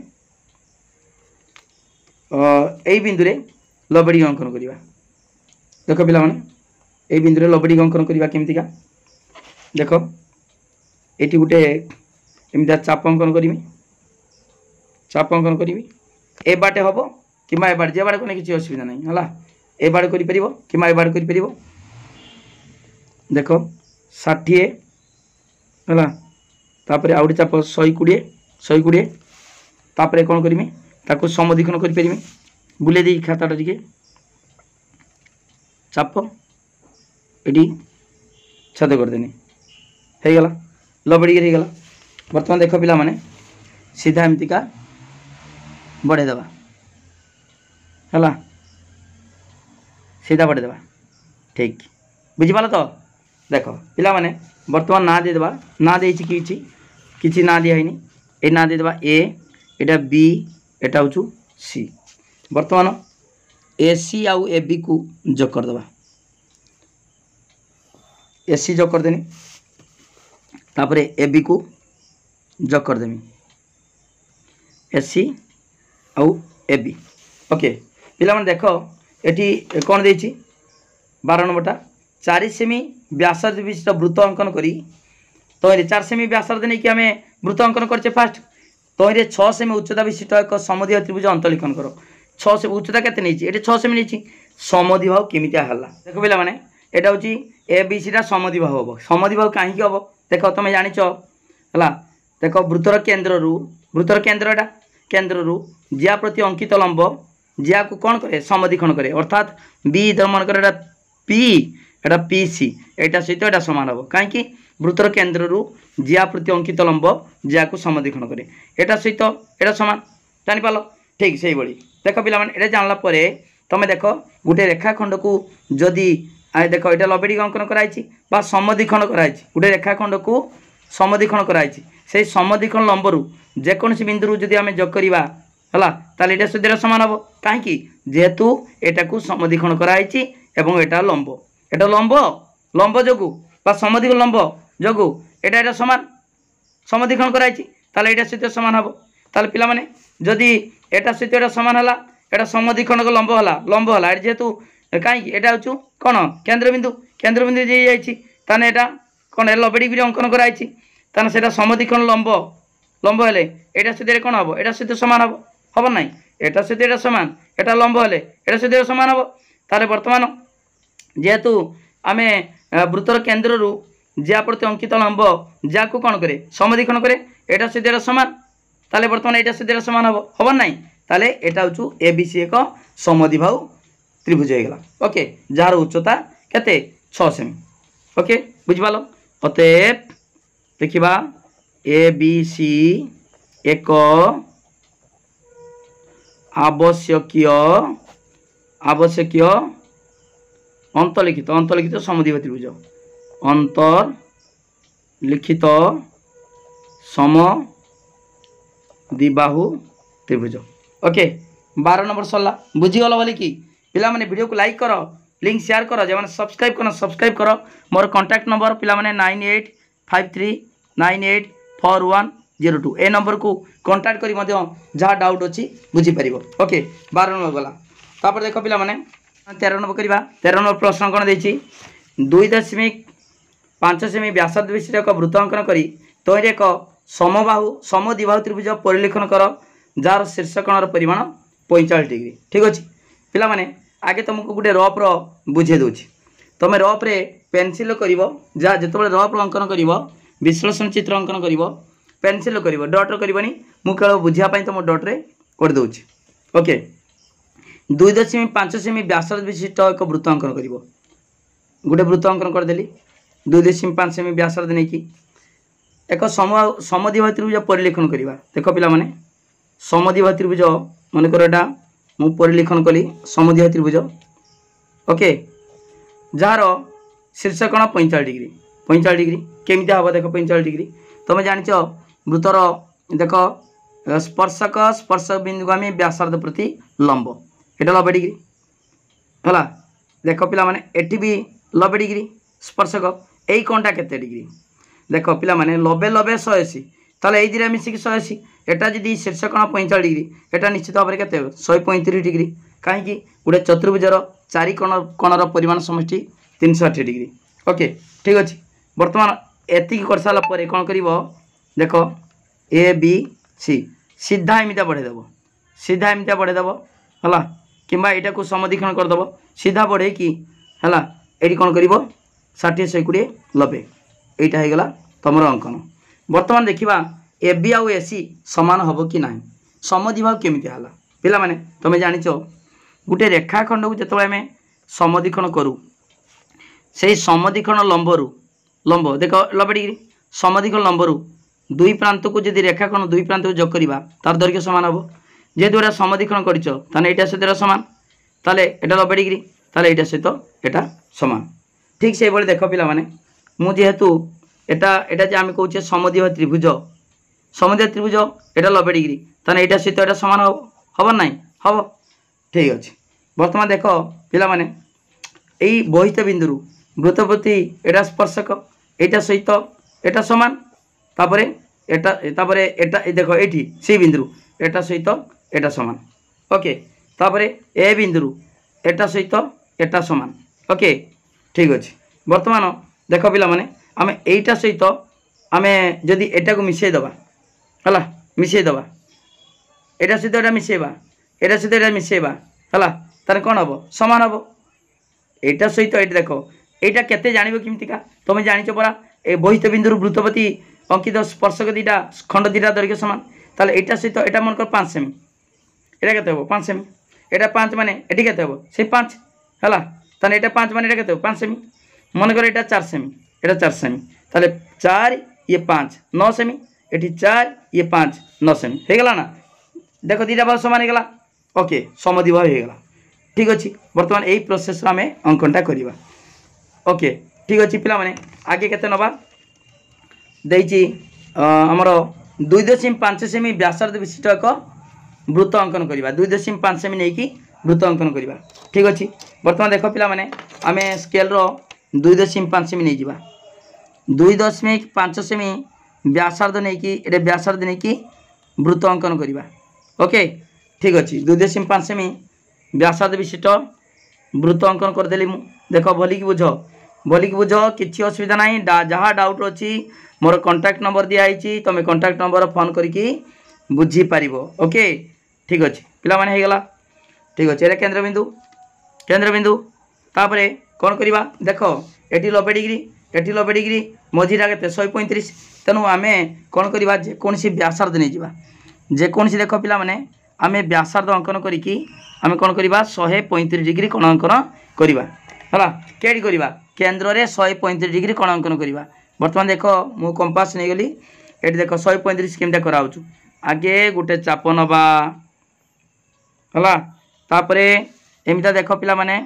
एई बिंदु रे लबड़ी अंकन करिवा देखो पिला माने एई बिंदु रे लबड़ी अंकन करिवा केमतिका देखो एठी गुटे एमिता चाप अंकन करमी चाप अंकन करमी ए बाटे हबो किमा ए बाटे जे बाटे कोने किछि असुविधा नहीं हला ए बाटे करि परिबो किमा ए बाटे करि परिबो देखो 60 हला तापर आउडी चाप 120 तापर कौन करमी ताको समद्विखन कर पारिमी बुले दे खाताटा टिके चाप एटी छेद करदेनी हो गला लबड़ी हो गला बर्तमान देख पिला माने सीधा एमतिका बढ़े देवा है सीधा बढ़े देवा ठीक बुझिपाल तो देख पिला माने बर्तमान ना दे देवा ना दे किछि ना दिया हैनी ए ना दे देवा ए एटा बी एटा होचु सी बर्तमान ए सी आउ ए बी को जोग कर देवा ए सी जोग कर देनी तापर ए बी को जोग कर देमी ए सी आउ ए बी ओके पिला मन देख एटी कौन देछि 12 नंबरटा 4 सेमी व्यासार्ध विशिष्ट वृत्त अंकन करी तहिरे 4 सेमी व्यासार्ध नहीं कि आम वृत्त अंकन करछे फास्ट तहिरे 6 सेमी उच्चता विशिष्ट एक समद्विबाहु त्रिभुज अंतलिखन कर 6 सेमी उच्चता केते नहीं ये 6 सेमी नहीं समद्विबाहु केमितिया हला देख पिला माने एटा होची ए बी सी टा समद्विबाहु हम समद्विबाहु कहीं हम देख तुम जानिच है देख वृत्तर केन्द्रटा केन्द्र जिया प्रति अंकित लंब जिया को कौन करे समद्विखंड करे अर्थात बी मन कर पी एटा पी सी एटा सहित एटा सामान हम कहीं वृत्तर केन्द्र जिया प्रति अंकित लंब जिया को समद्विखंड करे एटा सहित एटा सामान जानिपाल ठीक से भाई देख पिला माने जानला परे तुम देख गोटे रेखाखंड को जदि देख ये लबेड़ी अंकन कराई समद्विखंड कराई गोटे रेखाखंड को समद्विखंड कराई से समद्विखंड लंबरू जेकोसी बिंदु जदि आम जोग करवा है ताले एटा सहित सामान हम कहीं जेहेतु एटा को समद्विखंड कराई एवं एटा लंब लंब जोगु समद्विखंड लंब जोगु एटा सामान समद्विखंड कराई ताले एटा सहित सामान हम ताले पिला माने जदि एटा सहित एटा सामान है एटा समद्विखंड लंब है जेहेतु कहीं एटा हूँ कौन केन्द्रबिंदु जाने एटा कौन लबेड़ी अंकन कराई ताने सेटा समद्विखंड लंब हेले एटा सहित कौन हम एटा सहित सामान हम ना एटा सहित एटा सामान एटा लंब हेले एटा सहित सामान हम ताले वर्तमान जेहेतु आम वृत्तर केन्द्र जिया प्रति अंकित लंब जिया को कौन करे समद्विखंड करे एटा सहित एटा सामान ताले वर्तमान एटा सहित एटा सामान हम ना ताले एटा हूँ ए बी सी एक समद्विबाहु त्रिभुज हो गला ओके जार उच्चता केते 6 सेमी ओके बुझिपाल अतएव देखिबा ए बी सी एक आवश्यकीय अंतलिखित समद्विबाहु त्रिभुज अंतर्लिखित समद्विबाहु त्रिभुज ओके 12 नंबर सरला बुझीगल बोली कि पिला माने वीडियो को लाइक कर लिंक शेयर कर जो सब्सक्राइब कर मोर कांटेक्ट नंबर पिला माने 9853984102 ए नंबर को कांटेक्ट करी मध्य जहाँ डाउट अच्छी बुझी पार ओके 12 नंबर गला तापर देख पिला माने 13 नंबर करवा 13 नंबर प्रश्न कौन देछि 2.5 सेमी व्यासार्ध विशिष्ट एक वृत्त अंकन करी तहिरे एक समद्विबाहु त्रिभुज परिलेखन कर जार शीर्षकोणर परिमाण 45 डिग्री ठीक अच्छे पिला माने आगे तुमको गोटे रफ बुझे दूची तुम रफ रे पेनसिल कर जहाँ जो रफ अंकन कर विश्लेषण चित्र अंकन कर पेनसिल कर डट करनी मुझे केवल बुझापी तुम डट रे कर दूची ओके 2.5 सेमी व्यासार्ध विशिष्ट एक वृत्त अंकन कर गोटे वृत्त अंकन करदेली 2.5 सेमी व्यासार्ध नहीं कि एक समद्विबाहु त्रिभुज परिलेखन करवा देख पिला माने समद्विबाहु त्रिभुज मन कर एटा मु परिलेखन कली समद्विबाहु त्रिभुज ओके जार शीर्षकोण 45 डिग्री केमिति हम देख 45 डिग्री तुम जानिच वृत्तर देख स्पर्शक बिंदु आम व्यासार्ध प्रति लंब एटा 90 डिग्री है देख पिला माने एटी भी 90 डिग्री स्पर्शक यही कोणटा केते डिग्री देख पिला माने 90 180 ताले ए दिरा मिसिक 180 एटा जदि शीर्षकोण 45 डिग्री एटा निश्चित भाव में केते 135 डिग्री कहीं गोटे चतुर्भुजर 4 कोणर परिमाण समष्टि 360 डिग्री ओके ठीक अच्छे बर्तमान एति कर सारापर कौन कर देख ए बी सी सीधा एमती बढ़ेदेव है कि यहाँ को समद्विखंड करदेव सीधा बढ़े कि है ये कौन कर 60 120 90 यहाँ होगा तुम अंकन बर्तमान देखा ए बी आउ ए सी सामान हम कि ना समद्विबाहु केमिति हला पिला माने तुम जानिच गोटे रेखाखंड को जो आम समद्विखंड करूँ से समद्विखंड लंब देख 90 डिग्री समद्विखंड लंबरू दुई प्रांत को जब रेखाखंड दुई प्रांत को जोग करवा तार दैर्घ्य सामान हम जेहेतु एटा समद्विखंड कर यहाँ सहित सामान ताले एटा 90 डिग्री ताले यहाँ सहित एटा सामान ठीक से भाई देख पिला माने मुझेतु एटा जो आम कहे समद्विबाहु त्रिभुज एटा 90 डिग्री ताने यहाँ सहित एटा सामान हम ना हम ठीक अच्छे बर्तमान देख पिला माने यही बहित बिंदु वृत्त प्रति एटा स्पर्शक एटा सहित एटा सामान तापरे एटा देख ये सी बिंदु एटा सहित एटा सामान ओके तापर ए बिंदु एटा सहित एटा समान ओके ठीक अच्छे। बर्तमान देख पिला माने आम एटा सहित आम जदि एटा को मिसेदबा है मिसेदबा एटा सहित एटा मिसेबा एटा सहित एटा मिसेबा है तार कौन हम सामान हम एटा सहित ये देख यहाँ केते जान केमतिका तुम जाच परा ए बहित बिंदु वृत्तपति अंकित स्पर्शक दीटा खंड दीटा दैर्घ्य सामान ताल एटा सहित एटा मन कर 5 सेमी एटा केते हो 5 सेमी एटा 5 माने एटी केते हो से 5 है ताले एटा 5 माने एटा केते हो 5 सेमी मन कर एटा 4 सेमी एटा 4 सेमी ताले 4 ये 5 9 सेमी एटी 4 ये 5 9 सेमी हो गला ना देख दीटा भाग सामान हो गला ओके समधि भाव हो गला ठीक अच्छे। बर्तमान यही प्रोसेस आम अंकनटा करवा ओके ठीक अच्छे पिला माने आगे केते नबा देइची हमर 2.5 सेमी व्यासार्ध विशिष्ट एक वृत्त अंकन करवा 2.5 सेमी नहीं कि वृत्त अंकन करवा ठीक अच्छे। बर्तमान देख पिला माने आम स्केल रो 2.5 सेमी नहीं जावा 2.5 सेमी व्यासार्ध नहीं कि एटा व्यासार्ध नहीं कि वृत्त अंकन करवा ओके ठीक अच्छे। 2.5 सेमी व्यासार्ध विशिष्ट वृत्त अंकन करदेली देख भलिकी बुझ किसी असुविधा ना जहाँ डाउट अच्छी मोर कांटेक्ट नंबर दिखाई तुम कांटेक्ट नंबर फोन करके बुझीपार ओके ठीक अच्छे पिला माने गला ठीक अच्छे। ये केंद्र बिंदु तापर कौन करवा देख ये 90 डिग्री मझीटा के 135 तेणु आम कौन करवा जेकोसी व्यासार्ध नहीं जावा जेकोसी देख पिला माने आम व्यासार्ध अंकन करी आम कौन करवा 135 डिग्री कोण अंकन करवा है कई करवा केन्द्र में 135 डिग्री कोण अंकन करवा। बर्तमान देख मु कंपास नहीं गली ये देख 135 केमता कराऊँ आगे गोटे चाप नवा है तापर एमता देख पिला माने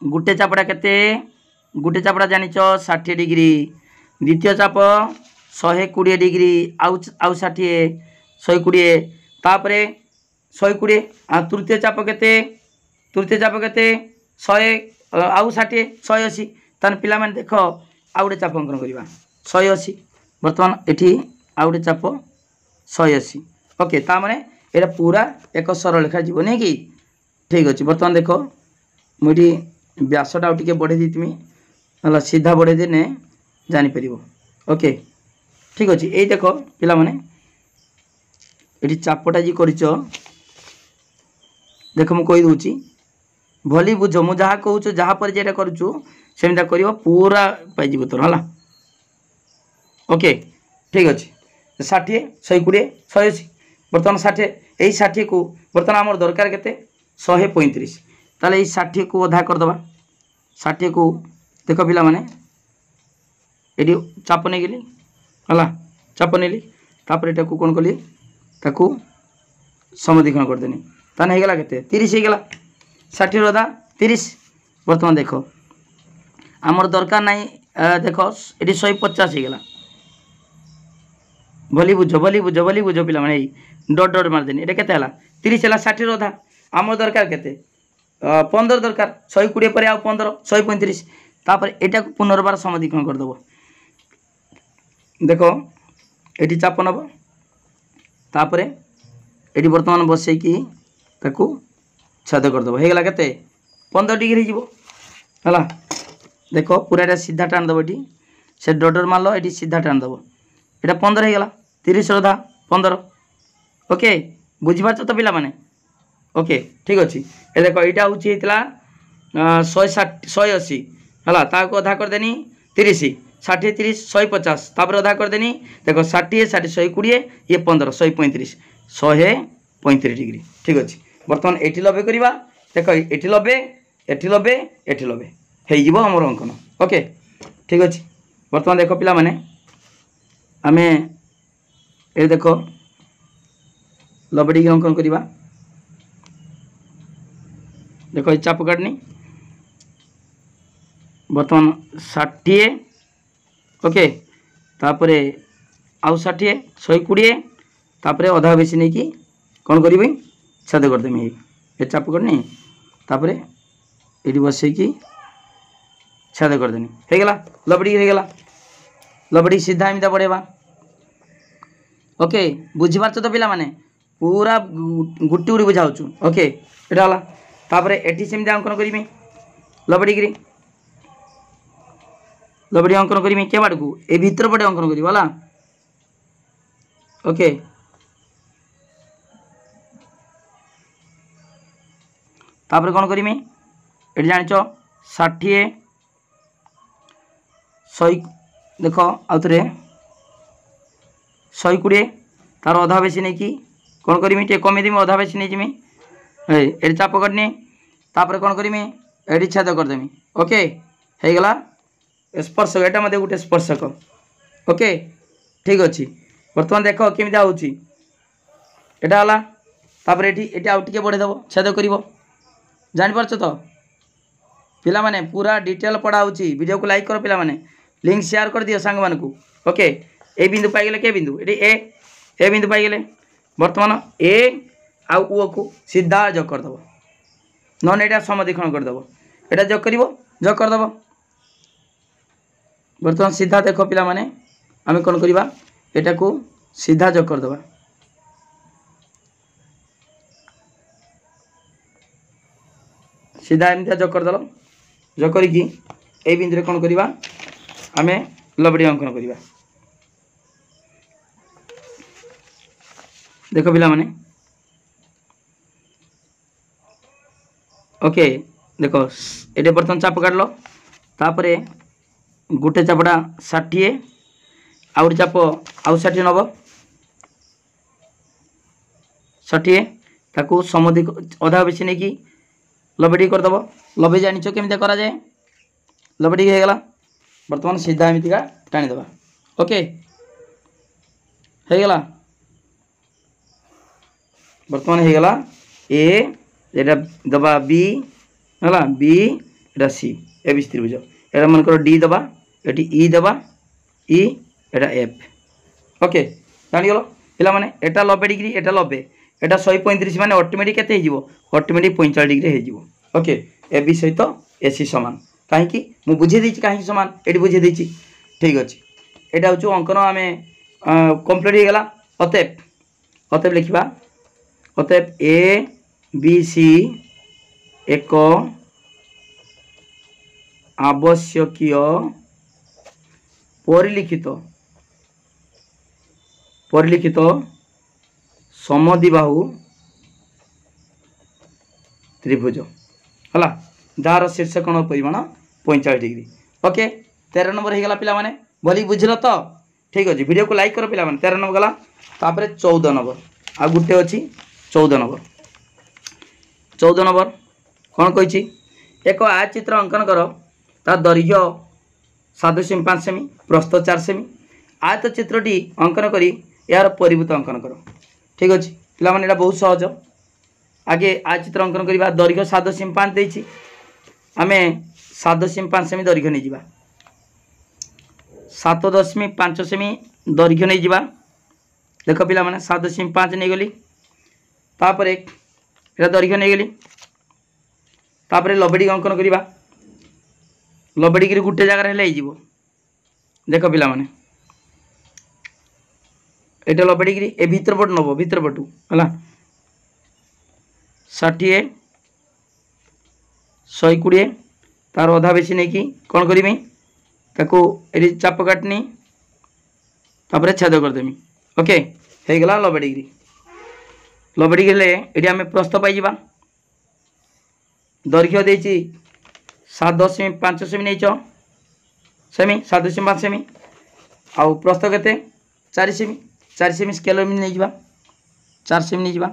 गोटे चापटा केते गोटे चापटा जानिच 60 डिग्री द्वितीय चाप 120 डिग्री आउ 60 120 तापर 120 तृतीय चाप केते 100 आउ 60 180 तान पिला माने देख आउ गोटे चाप अंकन करवा 180 बर्तमान एठी आउ गोटे चाप 180 ओके ता माने एटा पूरा एक सरल रेखा जीव नहीं कि ठीक अच्छे। बर्तमान देख मुझे व्यासटा आउ टिके बढ़े देमी है सीधा बढ़े देने जापर ओके ठीक अच्छे। यही देख पिला माने ये चापटा जी कर देख मुझे कहीदे भली बुझ मुझे जहाँ कहूँ जहाँ पर जेटा करूँ सेमता कर पूरा पाइज तोर है ओके ठीक अच्छे। 60 120 180 बर्तमान 60 यही 60 को बर्तमान आमर दरकार के 135 ताले यही 60 को अधा करदे 60 को देख पिला माने ये चाप नहीं गली है चाप नहीं तापर एटा को कौन कली ताकू समधिकरण करदेनी ताने हो गला के 30 हो गला 60 अधा 30 बर्तमान देख आमर दरकार नहीं देख ये 150 हो गला भली बुझ पिला माने डट डट मारदेनी ये केते हला 30 है 60 अधा आमर दरकार केते 15 दरकार 120 पर आउ 15 135 तापर एटा को पुनर्बार समधिकरण करदेव देख ये चाप नब तापर ये बर्तमान बसैकी ताकू छेद करदेव हो गला के 15 डिग्री है देख पूरा ये सीधा टाणदेव ये से डटर मारल ये सीधा टाणदेव ये 15 हो गला 30 अधा 15 ओके बुझीपार तो पिला माने ओके ठीक अच्छे। ये देख यहाँ हूँ 180 है ताको अधा करदेनी 30 60 30 150 तापर अधा करदेनी देख 60 60 120 ये 15 135 135 डिग्री ठीक अच्छे। बर्तमान एटी 90 करवा देख एटी 90 एटी 90 एटी 90 हो आमर अंकन ओके ठीक अच्छे। बर्तमान देख पिला माने आमे ये देख 90 डिग्री अंकन करवा देख चाप काटनी बर्तमान 60 ओके तापर आउ 60 120 तापर अधा बेसी नहीं कि कौन करी छेद करदेमी ये चाप करनी तापर ये बसैकी छेद करदेनी हो गला 90 डिग्री हो गला 90 डिग्री सीधा एमता बढ़ेबा ओके बुझीपार तो पिला माने पूरा गुटी गुटी बुझाऊँ ओके एटा हला तापर एटी सेमती अंकन करी लबड़ी लबड़ी अंकन करी के बाड़ को ए भीतर पटे अंकन करी हला ओके तापर कौन करमी ये जानिच 60 100 देख आउ थे 120 तार अधा बेसी नहीं कि कौन करमी टे कमीदेमी अधा बेसी नहीं जिमी ये चाप करनी तापर कौन करमी ये छेद करदेमी ओके हो गला स्पर्शक एटा मत गोटे स्पर्शक ओके ठीक अच्छे बर्तमान देख केमी होटा है तापर ये आउ टे बढ़ेदेव छेद कर जापर तो पिला माने पूरा डिटेल पढ़ा वीडियो को लाइक करो पिला माने लिंक शेयर कर दियो सांग मानकू ओके ए बिंदु पाइगले के बिंदु ये ए बिंदु पाइगले बर्तमान ए आउ ओ को सीधा जग करदेव नन यहाँ समदीक्षण करदेव यहाँ जग करदेव बर्तमान सीधा देख पिला माने आम कौन करवा एटा को सीधा जग करदेवा सीधा एमती जग करदेल जग करी ए बिंदु कौन करवा आम लबड़ी अंकन करवा देख पिला माने ओके देख ये बर्तमान चाप काटल तापर गोटे चापटा 60 आउ चाप आउ 60 नब 60 ताकू समधि अधा बेसी नहीं कि लबेटी करदेव लबे जान केमी करा जाए लबेटी हो गला बर्तमान सीधा एमतीका टाणीदेवा ओके हो गला बर्तमान हो गला ए ये दबा बी है B Etah C A B त्रिभुज एटा मन डी दबा ये ई दबा ई एटा एफ ओके जानीगल पिला माने एटा 90 डिग्री एटा 90 एटा 135 माने ऑटोमेटिक केते हो ऑटोमेटिक 45 डिग्री हो ओके ए बी सहित ए सी सामान कहीं मु बुझे देछि कहीं सामान एटी बुझे देछि ठीक अच्छे एटा हूँ अंकन आम कंप्लीट हो गला अतएव लिखा अतएव ए बी सी एक आवश्यकीय परिलिखित समद्विबाहु त्रिभुज है जार शीर्ष कोण परिमाण 45 डिग्री ओके 13 नंबर हो गला पिला माने भली बुझल तो ठीक अच्छे वीडियो को लाइक करो पिला माने 13 नंबर गला तापर 14 नंबर आ गुटे अच्छी 14 नंबर कौन कही एक आयचित्र अंकन कर ता दैर्घ्य 7.5 सेमी प्रस्थ 4 सेमी आयत चित्रटी अंकन करी यार परिभूत अंकन कर ठीक अच्छे पिला माने बहुत सहज आगे आयचित्र अंकन करवा दैर्घ्य 7.5 देछि आम 7.5 सेमी दैर्घ्य नहीं जा 7.5 सेमी दैर्घ्य नहीं जा देख पिला माने 7.5 नहीं गली तापर एटा दैर्घ्य नहीं गली तापर लबेटी अंकन करवा लबेटी की गोटे जगार हो देख पिला माने एटा लबेटी की ए भीतर पट नब भीतर पटू है 60 120 तार अधा बेसी नहीं कि कौन करमी ताको ये चाप काटनी तापर छेद करदेमी ओके हो गला 90 डिग्री 90 डिग्री ये आम प्रस्थ पाई दैर्घ्य देछि 7.5 सेमी नहीं सेमी 7.5 सेमी आउ प्रस्थ केते 4 सेमी स्केल नहीं जा 4 सेमी नहीं जा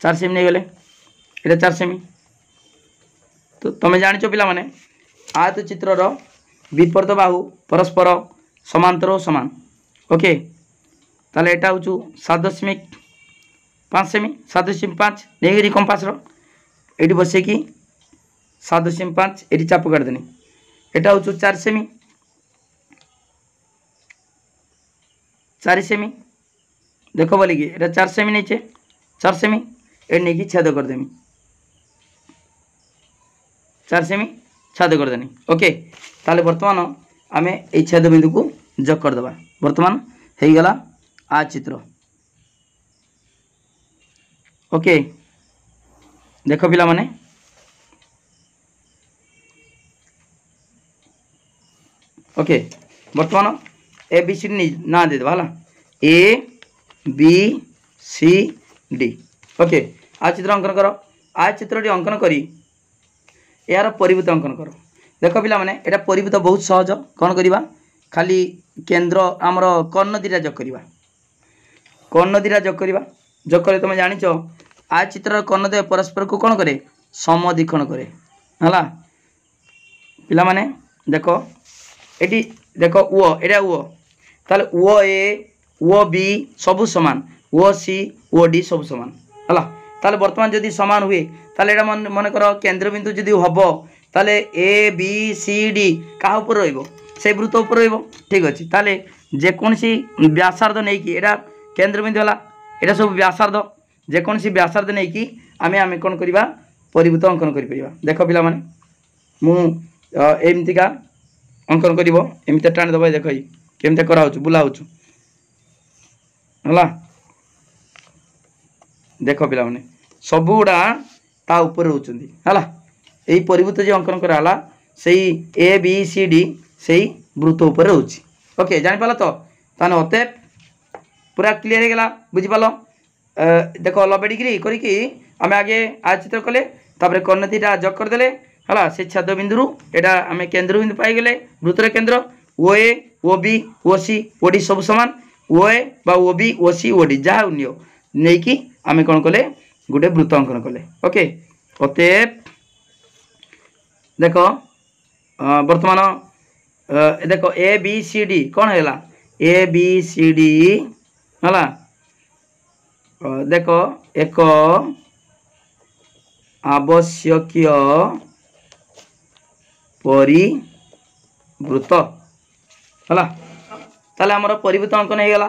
4 सेमी नहीं गले ये 4 सेमी तो तुम जानिच पिला माने आयत चित्रर विपरीत बाहु परस्पर समांतर और समान ओके ताले एटा हूँ 7.5 सेमी 7.5 नहीं कंपास ये बस कि 7.5 ये चाप काटदेनी एटा हूँ 4 सेमी 4 सेमी देख बोली कि 4 सेमी नहीं 4 सेमी ये नहीं छेद करदेमी 4 सेमी छेद करदेनी ओके ताले बर्तमान आम ये छेद बिंदु को जग करदे बर्तमान हो गला आ चित्र ओके देख पिला माने ओके बर्तमान ए बी सी डी ना दे देवा A B C D okay आ चित्र अंकन कर आ चित्रटी अंकन करी यार परिवृत अंकन कर देख पिला माने एटा परिवृत बहुत सहज कौन करवा खाली केंद्र आमर कर्ण दीटा जोग करवा कर्ण दीटा जोग करवा जोग करे तुम जानिच आ चित्र कर्ण दे परस्पर को कौन करे समद्विखंड करे हला पिला माने देखो एटी देखो ओ एटा ओ ताले ओ ए ओ बी सबु समान ओ सी ओ डी सबु समान हला ताले वर्तमान जदि समान हुए ताले एटा मन कर केंद्र बिंदु जदि हबो ताले ए बी सी डी का ऊपर रहइबो से वृत्त ऊपर रहइबो ठीक अछि ताले जे कोनसी व्यासार्ध नै कि एटा केंद्र बिंदु हला एटा सब व्यासार्ध जे कोनसी व्यासार्ध नै कि आमे कोन करिबा परिवृत्त अंकन करि परिबा देखो पिला माने मु एमतिका अंकन करिवो एमते टाण दबा देखई केमते कराउछु बुलाउछु हला देखो पिला माने सबुडा ता ऊपर रहउचंदी हला एई परिवृत्त जे अंकन करा हला सेई ए बी सी डी सेई वृत्त ऊपर रहउची ओके जानि पाला तो ताने ओते पूरा क्लियर हे गेला बुझि पालो देखो 90 डिग्री करी कि आमे आगे आ चित्र कले तापर कर्णतीटा जोग कर देले हला से छेद बिंदु रु एटा आमे केंद्र बिंदु पाई गेले वृत्तर केंद्र ओ ए ओ बी ओ सी ओ डी सब समान ओ ए बा ओ बी ओ सी ओ डी जहा नियो नै कि आमे कोन कले गुटे वृत्त अंकन कले ओके ओते देखो वर्तमान देखो ए बी सी डी कौन हैला ए बी सी डी हला देखो एक आवश्यकीय परिवृत्त हला ताले हमर परिवृत्त अंकन हे गला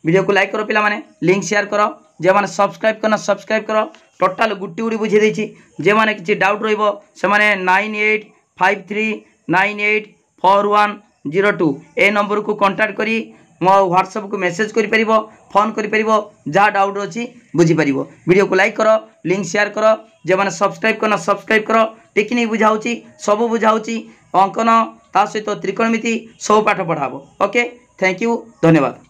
वीडियो को लाइक करो पिला माने लिंक शेयर करो जे माने सब्सक्राइब करना सब्सक्राइब करो टोटल गुट्टी गुड़ी बुझे देछि जे माने किछि डाउट रहइबो से माने 9853984102 ए नंबर को कांटेक्ट करी मो व्हाट्सएप को मैसेज करि परिबो फोन करि परिबो जा डाउट अछि बुझी परिबो वीडियो को लाइक करो लिंक शेयर करो जे माने सब्सक्राइब करना सब्सक्राइब करो टेक्निक बुझाउची सब बुझाउची अंकन ता सहित त्रिकोणमिति सब पाठ पढ़ाबो ओके थैंक यू धन्यवाद।